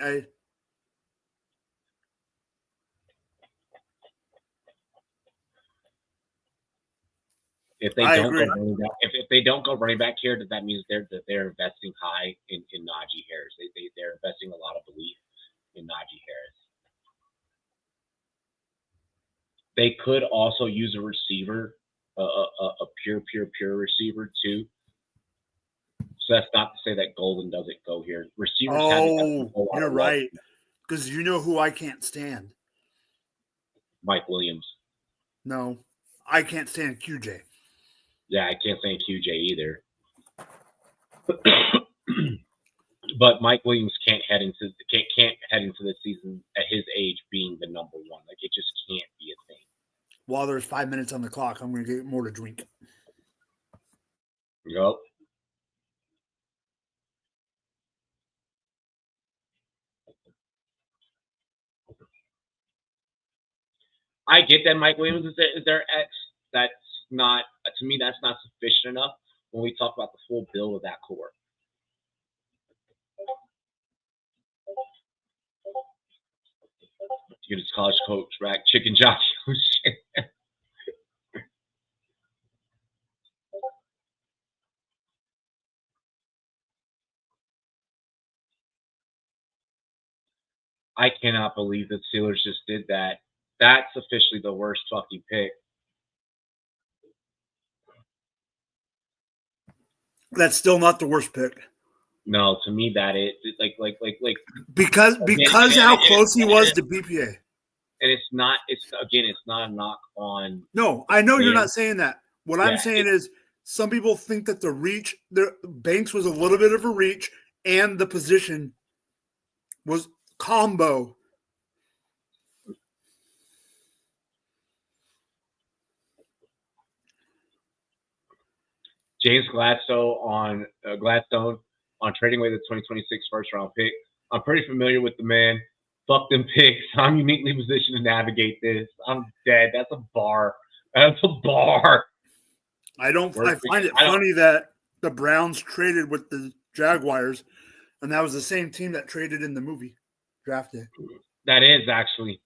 If they don't go running back, if they don't go running back here, that means they're investing high in Najee Harris. They're investing a lot of belief in Najee Harris. They could also use a receiver, a pure receiver too. So that's not to say that Golden doesn't go here. Receivers. You're right. Because you know who I can't stand? Mike Williams. No, I can't stand QJ. Yeah, I can't stand QJ either. But Mike Williams can't head into the season at his age being the number one. Like it just can't be a thing. While there's 5 minutes on the clock, I'm going to get more to drink. Yep. I get that Mike Williams is their ex. That's not, to me, that's not sufficient enough when we talk about the full build of that core. You get his college coach back, chicken jockey. I cannot believe the Steelers just did that. That's officially the worst fucking pick. That's still not the worst pick. No, to me that is because how close he was to BPA. And it's not a knock on. No, I know you're not saying that. What I'm saying is some people think that the Banks was a little bit of a reach, and the position was combo. James Gladstone on trading away the 2026 first round pick. I'm pretty familiar with the man. Fuck them picks. I'm uniquely positioned to navigate this. I'm dead. That's a bar. I find it funny that the Browns traded with the Jaguars, and that was the same team that traded in the movie Draft Day. That is actually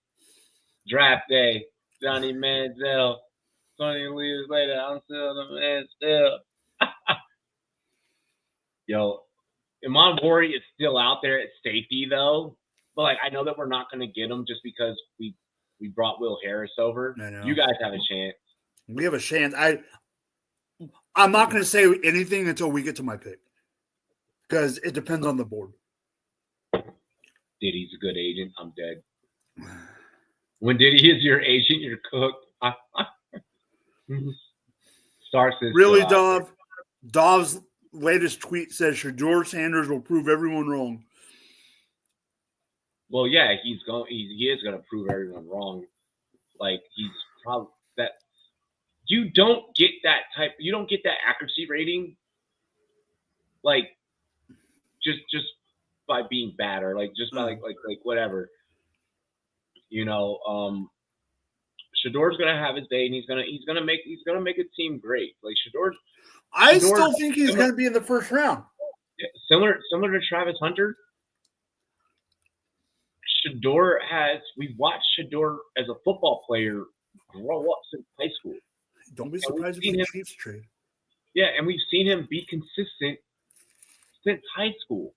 Draft Day. Johnny Manziel. 20 years later, I'm still the man still. Yo, Iman Wari is still out there at safety though, but I know that we're not going to get him just because we brought Will Harris over. You guys have a chance. We have a chance. I'm not going to say anything until we get to my pick because it depends on the board. Diddy's a good agent. I'm dead. When Diddy is your agent, you're cooked. Starks is really, Dov. Dov's latest tweet says Shador Sanders will prove everyone wrong. Well, yeah, he is going to prove everyone wrong. Like he's probably that. you don't get that accuracy rating, like just by being bad or like just by like whatever. Shador's gonna have his day, and he's gonna make a team great. Like Shador's. I still think he's going to be in the first round. Similar to Travis Hunter. Shador we've watched Shador as a football player grow up since high school. Don't be surprised if the Chiefs trade. Yeah, and we've seen him be consistent since high school.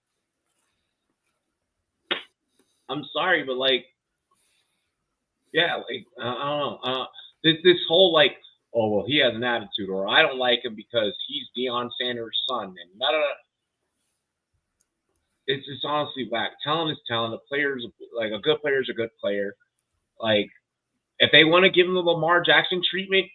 I'm sorry, but like, yeah, like I don't know. This whole like, oh well, he has an attitude, or I don't like him because he's Deion Sanders' son, and none of that. It's just honestly whack. Talent is talent. A player's like a good player is a good player. Like, if they want to give him the Lamar Jackson treatment,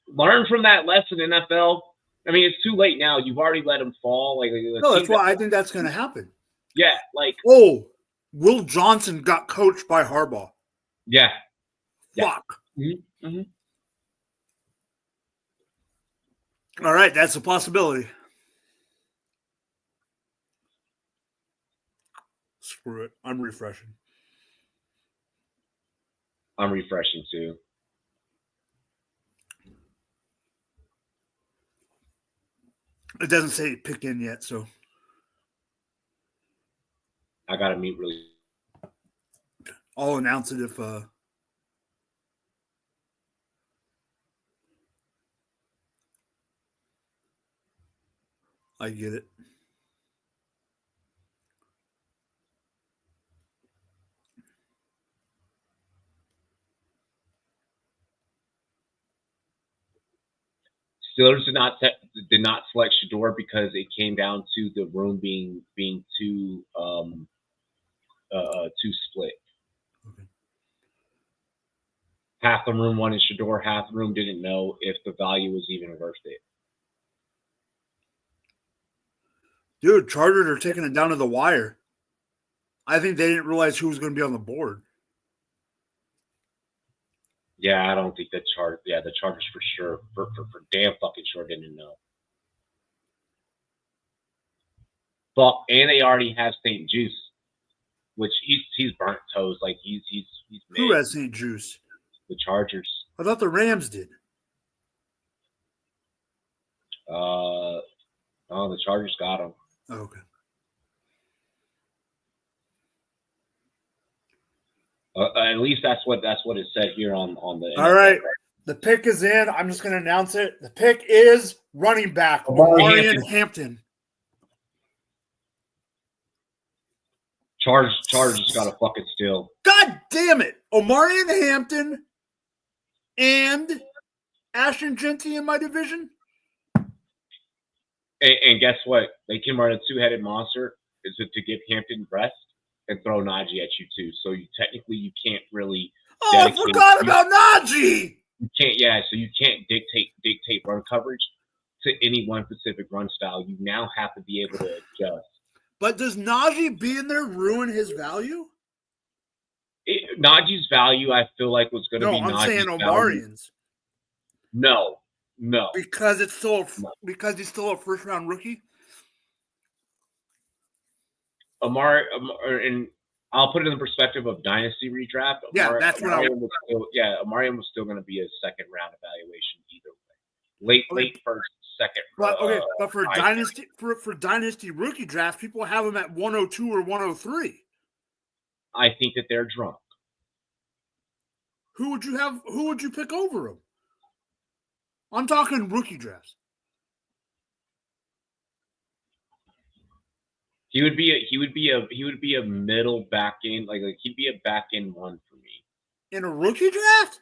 learn from that lesson, NFL. I mean, it's too late now. You've already let him fall. Like, no, that's why I think that's going to happen. Yeah, like Will Johnson got coached by Harbaugh. Yeah. Fuck. Mm-hmm. Mm-hmm. All right, that's a possibility. Screw it. I'm refreshing. I'm refreshing too. It doesn't say pick in yet, so I gotta meet really. I'll announce it if I get it. Steelers did not select Shador because it came down to the room being too split. Okay. Half the room wanted Shador, half the room didn't know if the value was even worth it. Dude, Chargers are taking it down to the wire. I think they didn't realize who was going to be on the board. Yeah, I don't think the Chargers. Yeah, the Chargers for sure, for damn fucking sure didn't know. But and they already have St. Juice, which he's burnt toes. Like he's Who has St. Juice? The Chargers. I thought the Rams did. Oh, the Chargers got him. Oh, okay. At least that's what it said here on the. All right, the pick is in. I'm just going to announce it. The pick is running back Omarion Hampton. Chargers got a fucking steal. God damn it, Omarion Hampton and Ashton Genty in my division. And guess what? They can run a two-headed monster is to give Hampton rest and throw Najee at you too. So you can't really. Oh, I forgot about Najee. You can't. Yeah, so you can't dictate run coverage to any one specific run style. You now have to be able to adjust. But does Najee being there ruin his value? Najee's value, I feel like, was going to be. No, I'm Najee's saying Omarion's. No. Because he's still a first round rookie. And I'll put it in the perspective of dynasty redraft. Omarion was still going to be a second round evaluation either way. Late first, second. But for dynasty rookie draft, people have him at 102 or 103. I think that they're drunk. Who would you pick over him? I'm talking rookie drafts. He would be a middle back end, like he'd be a back end one for me. In a rookie draft?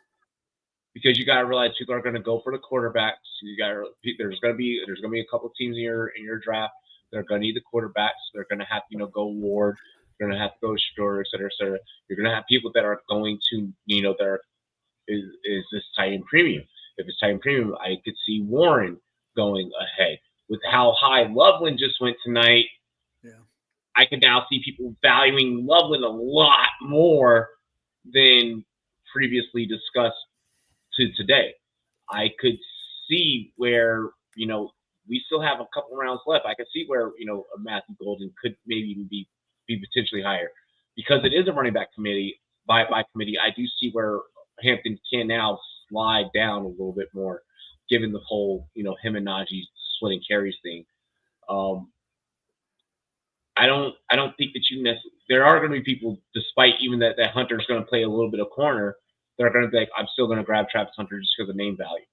Because you gotta realize people are gonna go for the quarterbacks. There's gonna be a couple teams in your draft that are gonna need the quarterbacks. They're gonna have to go Ward. They're gonna have to go Shador, et cetera, et cetera. You're gonna have people that are going to is this tight end premium. If it's tight end premium, I could see Warren going ahead. With how high Loveland just went tonight, yeah, I can now see people valuing Loveland a lot more than previously discussed to today. I could see where, we still have a couple rounds left. I could see where, a Matthew Golden could maybe even be potentially higher. Because it is a running back committee, by committee, I do see where Hampton can now slide down a little bit more, given the whole, him and Najee splitting carries thing. I don't think that there are going to be people, despite even that Hunter's going to play a little bit of corner, that are going to be like, I'm still going to grab Travis Hunter just because of name value.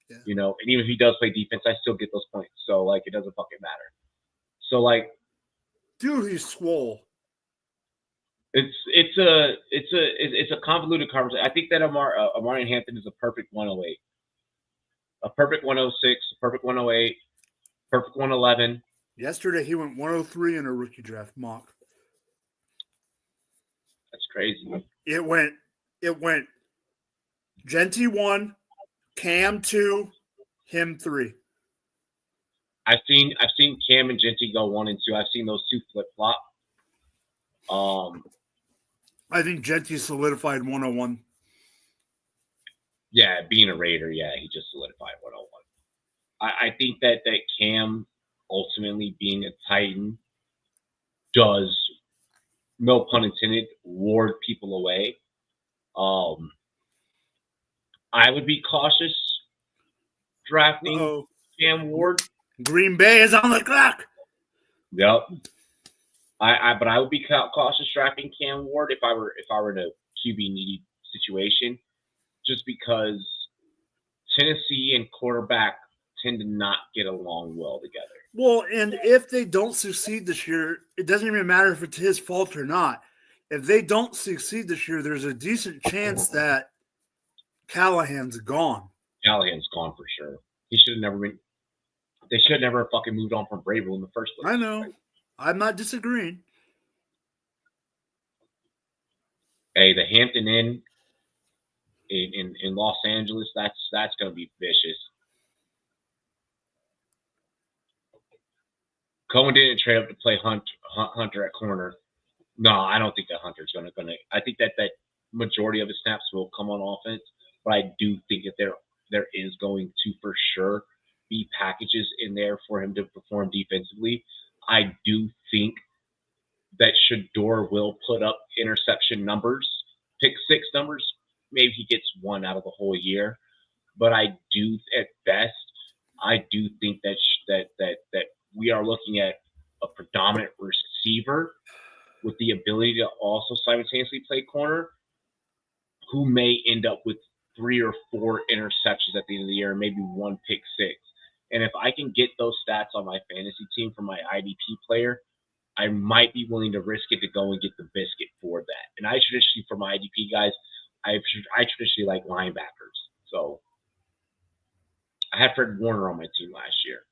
Yeah. And even if he does play defense, I still get those points. So it doesn't fucking matter. So dude, he's swole. It's a convoluted conversation. I think that Amari Hampton is a perfect 108, a perfect 106, a perfect 108, perfect 111. Yesterday he went 103 in a rookie draft mock. That's crazy. It went Genty 1, Cam 2, him 3. I've seen Cam and Genty go 1 and 2. I've seen those two flip flop. I think Genty solidified 101. Yeah, being a Raider, he just solidified 101. I think that Cam ultimately being a Titan does, no pun intended, ward people away. I would be cautious drafting Cam Ward. Green Bay is on the clock. Yep. But I would be cautious drafting Cam Ward if I were in a QB needy situation, just because Tennessee and quarterback tend to not get along well together. Well, and if they don't succeed this year, it doesn't even matter if it's his fault or not. If they don't succeed this year, there's a decent chance that Callahan's gone. Callahan's gone for sure. He should have never been. They should have never fucking moved on from Vrabel in the first place. I know. Right? I'm not disagreeing. Hey, the Hampton Inn in Los Angeles, that's going to be vicious. Cohen didn't trade up to play Hunter at corner. No, I don't think that Hunter's going to. I think that majority of his snaps will come on offense, but I do think that there is going to for sure be packages in there for him to perform defensively. I do think that Shador will put up interception numbers, pick 6 numbers. Maybe he gets 1 out of the whole year, but I do, at best, I do think that we are looking at a predominant receiver with the ability to also simultaneously play corner, who may end up with 3 or 4 interceptions at the end of the year, and maybe 1 pick 6. And if I can get those stats on my fantasy team for my IDP player, I might be willing to risk it to go and get the biscuit for that. And I traditionally, for my IDP guys, I traditionally like linebackers. So I had Fred Warner on my team last year,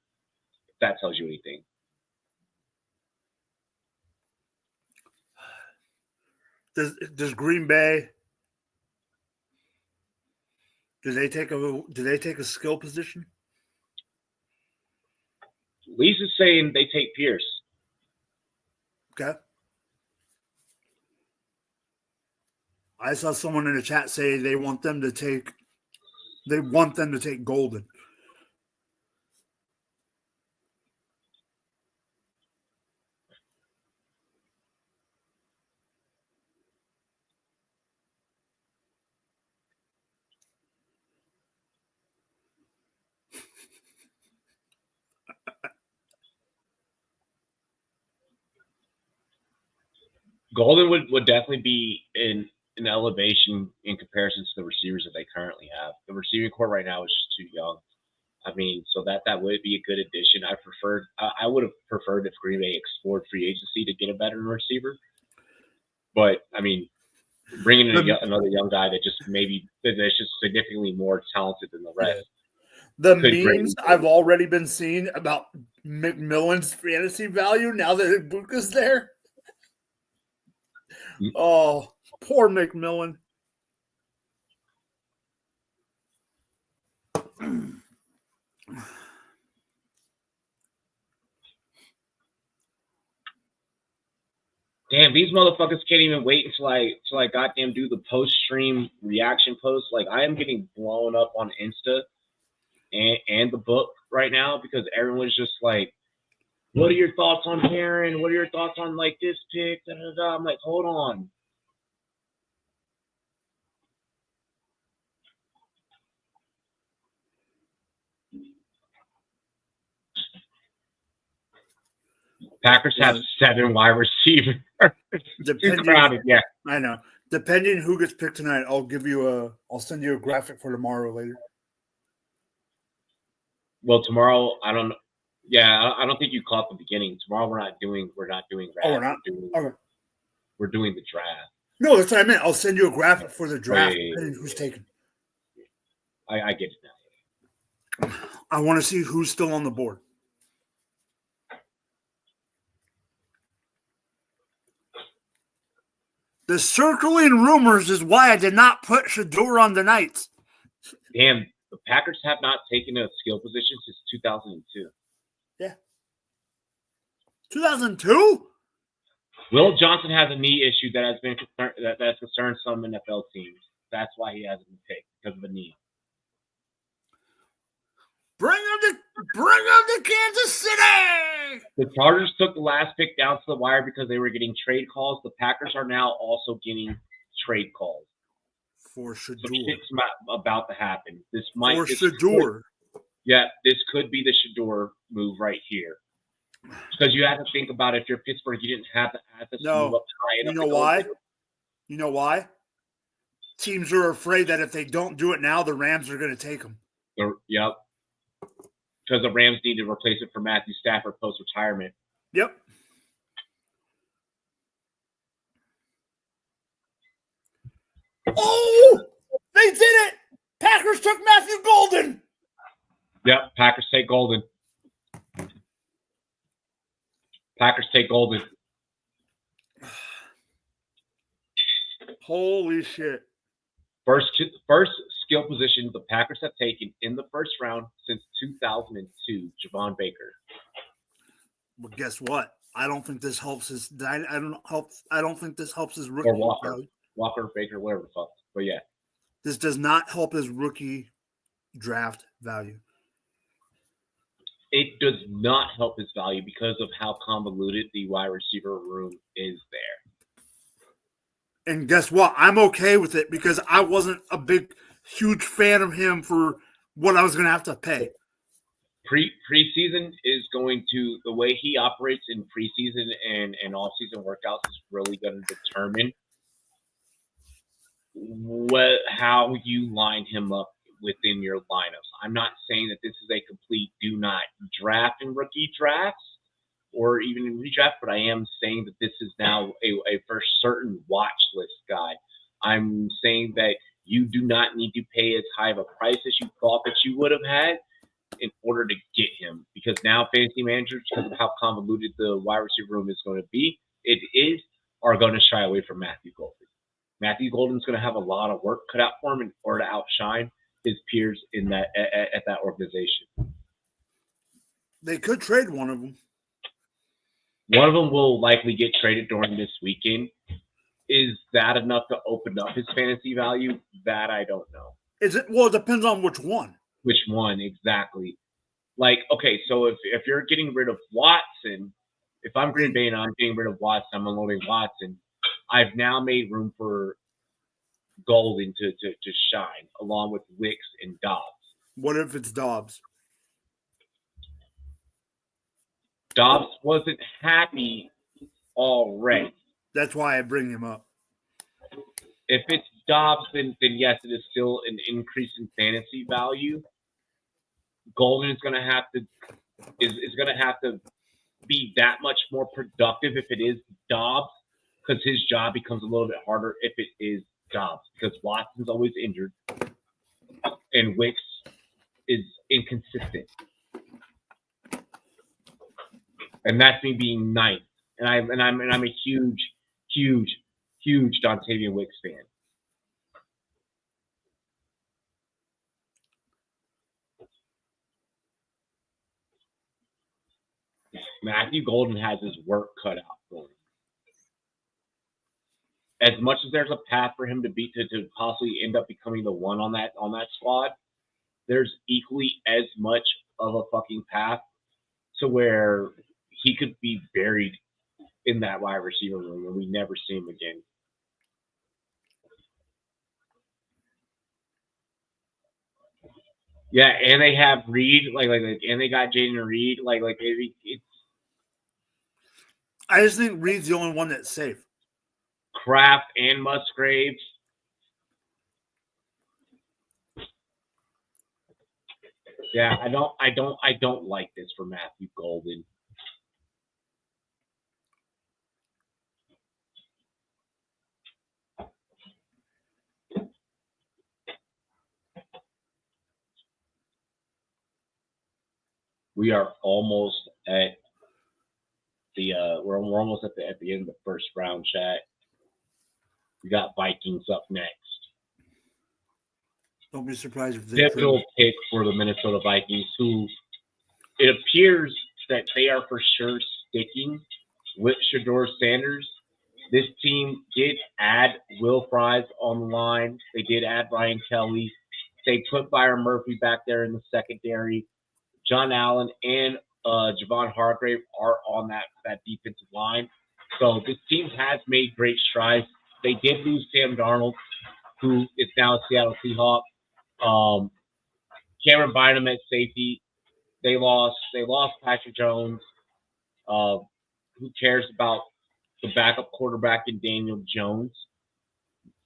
if that tells you anything. Does Green Bay, do they take a skill position? Lisa's saying they take Pierce. Okay. I saw someone in the chat say they want them to take Golden. Golden would definitely be in an elevation in comparison to the receivers that they currently have. The receiving core right now is just too young. I mean, so that would be a good addition. I would have preferred if Green Bay explored free agency to get a better receiver. But I mean, bringing in another young guy that's just significantly more talented than the rest. The memes I've already been seeing about McMillan's fantasy value now that Ibuka's there. Oh, poor McMillan. Damn, these motherfuckers can't even wait until I goddamn do the post stream reaction post. Like I am getting blown up on Insta and the book right now because everyone's just like, what are your thoughts on Heron? What are your thoughts on like this pick? Da, da, da. I'm like, hold on. Packers have 7 wide receivers. Too crowded, yeah. I know. Depending who gets picked tonight, I'll send you a graphic for tomorrow later. Well, tomorrow I don't. Yeah, I don't think you caught the beginning. Tomorrow we're not doing. Draft. Oh, we're not. We're doing the draft. No, that's what I meant. I'll send you a graphic for the draft, depending who's taken. I get it now. I want to see who's still on the board. The circling rumors is why I did not put Shador on the Knights. Damn, the Packers have not taken a skill position since 2002. Yeah. 2002? Will Johnson has a knee issue that has been that's concerned some NFL teams. That's why he hasn't been picked, because of a knee. Bring him to Kansas City! The Chargers took the last pick down to the wire because they were getting trade calls. The Packers are now also getting trade calls. For Shador. So shit's about to happen. This could be the Shador move right here. Because you have to think about if you're Pittsburgh, you didn't have the assets to move up high enough. You know why? You know why? Teams are afraid that if they don't do it now, the Rams are going to take them. Yep. Because the Rams need to replace it for Matthew Stafford post-retirement. Yep. Oh! They did it! Packers took Matthew Golden! Yep, Packers take Golden. Holy shit. First skill position the Packers have taken in the first round since 2002, Javon Baker. But guess what? I don't think this helps his. I don't think this helps his rookie. Or Walker, Baker, whatever the fuck. But yeah, this does not help his rookie draft value. It does not help his value because of how convoluted the wide receiver room is there. And guess what? I'm okay with it because I wasn't a huge fan of him for what I was going to have to pay. Preseason is going to, the way he operates in preseason and off-season workouts is really going to determine how you line him up within your lineups. I'm not saying that this is a complete do not draft in rookie drafts or even in redraft, but I am saying that this is now a for certain watch list guy. I'm saying that you do not need to pay as high of a price as you thought that you would have had in order to get him, because now fantasy managers, because of how convoluted the wide receiver room is going to be, are going to shy away from Matthew Golden. Matthew Golden's going to have a lot of work cut out for him in order to outshine his peers in that at that organization. They could trade one of them. One of them will likely get traded during this weekend. Is that enough to open up his fantasy value? That I don't know. Is it? Well, it depends on which one. Which one exactly? Like, okay, so if you're getting rid of Watson, if I'm Green Bay and I'm getting rid of Watson, I'm unloading Watson, I've now made room for Golden to shine, along with Wicks and Dobbs. What if it's Dobbs? Dobbs wasn't happy already. That's why I bring him up. If it's Dobbs, then yes, it is still an increase in fantasy value. Golden is going to have to be that much more productive if it is Dobbs, because his job becomes a little bit harder if it is Dobbs, because Watson's always injured and Wicks is inconsistent. And that's me being nice. And I'm a huge Dontavian Wicks fan. Matthew Golden has his work cut out for him. as much as there's a path for him to possibly end up becoming the one on that squad, there's equally as much of a fucking path to where he could be buried in that wide receiver room and we never see him again. Yeah, and they have Reed, and they got Jaden Reed, it's. I just think Reed's the only one that's safe. Kraft and Musgraves. Yeah, I don't like this for Matthew Golden. We are almost at the we're almost at the end of the first round, chat. We got Vikings up next. Don't be surprised if they pivotal pick for the Minnesota Vikings, who it appears that they are for sure sticking with Shedeur Sanders. This team did add Will Fries on the line. They did add Ryan Kelly. They put Byron Murphy back there in the secondary. John Allen and Javon Hargrave are on that defensive line. So this team has made great strides. They did lose Sam Darnold, who is now a Seattle Seahawk. Cameron Bynum at safety. They lost Patrick Jones. Who cares about the backup quarterback in Daniel Jones?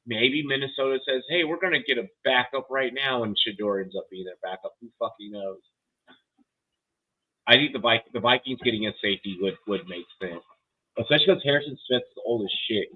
Maybe Minnesota says, hey, we're going to get a backup right now, and Shedeur ends up being their backup. Who fucking knows? I think the Vikings getting a safety would make sense, especially because Harrison Smith's old as shit.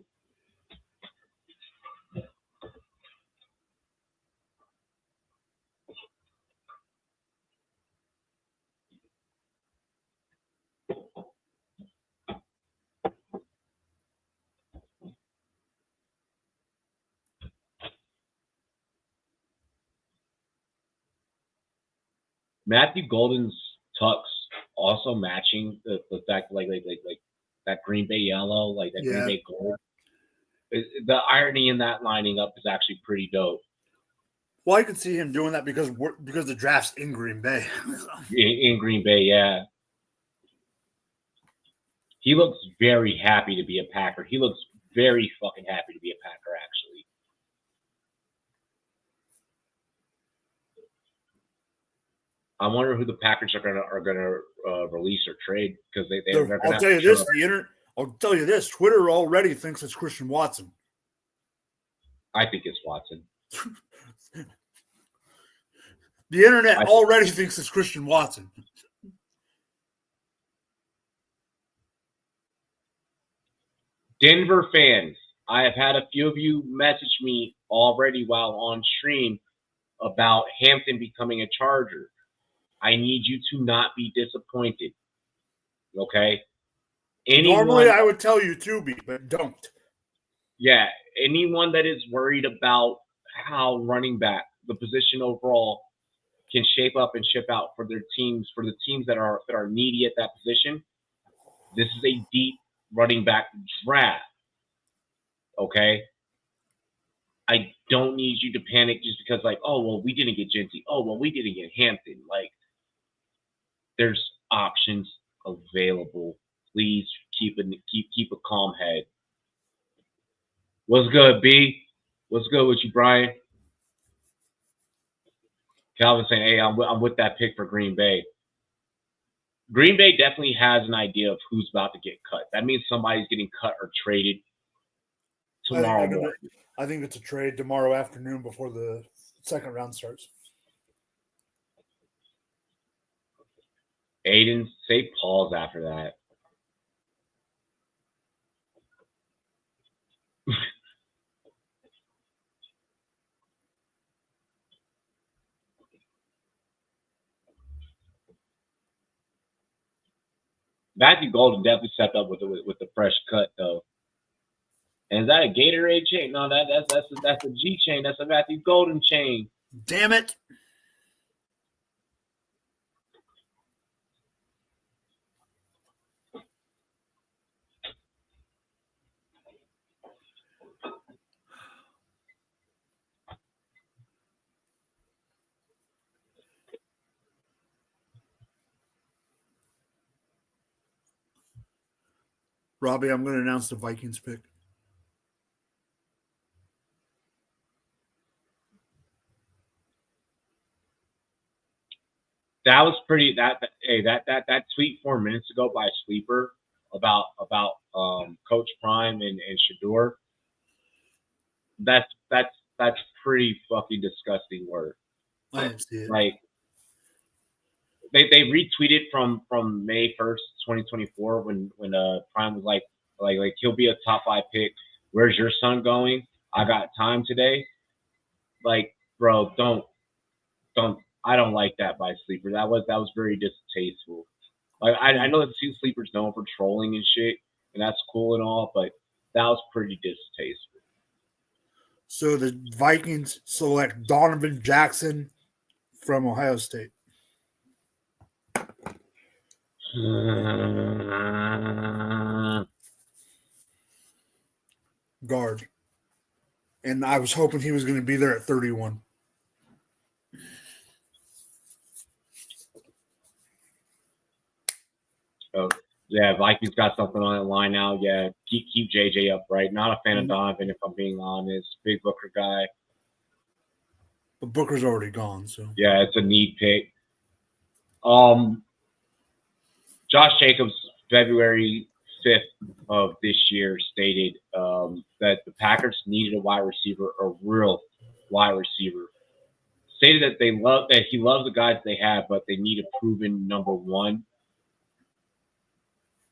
Matthew Golden's tux also matching the fact like that Green Bay yellow, like that Green Bay gold. The irony in that lining up is actually pretty dope. Well, I could see him doing that because the draft's in Green Bay. in Green Bay, yeah. He looks very happy to be a Packer. He looks very fucking happy to be a Packer, actually. I wonder who the Packers are gonna release or trade because they're gonna. I'll tell you this: I'll tell you this: Twitter already thinks it's Christian Watson. I think it's Watson. The internet already thinks it's Christian Watson. Denver fans, I have had a few of you message me already while on stream about Hampton becoming a Charger. I need you to not be disappointed. Okay? Normally I would tell you to be, but don't. Yeah, anyone that is worried about how running back, the position overall, can shape up and ship out for their teams, for the teams that are needy at that position, this is a deep running back draft. Okay? I don't need you to panic just because, like, oh, well, we didn't get Genty. Oh, well, we didn't get Hampton. Like, there's options available. Please keep a calm head. What's good, B? What's good with you, Brian? Calvin saying, hey, I'm with that pick for Green Bay. Green Bay definitely has an idea of who's about to get cut. That means somebody's getting cut or traded tomorrow morning. I think it's a trade tomorrow afternoon before the second round starts. Aiden, say pause after that. Matthew Golden definitely stepped up with the fresh cut though. And is that a Gatorade chain? No, that's a G chain. That's a Matthew Golden chain. Damn it. Robbie, I'm going to announce the Vikings pick. That was pretty. That tweet 4 minutes ago by Sleeper about Coach Prime and Shador. That's pretty fucking disgusting work. I didn't see it. Like they retweeted from May 1st, 2024 when Prime was like he'll be a top 5 pick. Where's your son going? I got time today. Like, bro, don't. I don't like that by Sleeper. That was very distasteful. Like I know that Sleeper's known for trolling and shit, and that's cool and all, but that was pretty distasteful. So the Vikings select Donovan Jackson from Ohio State. Guard. And I was hoping he was going to be there at 31. Oh, yeah, Vikings got something on the line now. Yeah, keep JJ upright. Not a fan of Donovan, if I'm being honest. Big Booker guy. But Booker's already gone, so. Yeah, it's a need pick. Josh Jacobs, February 5th of this year, stated that the Packers needed a wide receiver, a real wide receiver. Stated that he loves the guys they have, but they need a proven number one.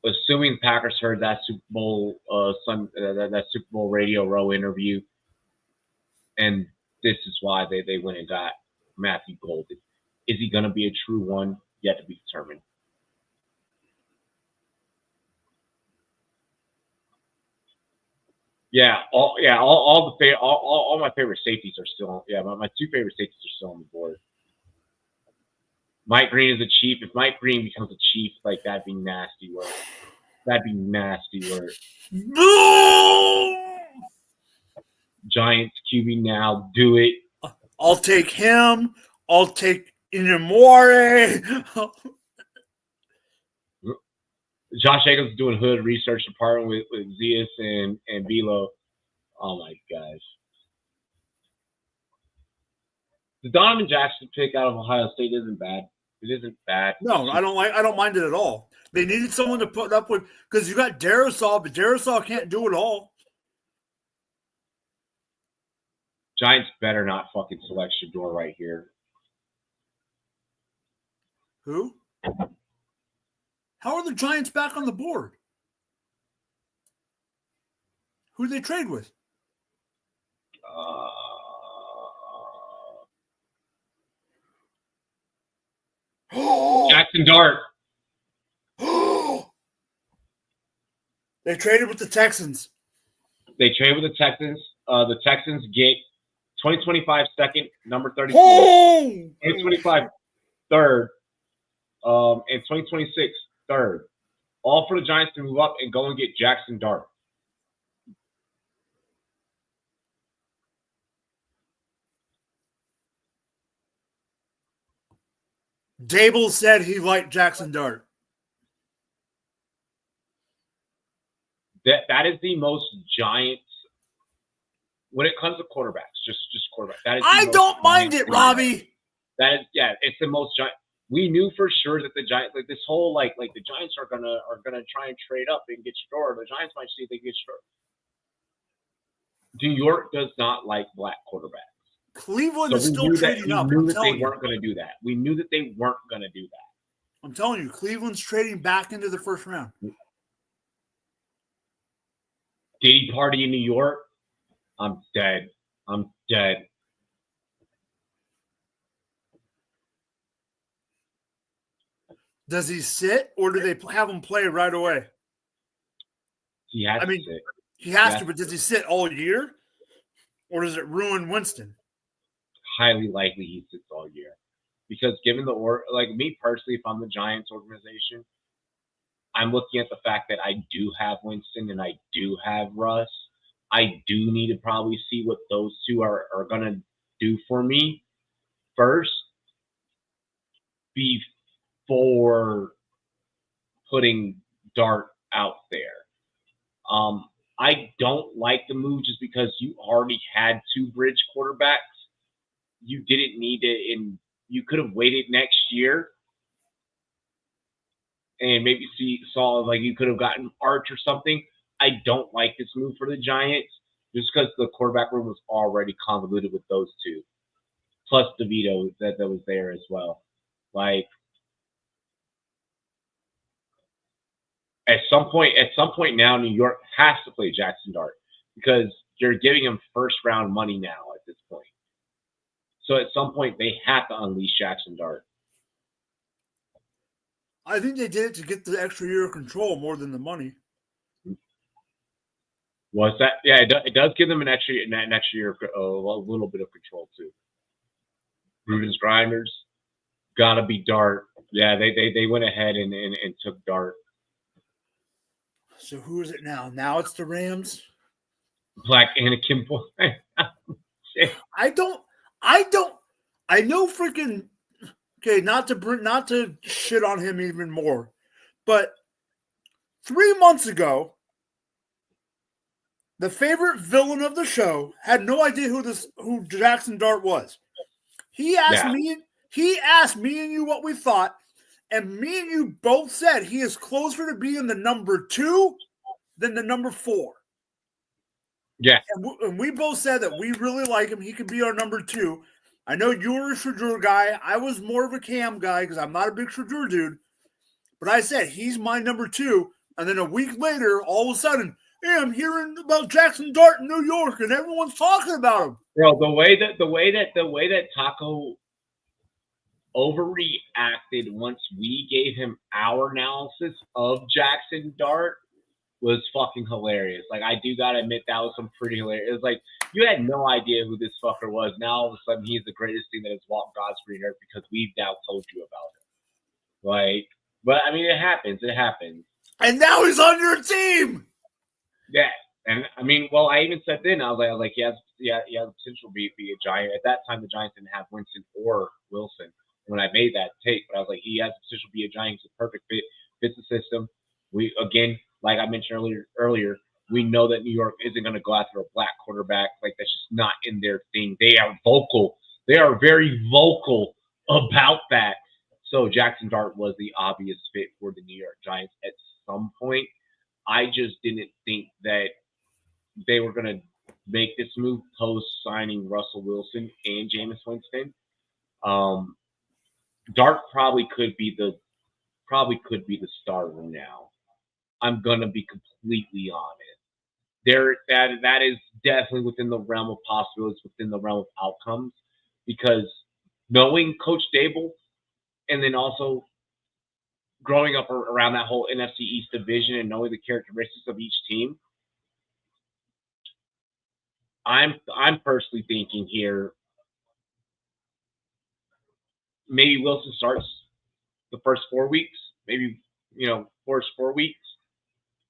Assuming the Packers heard that Super Bowl that Super Bowl Radio Row interview, and this is why they went and got Matthew Golden. Is he going to be a true one? Yet to be determined. Yeah, all my favorite safeties are still on. Yeah, my 2 favorite safeties are still on the board. Mike Green is a Chief. If Mike Green becomes a Chief, like that'd be nasty work. That'd be nasty work. Giants QB now, do it. I'll take him. I'll take Inamore. Josh Jacobs is doing hood research department with Zeus and Velo. Oh my gosh. The Donovan Jackson pick out of Ohio State isn't bad. It isn't bad. No, I don't mind it at all. They needed someone to put up with because you got Darrisaw, but Darrisaw can't do it all. Giants better not fucking select Shador right here. Who? How are the Giants back on the board? Who did they trade with? Jackson Dart. They traded with the Texans. They trade with the Texans. The Texans get 2025 second, number 34. 2025 third, and 2026 third. All for the Giants to move up and go and get Jackson Dart. Dable said he liked Jackson Dart. That is the most Giants when it comes to quarterbacks. Just quarterback. That is. I don't mind it, Robbie. That is, yeah. It's the most Giant. We knew for sure that the Giants, like this whole like the Giants are gonna try and trade up and get Shador. The Giants might see if they get Shador. New York does not like black quarterbacks. Cleveland is still trading up. We knew that they weren't going to do that. We knew that they weren't going to do that. I'm telling you, Cleveland's trading back into the first round. Did he party in New York? I'm dead. I'm dead. Does he sit, or do they have him play right away? He has to sit. He has to, but does he sit all year? Or does it ruin Winston? Highly likely he sits all year. Because given like me personally, if I'm the Giants organization, I'm looking at the fact that I do have Winston and I do have Russ. I do need to probably see what those two are going to do for me first before putting Dart out there. I don't like the move just because you already had 2 bridge quarterbacks. You didn't need it, and you could have waited next year and maybe saw like you could have gotten Arch or something. I don't like this move for the Giants just because the quarterback room was already convoluted with those 2, plus DeVito that was there as well. Like at some point now, New York has to play Jackson Dart because you're giving him first round money now at this point. So at some point they have to unleash Jackson Dart. I think they did it to get the extra year of control more than the money. Was that? Yeah, it does give them an extra year, a little bit of control too. Rudens Grinders, gotta be Dart. Yeah, they went ahead and took Dart. So who is it now? Now it's the Rams. Black Anakin boy. I know freaking. Okay, not to shit on him even more, but 3 months ago, the favorite villain of the show had no idea who Jackson Dart was. He asked me and you what we thought, and me and you both said he is closer to being the number 2 than the number 4. Yeah. And we both said that we really like him. He could be our number 2. I know you were a Shedeur guy. I was more of a Cam guy because I'm not a big Shedeur dude. But I said he's my number 2. And then a week later, all of a sudden, hey, I'm hearing about Jackson Dart in New York, and everyone's talking about him. Bro, the way that Taco overreacted once we gave him our analysis of Jackson Dart was fucking hilarious. Like, I do gotta admit that was some pretty hilarious. It was like you had no idea who this fucker was. Now all of a sudden he's the greatest thing that has walked God's green earth because we've now told you about him. Like, but I mean, it happens. It happens. And now he's on your team. Yeah, and I mean, well, I even said then I was like, he has the potential to be a Giant. At that time, the Giants didn't have Winston or Wilson when I made that take, but I was like, he has the potential to be a Giant. He's a perfect fit, fits the system. We again, like I mentioned earlier, we know that New York isn't going to go after a black quarterback. Like, that's just not in their thing. They are vocal. They are very vocal about that. So Jackson Dart was the obvious fit for the New York Giants at some point. I just didn't think that they were going to make this move post signing Russell Wilson and Jameis Winston. Dart probably could be the starter now. I'm going to be completely honest. That is definitely within the realm of possibilities, within the realm of outcomes, because knowing Coach Dable and then also growing up around that whole NFC East division and knowing the characteristics of each team, I'm personally thinking here maybe Wilson starts the first 4 weeks, maybe first 4 weeks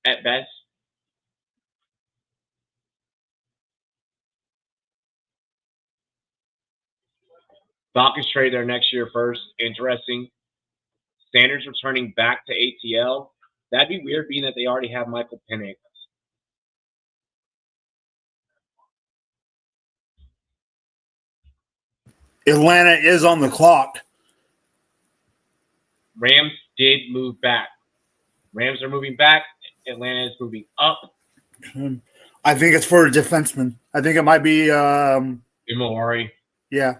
at best. Falcons trade their next year first. Interesting. Sanders returning back to ATL. That'd be weird being that they already have Michael Penix. Atlanta is on the clock. Rams did move back. Rams are moving back. Atlanta is moving up. I think it's for a defenseman. I think it might be Imawari. Yeah.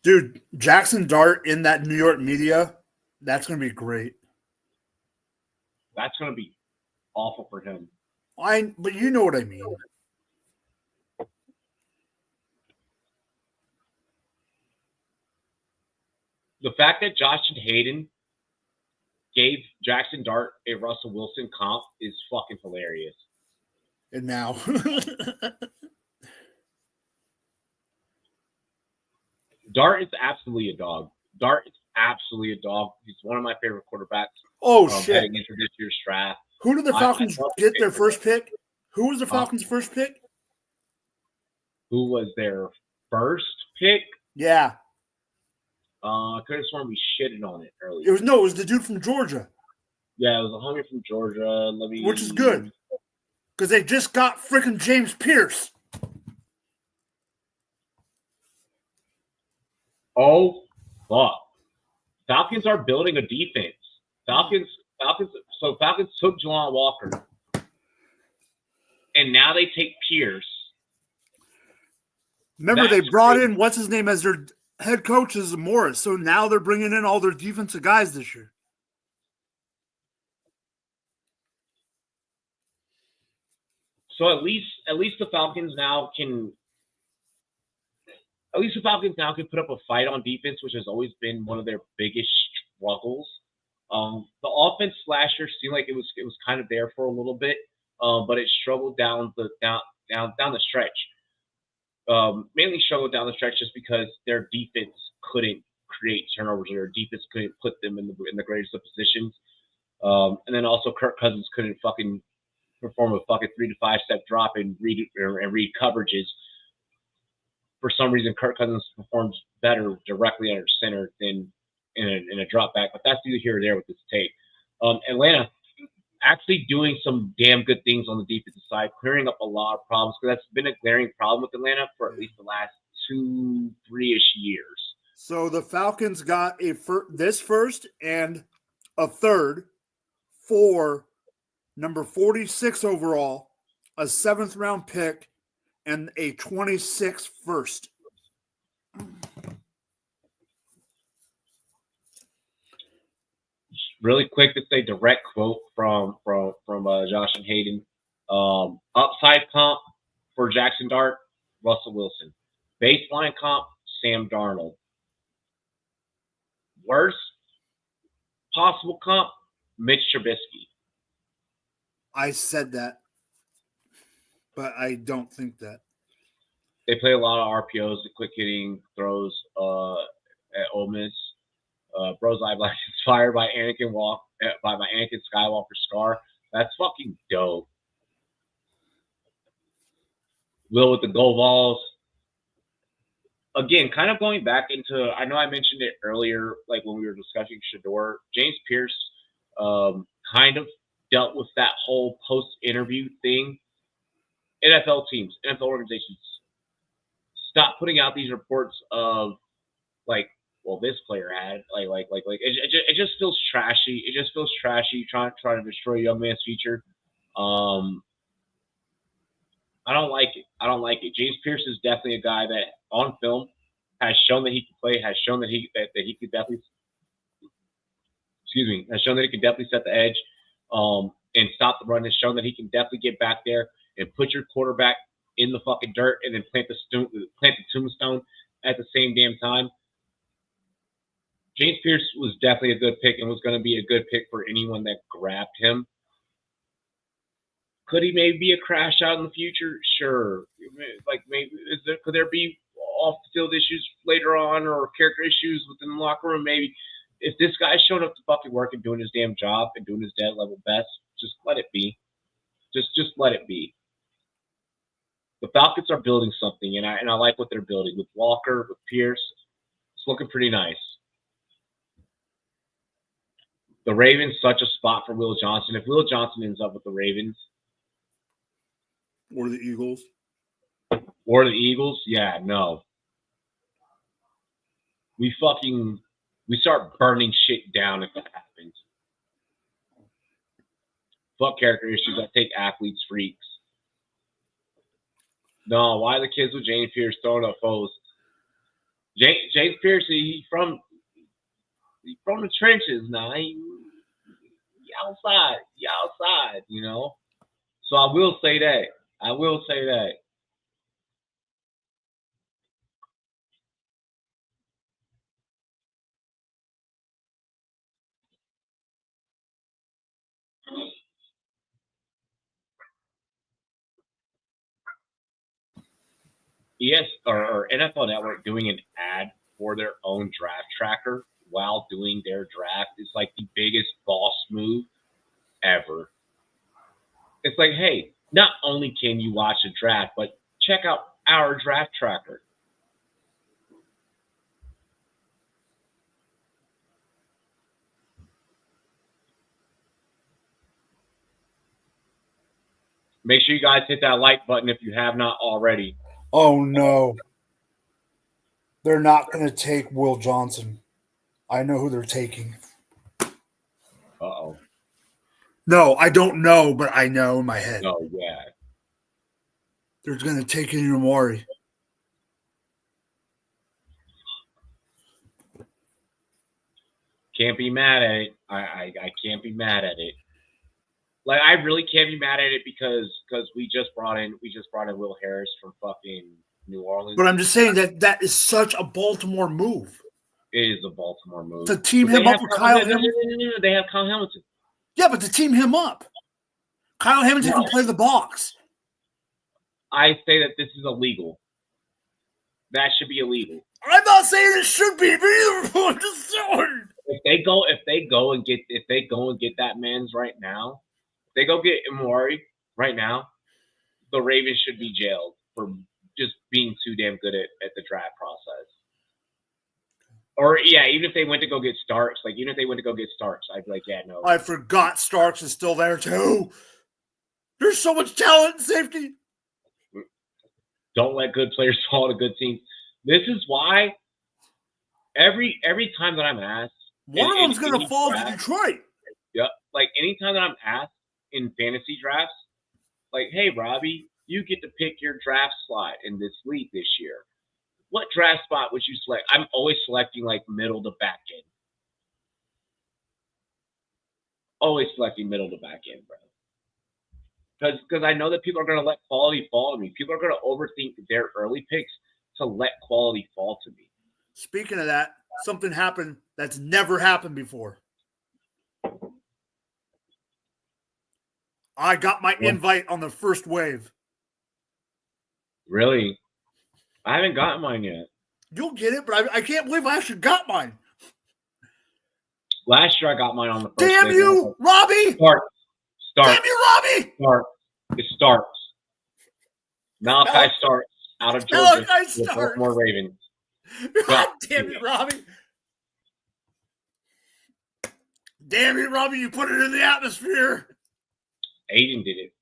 Dude, Jackson Dart in that New York media, that's going to be great. That's going to be awful for him. But you know what I mean. The fact that Josh and Hayden gave Jackson Dart a Russell Wilson comp is fucking hilarious. And now. Dart is absolutely a dog. Dart is absolutely a dog. He's one of my favorite quarterbacks. Oh, shit. Heading into this year's draft. Who did the Falcons get their first pick? Who was the Falcons' first pick? Who was their first pick? Yeah. I could have sworn we shitted on it earlier. It was the dude from Georgia. Yeah, it was a homie from Georgia. Which is good. Because they just got freaking James Pierce. Oh, fuck. Falcons are building a defense. Falcons took Juwan Walker. And now they take Pierce. Remember, they brought in, what's his name, as their head coach is Morris. So now they're bringing in all their defensive guys this year. So at least the Falcons now can put up a fight on defense, which has always been one of their biggest struggles. The offense last year seemed like it was kind of there for a little bit, but it struggled down the stretch. Mainly struggled down the stretch just because their defense couldn't create turnovers, or their defense couldn't put them in the greatest of positions. And then also Kirk Cousins couldn't fucking perform a fucking 3 to 5 step drop and read coverages. For some reason, Kirk Cousins performs better directly under center than in a drop back, but that's either here or there with this tape. Atlanta actually doing some damn good things on the defensive side, clearing up a lot of problems, because that's been a glaring problem with Atlanta for at least the last 2-3-ish years. So the Falcons got this first and a third for number 46 overall, a 7th round pick, and a 26th first. Really quick to say, direct quote from Josh and Hayden. Upside comp for Jackson Dart, Russell Wilson. Baseline comp, Sam Darnold. Worst possible comp, Mitch Trubisky. I said that, but I don't think that. They play a lot of RPOs, the quick hitting throws at Ole Miss. Bro's eye black inspired by Anakin Skywalker scar. That's fucking dope. Will with the goal balls. Again, kind of going back into, I know I mentioned it earlier, like when we were discussing Shedeur. James Pierce kind of dealt with that whole post-interview thing. NFL teams, NFL organizations, stop putting out these reports of like, well, this player had it just feels trashy. It just feels trashy trying to destroy a young man's future. I don't like it. James Pierce is definitely a guy that on film has shown that he can play, has shown that he could definitely has shown that he can definitely set the edge and stop the run, has shown that he can definitely get back there and put your quarterback in the fucking dirt and then plant the tombstone at the same damn time. James Pierce was definitely a good pick and was going to be a good pick for anyone that grabbed him. Could he maybe be a crash out in the future? Sure. Like, maybe could there be off the field issues later on, or character issues within the locker room? Maybe. If this guy's showing up to fucking work and doing his damn job and doing his dead level best, just let it be. Just let it be. The Falcons are building something, and I like what they're building with Walker, with Pierce. It's looking pretty nice. The Ravens, such a spot for Will Johnson. If Will Johnson ends up with the Ravens, or the Eagles, yeah, no. We start burning shit down if that happens. Fuck character issues. I take athletes, freaks. No, why the kids with James Pierce throwing up foes? James Pierce, he's from the trenches now. He outside, you know. So I will say that. Or NFL Network doing an ad for their own draft tracker while doing their draft is like the biggest boss move ever. It's like, hey, not only can you watch a draft, but check out our draft tracker. Make sure you guys hit that like button if you have not already. Oh, no. They're not going to take Will Johnson. I know who they're taking. Uh-oh. No, I don't know, but I know in my head. Oh, yeah. They're going to take in Amari. Can't be mad at it. I can't be mad at it. Like, I really can't be mad at it because we just brought in Will Harris from fucking New Orleans. But I'm just saying that is such a Baltimore move. It is a Baltimore move. To team him up with Kyle Hamilton. No, they have Kyle Hamilton. Yeah, but to team him up. Kyle Hamilton can play the box. I say that this is illegal. That should be illegal. I'm not saying it should be, but either I'm just saying. If they go and get that man's right now, if they go get Amari right now, the Ravens should be jailed for just being too damn good at the draft process. Or yeah, even if they went to go get Starks, I'd be like, yeah, no. I forgot Starks is still there too. There's so much talent and safety. Don't let good players fall to good teams. This is why every time that I'm asked, one of them's going to fall to Detroit. Yep. Like anytime that I'm asked in fantasy drafts, like, hey, Robbie, you get to pick your draft slot in this league this year. What draft spot would you select? I'm always selecting like middle to back end. Always selecting middle to back end, bro. Because I know that people are going to let quality fall to me. People are going to overthink their early picks to let quality fall to me. Speaking of that, something happened that's never happened before. I got my invite on the first wave. Really? I haven't gotten mine yet. You'll get it, but I can't believe I actually got mine. Last year I got mine on the first wave. Damn you, Robbie! Start. Damn you, Robbie! It starts. Malachi Starks out of Georgia. The Baltimore Ravens. God damn it, Robbie. Damn it, Robbie, you put it in the atmosphere. Aiden did it.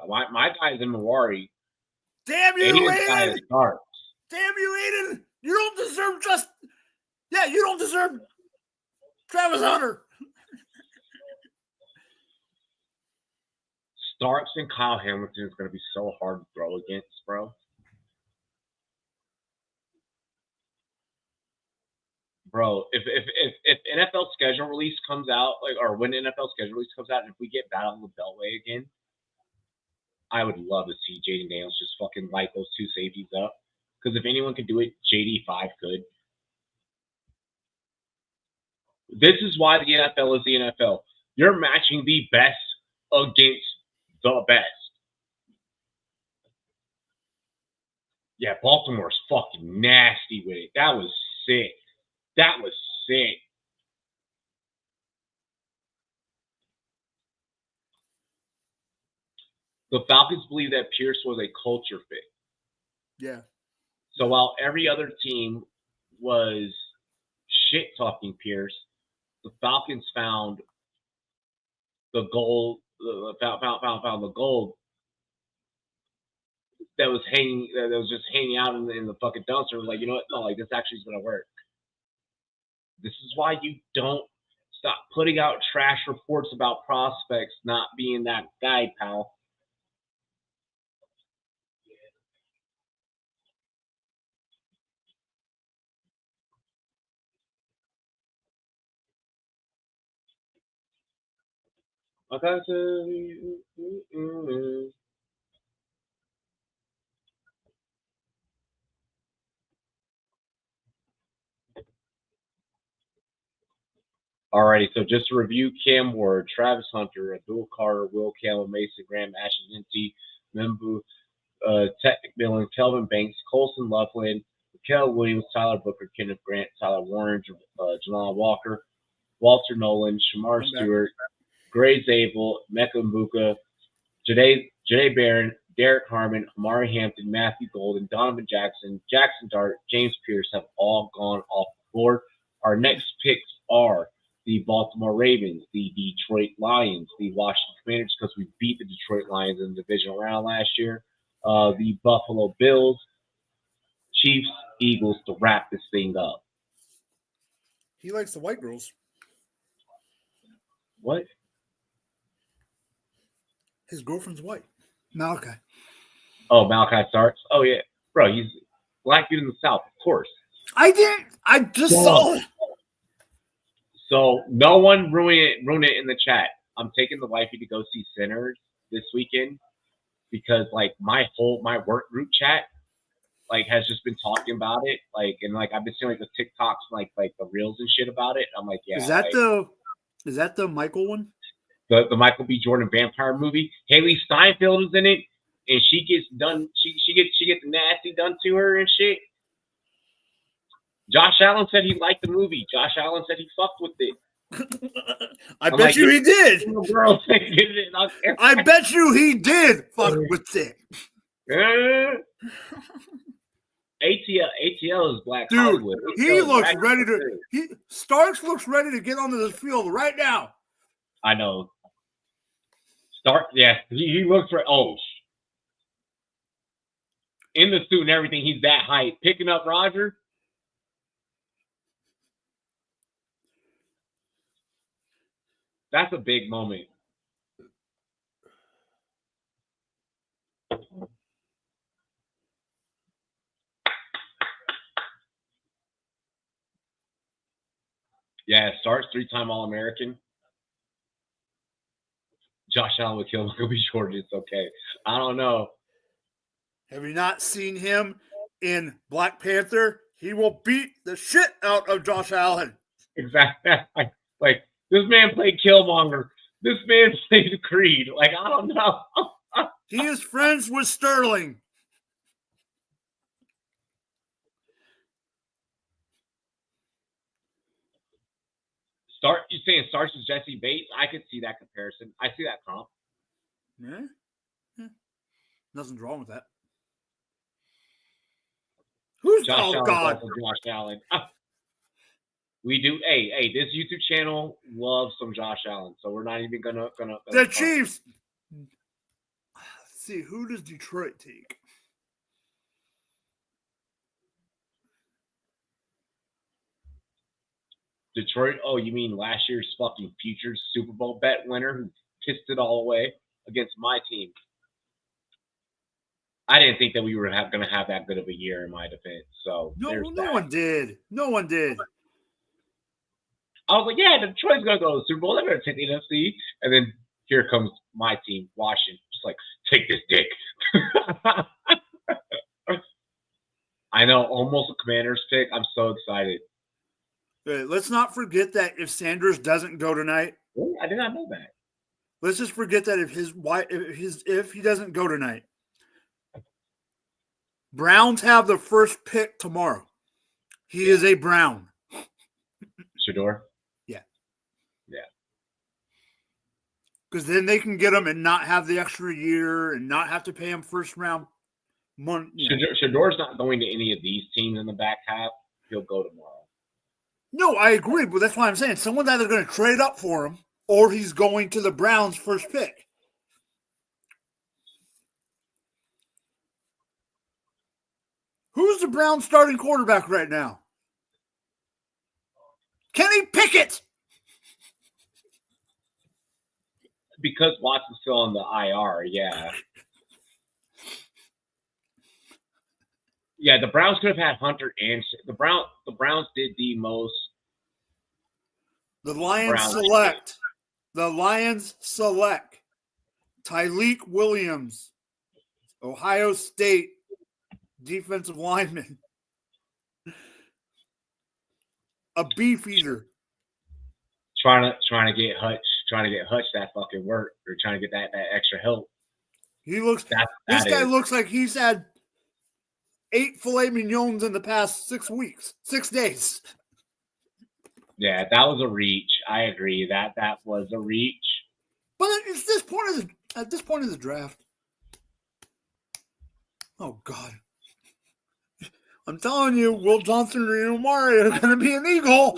My guy's in Mawari. Damn you, Aiden. Starks. Damn you, Aiden. You don't deserve you don't deserve Travis Hunter. Starks and Kyle Hamilton is going to be so hard to throw against, bro. Bro, if NFL schedule release comes out, or when NFL schedule release comes out, and if we get Battle of the Beltway again, I would love to see Jaden Daniels just fucking light those two safeties up. Because if anyone could do it, JD5 could. This is why the NFL is the NFL. You're matching the best against the best. Yeah, Baltimore's fucking nasty with it. That was sick. The Falcons believe that Pierce was a culture fit. Yeah. So while every other team was shit-talking Pierce, the Falcons found the gold, found the gold that was just hanging out in the fucking dumpster. Was like, you know what? No, like this actually is gonna work. This is why you don't stop putting out trash reports about prospects not being that guy, pal. Okay. Alrighty, so just to review, Cam Ward, Travis Hunter, Abdul Carter, Will Campbell, Mason Graham, Ashton Inti, Membu, Ted McMillan, Kelvin Banks, Colson Loughlin, Mikael Williams, Tyler Booker, Kenneth Grant, Tyler Warren, Jalan Walker, Walter Nolan, Shamar Stewart, Gray Zabel, Mecca Mbuka, Janae Barron, Derek Harmon, Amari Hampton, Matthew Golden, Donovan Jackson, Jackson Dart, James Pierce have all gone off the board. Our next picks are the Baltimore Ravens, the Detroit Lions, the Washington Commanders, because we beat the Detroit Lions in the divisional round last year, the Buffalo Bills, Chiefs, Eagles to wrap this thing up. He likes the white girls. What? His girlfriend's white. Malachi. Oh, Malachi Starks? Oh, yeah. Bro, he's black dude in the South, of course. I didn't. I just saw it. So no one ruin it in the chat. I'm taking the wifey to go see Sinners this weekend because like my work group chat like has just been talking about it. Like and like I've been seeing like the TikToks like the reels and shit about it. I'm like, yeah. Is that the Michael one? The Michael B. Jordan vampire movie. Haley Steinfeld is in it, and she gets done. She gets nasty done to her and shit. Josh Allen said he liked the movie. Josh Allen said he fucked with it. I bet you he did. I bet you he did fuck with it. ATL is Black Dude, Hollywood. He looks ready to. Starks looks ready to get onto the field right now. I know. Yeah, he looks for. Oh, in the suit and everything, he's that height. Picking up Roger. That's a big moment. Yeah, Starks 3-time All-American. Josh Allen would kill Michael B. Jordan. It's okay. I don't know. Have you not seen him in Black Panther? He will beat the shit out of Josh Allen. Exactly. Like this man played Killmonger. This man played Creed. Like I don't know. He is friends with Sterling. You saying Starks is Jesse Bates? I could see that comparison. I see that comp. Yeah. Nothing's wrong with that. Who's Josh Allen? God? Josh Allen. We do. Hey, this YouTube channel loves some Josh Allen, so we're not even gonna the Chiefs. Let's see, who does Detroit take? Detroit? Oh, you mean last year's fucking futures Super Bowl bet winner who pissed it all away against my team? I didn't think that we were going to have that good of a year in my defense. So no one did. No one did. I was like, yeah, Detroit's going to go to the Super Bowl. They're going to take the NFC. And then here comes my team, Washington. Just like, take this dick. I know, almost a Commanders pick. I'm so excited. Let's not forget that if Sanders doesn't go tonight. Really? I did not know that. Let's just forget that if he doesn't go tonight. Browns have the first pick tomorrow. He is a Brown. Shador? Yeah. Yeah. Because then they can get him and not have the extra year and not have to pay him first round money. Shador's not going to any of these teams in the back half. He'll go tomorrow. No, I agree, but that's why I'm saying someone's either going to trade up for him or he's going to the Browns' first pick. Who's the Browns' starting quarterback right now? Kenny Pickett. Because Watson's still on the IR, yeah. Yeah, the Browns could have had Hunter and the Browns did the most. The Lions select Tyleik Williams, Ohio State defensive lineman, a beef eater. Trying to get Hutch that fucking work, or trying to get that extra help. He looks. This guy looks like he's had 8 filet mignons in the past 6 days. Yeah, that was a reach. I agree that was a reach. But it's at this point of the draft. Oh God, I'm telling you, Will Johnson and Omari are going to be an Eagle.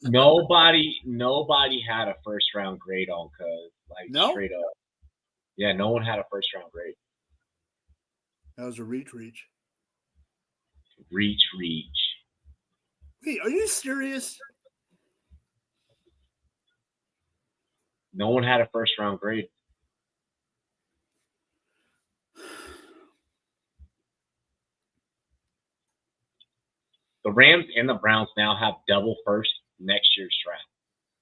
Nobody had a first round grade on Cuz. Like No? straight up. Yeah, no one had a first round grade. That was a reach. Reach. Wait, are you serious? No one had a first round grade. The Rams and the Browns now have double first next year's draft.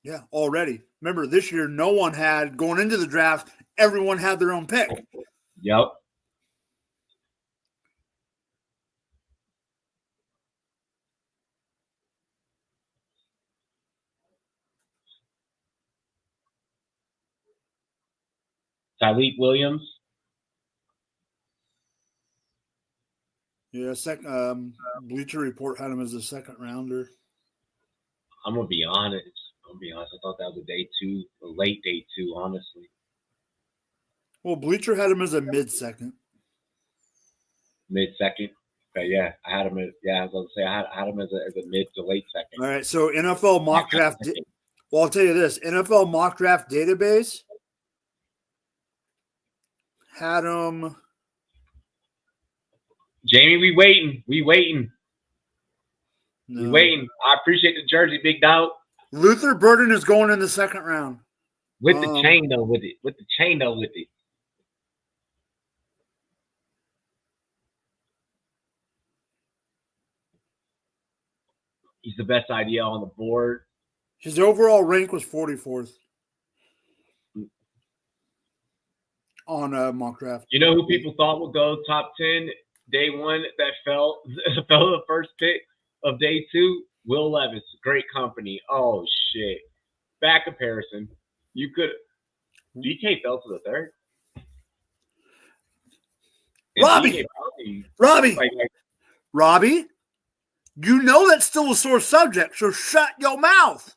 Yeah, already. Remember, this year, no one had, going into the draft, everyone had their own pick. Yep. Tyleik Williams. Yeah, Bleacher Report had him as a second rounder. I'm gonna be honest. I thought that was a late day two, honestly. Well, Bleacher had him as a mid-second. Mid-second. Okay, yeah. I had him as I was gonna say I had him as a mid to late second. All right, so NFL mock draft. Well, I'll tell you this: NFL mock draft database had him. Jamie, we waiting. No. We waiting. I appreciate the jersey, big dog. Luther Burden is going in the second round. With the chain though, with it. He's the best idea on the board. His overall rank was 44th on mock draft. You know who people thought would go top 10 day one that fell the first pick of day two? Will Levis, great company. Oh shit. Back comparison. You could DK fell to the third. Robbie, you know that's still a sore subject, so shut your mouth.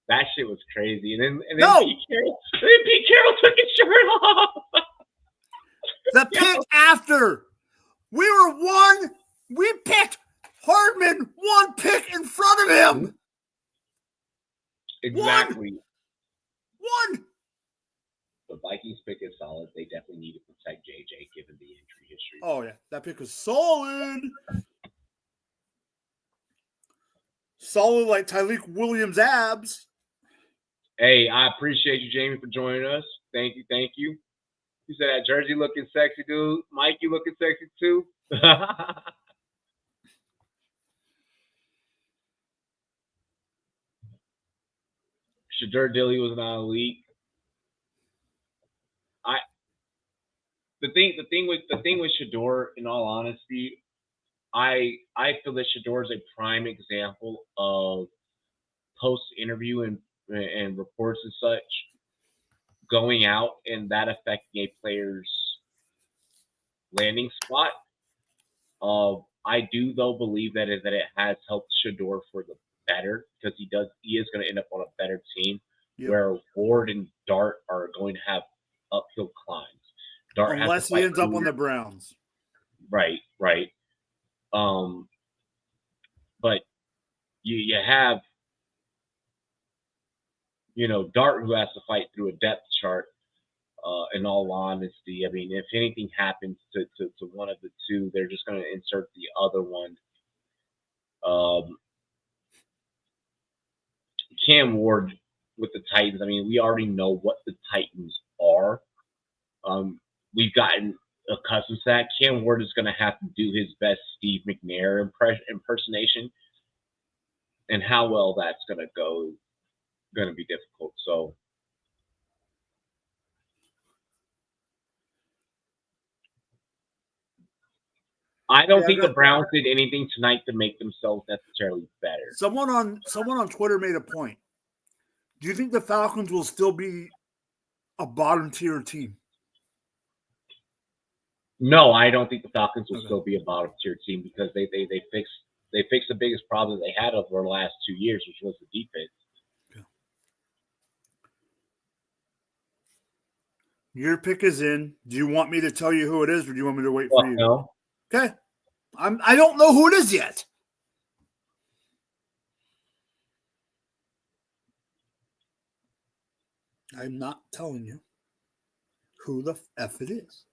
That shit was crazy. And then no. Pete Carroll took his shirt off. The pick after. We picked Hardman one pick in front of him. Exactly. One. The Vikings pick is solid. They definitely need to protect JJ given the injury history. Oh, yeah. That pick is solid. Solid like Tyleik Williams' abs. Hey, I appreciate you, Jamie, for joining us. Thank you. You said that jersey looking sexy, dude. Mike, you looking sexy too. Shadur Dilly was not elite. The thing with Shador, in all honesty, I feel that Shador is a prime example of post interview and reports and such going out and that affecting a player's landing spot. I do though believe that it has helped Shador for the better because he is going to end up on a better team where Ward and Dart are going to have uphill climbs. Dart unless he ends up on the Browns. Right. But you have, Dart who has to fight through a depth chart. In all honesty, I mean, if anything happens to one of the two, they're just going to insert the other one. Cam Ward with the Titans. I mean, we already know what the Titans are. We've gotten accustomed to that. Cam Ward is going to have to do his best Steve McNair impersonation, and how well that's going to go, going to be difficult. So. I don't think the Browns did anything tonight to make themselves necessarily better. Someone on Twitter made a point. Do you think the Falcons will still be a bottom tier team? No, I don't think the Falcons will still be a bottom tier team because they fixed the biggest problem they had over the last 2 years, which was the defense. Okay. Your pick is in. Do you want me to tell you who it is, or do you want me to wait for you? No. Okay. I don't know who it is yet. I'm not telling you who the F it is.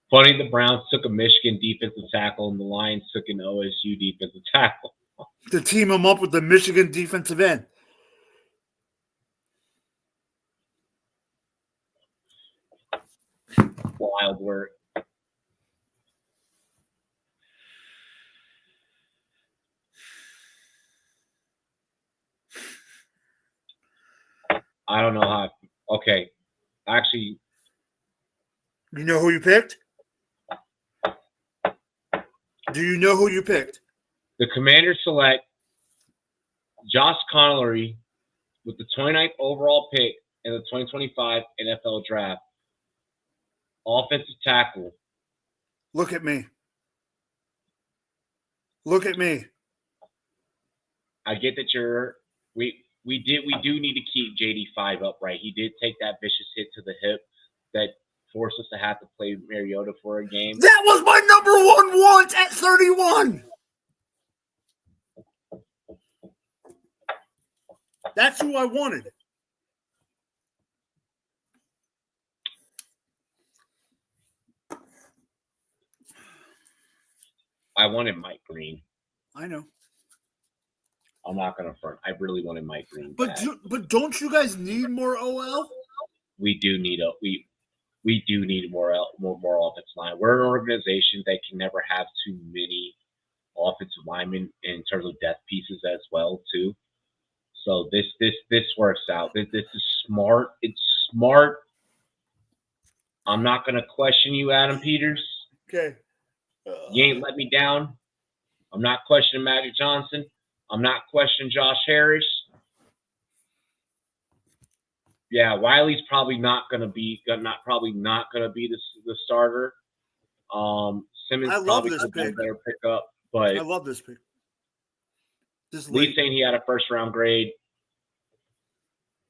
Funny, the Browns took a Michigan defensive tackle and the Lions took an OSU defensive tackle. To team him up with the Michigan defensive end. Wild work. I don't know how. Okay. Actually, You know who you picked? Do you know who you picked? the Commanders select Josh Connery with the 29th overall pick in the 2025 NFL Draft. Offensive tackle. Look at me. Look at me. I get that we do need to keep JD5 upright. He did take that vicious hit to the hip that forced us to have to play Mariota for a game. That was my number one want at 31. That's who I wanted. I wanted Mike Green. I know. I'm not going to front. I really wanted Mike Green. But don't you guys need more OL? We do need we do need more offensive line. We're an organization that can never have too many offensive linemen in terms of depth pieces as well too. So this works out. This is smart. It's smart. I'm not going to question you, Adam Peters. Okay. You ain't let me down. I'm not questioning Magic Johnson. I'm not questioning Josh Harris. Yeah, Wiley's probably not going to be the starter. Simmons probably could be a better pickup, but I love this pick. Lee's saying he had a first round grade.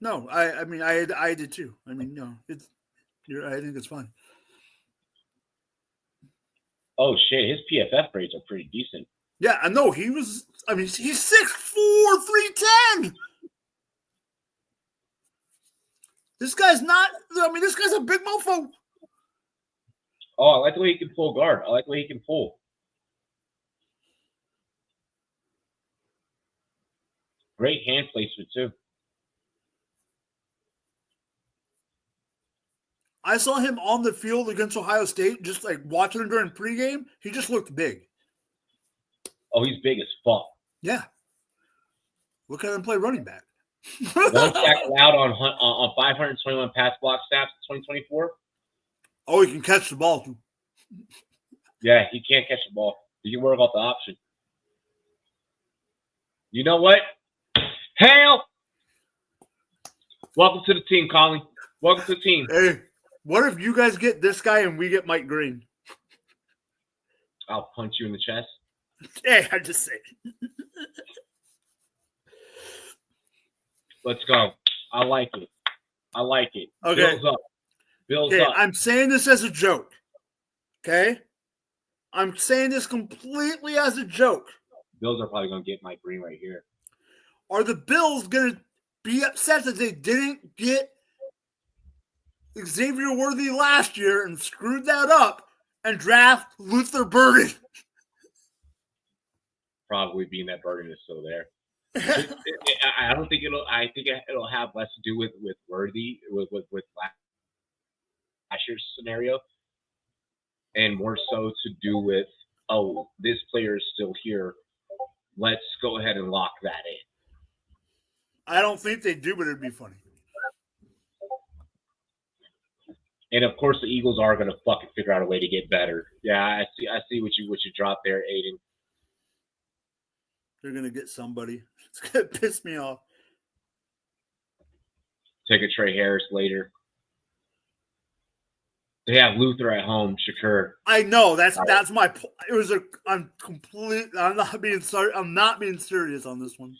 No, I did too. I mean, no, I think it's fine. Oh shit, his PFF grades are pretty decent. Yeah, I know he's 6'4", 310. This guy's a big mofo. Oh, I like the way he can pull guard. I like the way he can pull. Great hand placement too. I saw him on the field against Ohio State, just like watching him during pregame. He just looked big. Oh, he's big as fuck. Yeah. Look at him play running back. 1 sack allowed on 521 pass block snaps in 2024. Oh, he can catch the ball too. Yeah, he can't catch the ball. You can work off the option. You know what? Hail! Welcome to the team, Colin. Welcome to the team. Hey, what if you guys get this guy and we get Mike Green? I'll punch you in the chest. Hey, I just say. Let's go. I like it. Okay. Bills up. I'm saying this as a joke. Okay? I'm saying this completely as a joke. Bills are probably going to get Mike Green right here. Are the Bills going to be upset that they didn't get Xavier Worthy last year and screwed that up and draft Luther Burden? Probably being that Burden is still there. I don't think it'll. I think it'll have less to do with Worthy with last year's scenario, and more so to do with this player is still here. Let's go ahead and lock that in. I don't think they do, but it'd be funny. And of course, the Eagles are going to fucking figure out a way to get better. Yeah, I see what you dropped there, Aiden. They're going to get somebody. It's going to piss me off. Take a Trey Harris later. They have Luther at home, Shakur. I know that's my point. I'm not being serious on this one.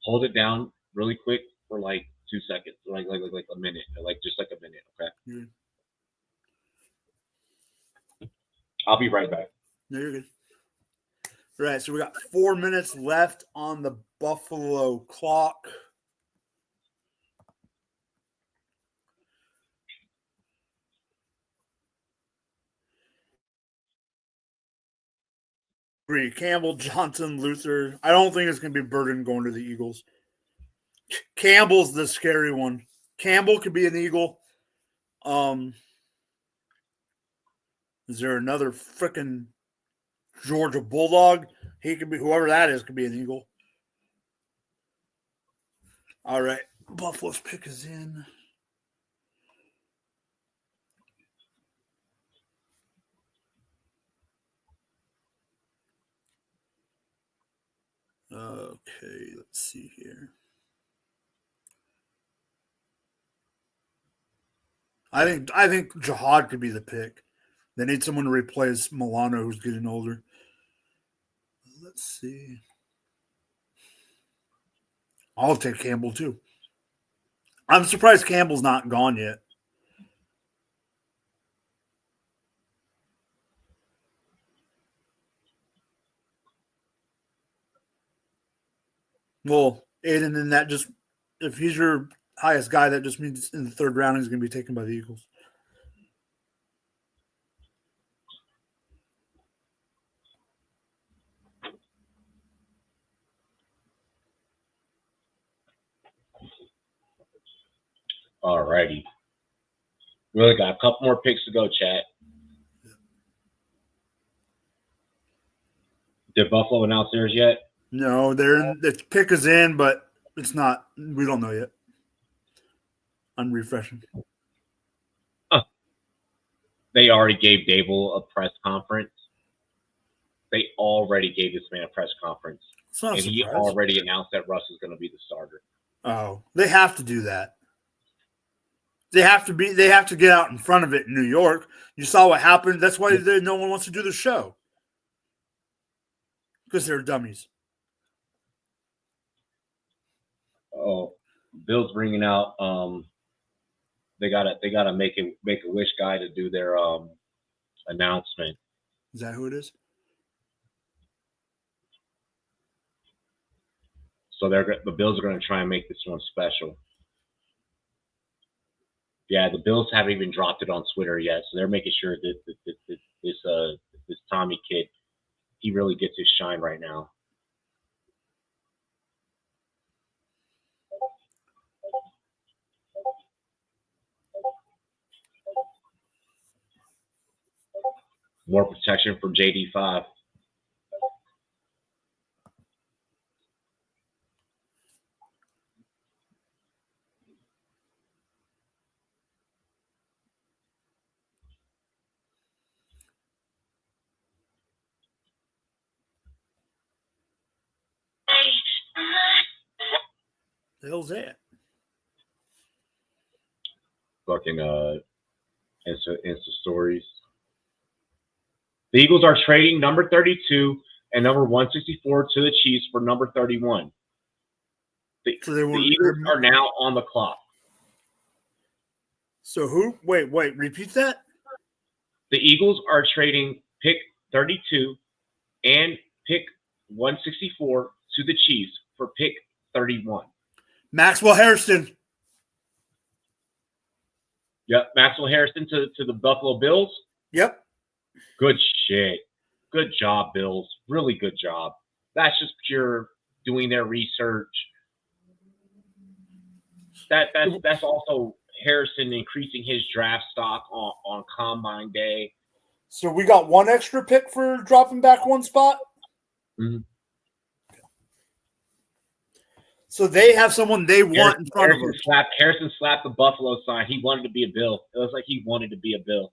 Hold it down really quick for like 2 seconds, like a minute, just like a minute, okay? Yeah. I'll be right back. No, you're good. All right, so we got 4 minutes left on the Buffalo clock. Agree. Campbell, Johnson, Luther. I don't think it's going to be Burden going to the Eagles. Campbell's the scary one. Campbell could be an Eagle. Is there another freaking Georgia Bulldog? He could be, whoever that is, could be an Eagle. All right. Buffalo's pick is in. Okay, let's see here. I think Jihad could be the pick. They need someone to replace Milano, who's getting older. Let's see. I'll take Campbell too. I'm surprised Campbell's not gone yet. Well, Aiden, and that just, if he's your highest guy, that just means in the third round he's going to be taken by the Eagles. All righty. We only got a couple more picks to go, chat. Did Buffalo announce theirs yet? No, the pick is in, but it's not. We don't know yet. I'm refreshing. They already gave Dable a press conference. They already gave this man a press conference. And he already announced that Russ is going to be the starter. Oh, they have to do that. They have to get out in front of it in New York. You saw what happened. That's why no one wants to do the show. Because they're dummies. Oh, Bill's bringing out they gotta make a wish guy to do their announcement. Is that who it is? So the Bills are going to try and make this one special. Yeah, the Bills haven't even dropped it on Twitter yet, so they're making sure that this Tommy kid, he really gets his shine right now. More protection for JD5. The hell's that? Fucking Insta stories. The Eagles are trading number 32 and number 164 to the Chiefs for number 31. The Eagles are now on the clock. So who? Wait, repeat that? The Eagles are trading pick 32 and pick 164 to the Chiefs for pick 31. Maxwell Harrison. Yep, Maxwell Harrison to the Buffalo Bills. Yep. Good shit. Good job, Bills. Really good job. That's just pure doing their research. That's also Harrison increasing his draft stock on Combine Day. So we got one extra pick for dropping back one spot? Mm-hmm. So they have someone they want in front of them. Harrison slapped the Buffalo sign. He wanted to be a Bill. It was like he wanted to be a Bill.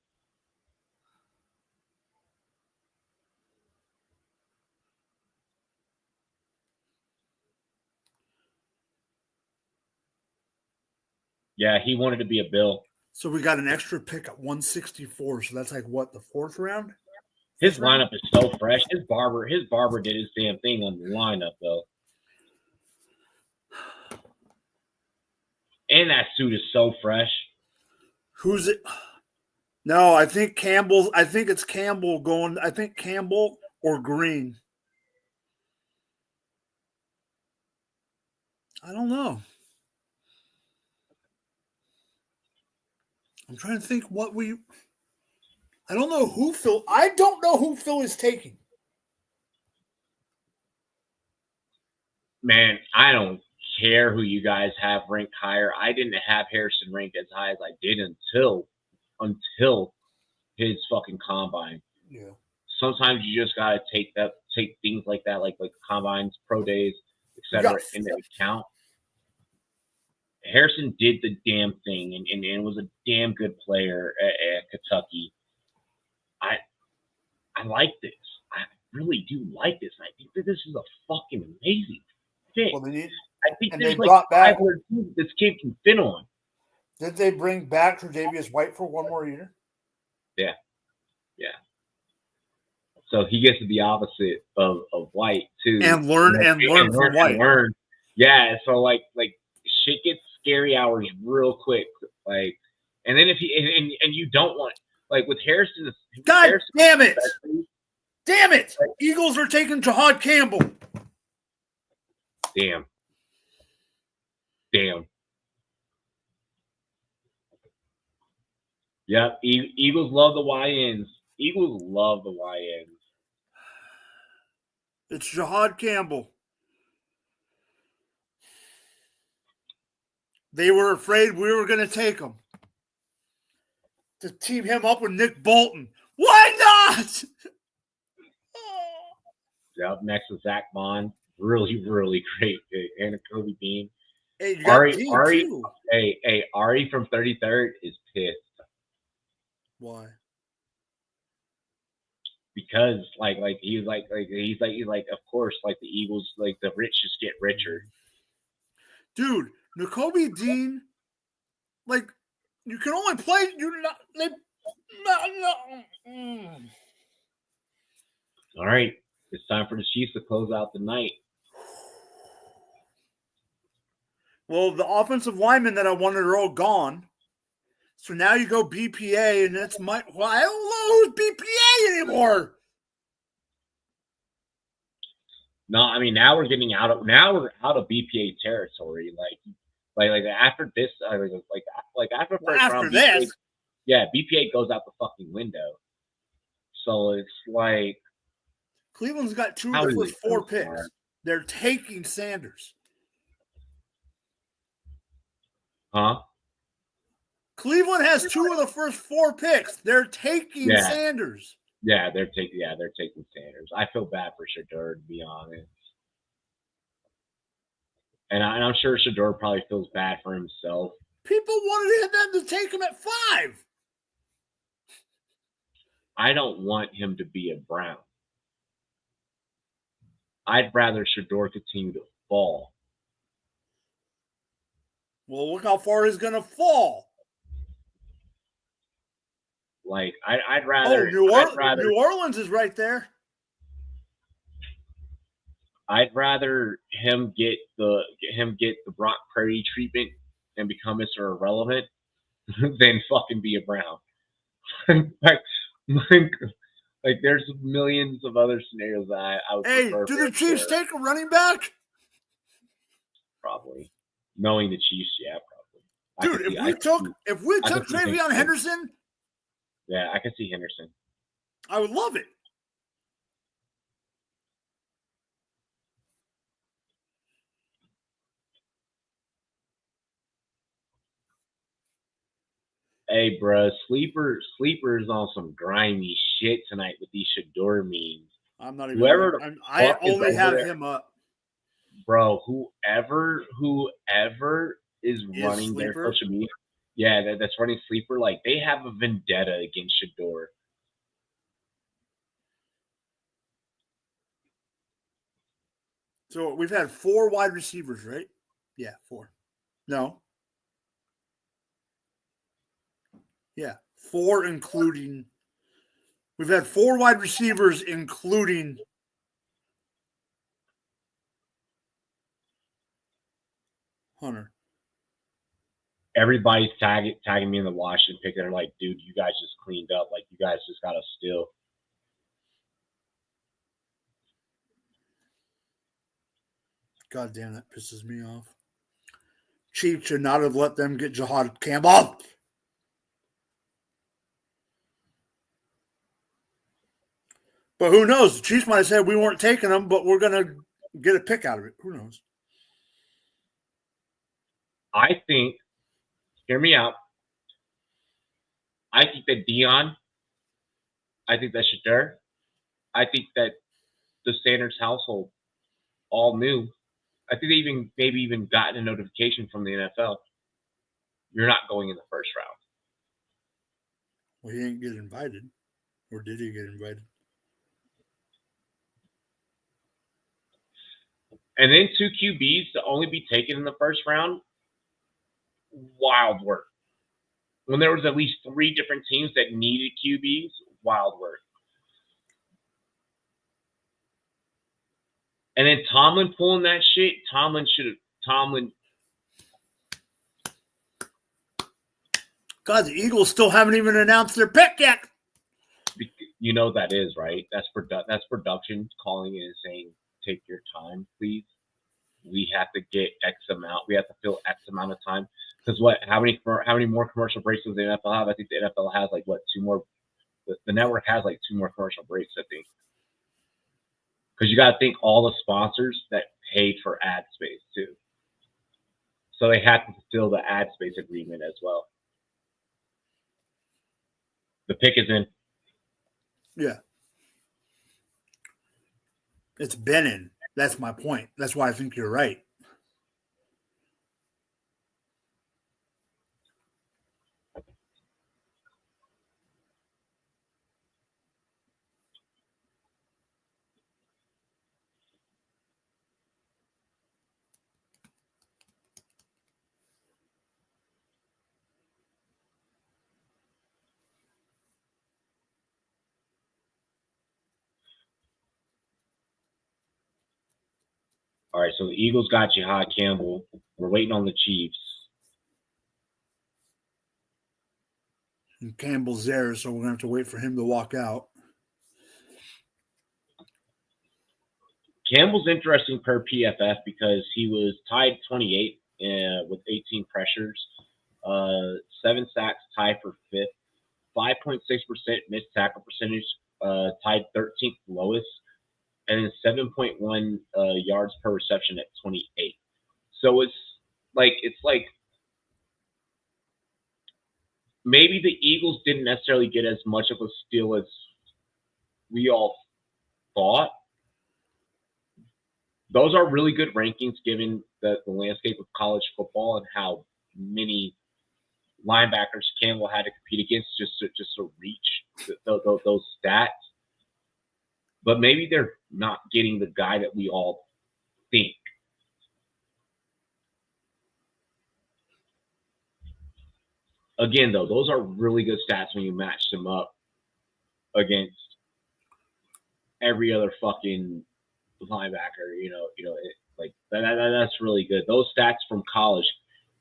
Yeah, he wanted to be a Bill. So we got an extra pick at 164. So that's like what, the fourth round? His lineup is so fresh. His barber did his damn thing on the lineup though. And that suit is so fresh. Who's it? No, I think Campbell. I think it's Campbell going. I think Campbell or Green. I don't know. I'm trying to think what I don't know who Phil. I don't know who Phil is taking. Man, I don't care who you guys have ranked higher. I didn't have Harrison ranked as high as I did until his fucking combine. Yeah. Sometimes you just gotta take things like that, like combines, pro days, etc., into account. Harrison did the damn thing and was a damn good player at Kentucky. I like this. I really do like this. I think that this is a fucking amazing fit. Well, I think and there's they like brought back- 500 teams this kid can fit on. Did they bring back Tre'Davious White for one more year? Yeah. So he gets to the opposite of White too, And learn from White. Yeah. So like shit gets scary hours real quick. Like, and then if he and you don't want, like with Harrison. God Harrison, damn it! Damn it! Eagles are taking Jahad Campbell. Damn. Yep. Eagles love the YNs. Eagles love the YNs. It's Jahad Campbell. They were afraid we were going to take him. To team him up with Nick Bolton. Why not? Yep. Next is Zach Bond. Really, really great pick. And Kobe Dean. Hey, you got Ari, too. Ari from 33rd is pissed. Why? Because he's like of course, like the Eagles, like the rich just get richer. Dude, Nakobe Dean, like you can only play All right, it's time for the Chiefs to close out the night. Well, the offensive linemen that I wanted are all gone. So now you go BPA, and that's I don't know who's BPA anymore. No, I mean now we're out of BPA territory. Like after this, after first round, this, BPA goes out the fucking window. So it's like Cleveland's got 2 of the first 4 picks. They're taking Sanders. Huh? Cleveland has 2 of the first 4 picks. They're taking Sanders. Yeah, they're taking Sanders. I feel bad for Shedeur, to be honest. And I'm sure Shedeur probably feels bad for himself. People wanted them to take him at 5. I don't want him to be a Brown. I'd rather Shedeur continue to fall. Well, look how far he's going to fall. Like I'd rather. New Orleans is right there. I'd rather him get the Brock Purdy treatment and become Mr. Irrelevant than fucking be a Brown. like there's millions of other scenarios that I would prefer. Do the Chiefs take a running back? Probably. Knowing the Chiefs, yeah, probably. Dude, if we took Travion Henderson, yeah, I could see Henderson. I would love it. Hey, bro, sleepers on some grimy shit tonight with these Shedeur memes. I'm not even. I only have him up, bro. Whoever is running Sleeper? their social media, yeah, that's running Sleeper. Like they have a vendetta against Shedeur. So we've had 4 wide receivers, right? Yeah, 4. No. Yeah, 4 including. We've had 4 wide receivers, including Hunter. Everybody's tagging me in the Washington pick. They're like, dude, you guys just cleaned up. Like you guys just got to steal. God damn, that pisses me off. Chiefs should not have let them get Jahad Campbell. But who knows? The Chiefs might have said we weren't taking them, but we're going to get a pick out of it. Who knows? I think, hear me out. I think that Dion, I think that Shadur, I think that the Sanders household all knew. I think they maybe even gotten a notification from the NFL. You're not going in the first round. Well, he didn't get invited. Or did he get invited? And then 2 QBs to only be taken in the first round, wild work. When there was at least 3 different teams that needed QBs, wild work. And then Tomlin pulling that shit, Tomlin. God, the Eagles still haven't even announced their pick yet. You know that is, right? That's production calling in and saying, take your time, please. We have to get X amount. We have to fill X amount of time. Because how many more commercial breaks does the NFL have? I think the NFL has 2 more. The network has 2 more commercial breaks, I think. Because you got to think all the sponsors that paid for ad space too. So they have to fulfill the ad space agreement as well. The pick is in. Yeah. It's been in. That's my point. That's why I think you're right. All right, so the Eagles got Jihad Campbell. We're waiting on the Chiefs. And Campbell's there, so we're going to have to wait for him to walk out. Campbell's interesting per PFF because he was tied 28 with 18 pressures, 7 sacks, tied for 5th, 5.6% missed tackle percentage, tied 13th lowest, and then 7.1 yards per reception at 28. So it's like maybe the Eagles didn't necessarily get as much of a steal as we all thought. Those are really good rankings given the landscape of college football and how many linebackers Campbell had to compete against just to reach those stats. But maybe they're not getting the guy that we all think. Again, though, those are really good stats when you match them up against every other fucking linebacker. That's really good. Those stats from college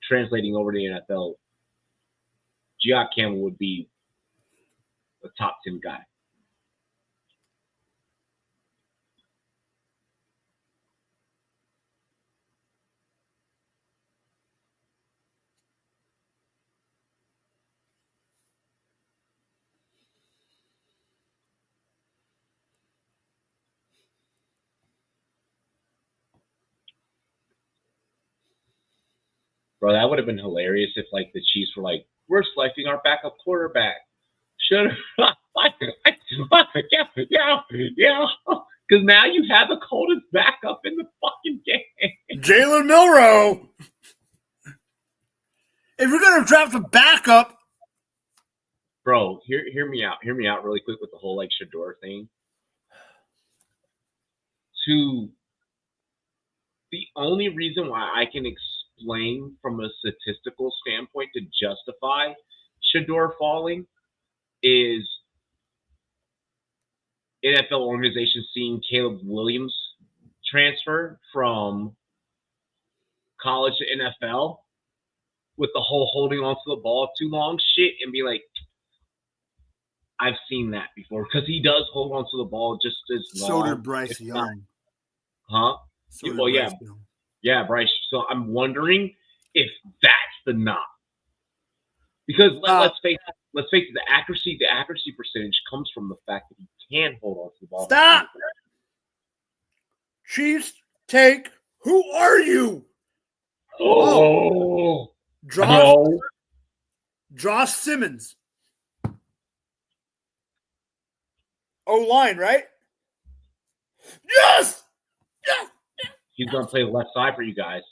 translating over to the NFL, Jihad Campbell would be a top 10 guy. Bro, that would have been hilarious if the Chiefs were like, we're selecting our backup quarterback. Should yeah. Because now you have the coldest backup in the fucking game. Jalen Milroe. If you're going to draft a backup. Bro, hear me out. Hear me out really quick with the whole Shador thing. The only reason why I can explain from a statistical standpoint to justify Shador falling is NFL organizations seeing Caleb Williams transfer from college to NFL with the whole holding on to the ball too long shit and be like, I've seen that before because he does hold on to the ball just as long. So did Bryce Young. Huh? Yeah, Bryce. So I'm wondering if that's the knock. Because let's face it, the accuracy percentage comes from the fact that he can hold on to the ball. Stop! Chiefs take. Who are you? Oh, Josh no. Josh Simmons. O-line, right? Yes! Yes! He's going to play the left side for you guys.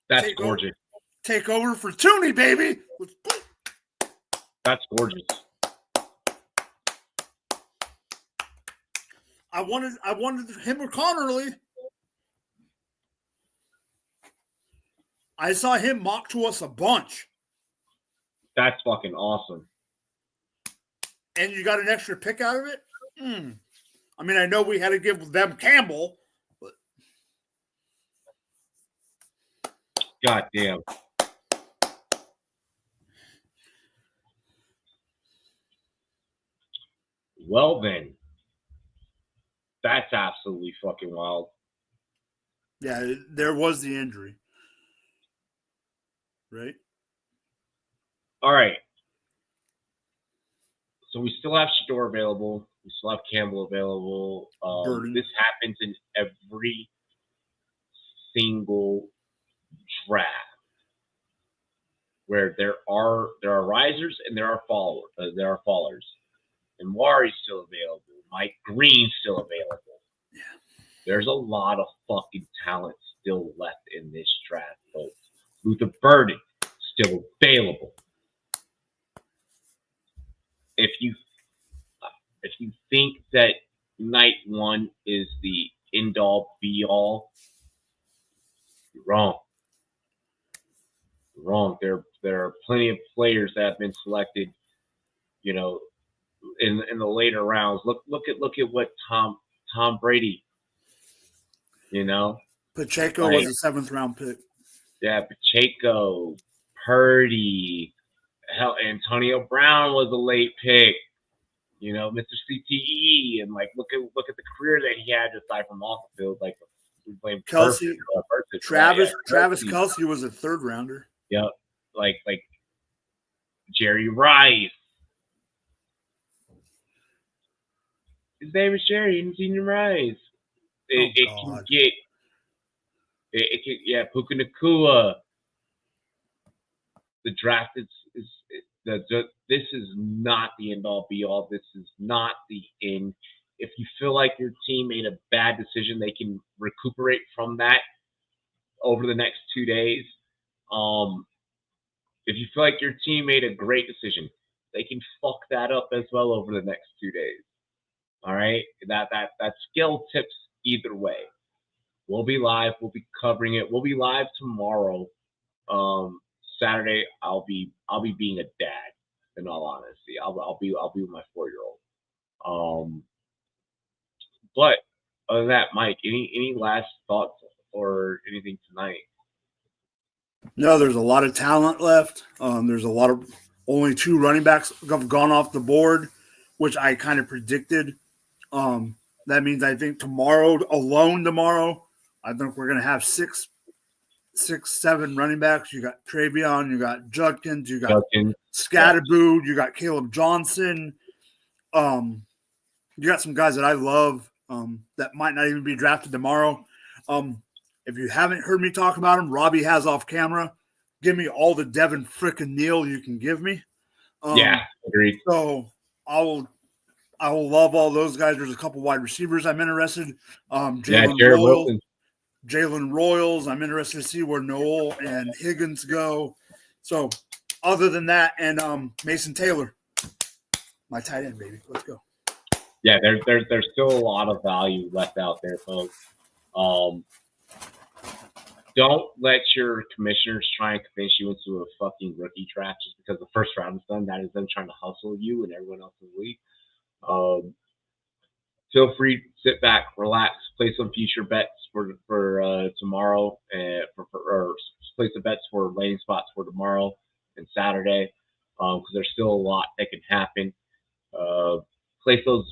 That's gorgeous. Take over for Tooney, baby. That's gorgeous. I wanted him or Connerly. I saw him mock to us a bunch. That's fucking awesome. And you got an extra pick out of it? I mean, I know we had to give them Campbell, but God damn. Well then, that's absolutely fucking wild. Yeah, there was the injury, right? All right. So we still have Shador available. We still have Campbell available. This happens in every single draft, where there are risers and there are fallers. And Wari's still available. Mike Green's still available. Yeah. There's a lot of fucking talent still left in this draft, folks. Luther Burden still available. If you think that night one is the end all be all, you're wrong. You're wrong. There are plenty of players that have been selected, you know, in the later rounds. Look at what Tom Brady, you know. Pacheco was a 7th round pick. Yeah, Pacheco, Purdy, hell, Antonio Brown was a late pick. You know, Mr. CTE, and like look at the career that he had aside from off the field. Like we blame Kelsey, Travis Kelsey was a 3rd rounder. Yep, like Jerry Rice. His name is Jerry, and Senior Rice. It can get. It can, yeah, Puka Nacua. The draft this is not the end all be all. This is not the end. If you feel like your team made a bad decision, they can recuperate from that over the next 2 days. If you feel like your team made a great decision, they can fuck that up as well over the next 2 days. All right, that skill tips either way. We'll be live. We'll be covering it. We'll be live tomorrow. Saturday, I'll be being a dad. In all honesty, I'll be with my 4-year-old. But other than that, Mike, any last thoughts or anything tonight? No, there's a lot of talent left. There's a lot of only 2 running backs have gone off the board, which I kind of predicted. That means I think tomorrow, I think we're gonna have 6, 7 running backs. You got Travion, you got Judkins, you got Scatterbood, you got Caleb Johnson. You got some guys that I love that might not even be drafted tomorrow. If you haven't heard me talk about him, Robbie has off camera. Give me all the Devin frickin' Neal you can give me. Yeah, agreed. So I will love all those guys. There's a couple wide receivers I'm interested. Jalen Royals. I'm interested to see where Noel and Higgins go. So other than that, and Mason Taylor, my tight end, baby. Let's go. Yeah, there's still a lot of value left out there, folks. Don't let your commissioners try and convince you into a fucking rookie draft just because the first round is done. That is them trying to hustle you and everyone else in the league. Feel free to sit back, relax, play some future bets for tomorrow, or place some bets for landing spots for tomorrow and Saturday, because there's still a lot that can happen. Place those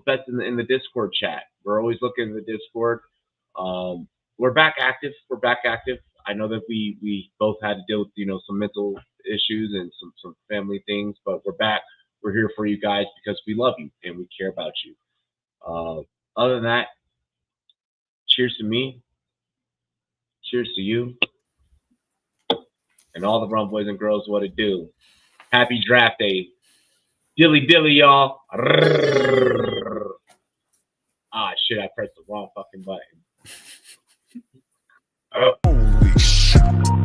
bets in the Discord chat. We're always looking in the Discord. We're back active. I know that we both had to deal with some mental issues and some family things, but we're back. We're here for you guys because we love you and we care about you. Other than that, cheers to me. Cheers to you and all the Rum Boys and Girls. What it do? Happy draft day. Dilly dilly, y'all. Ah, shit, I pressed the wrong fucking button. Holy shit.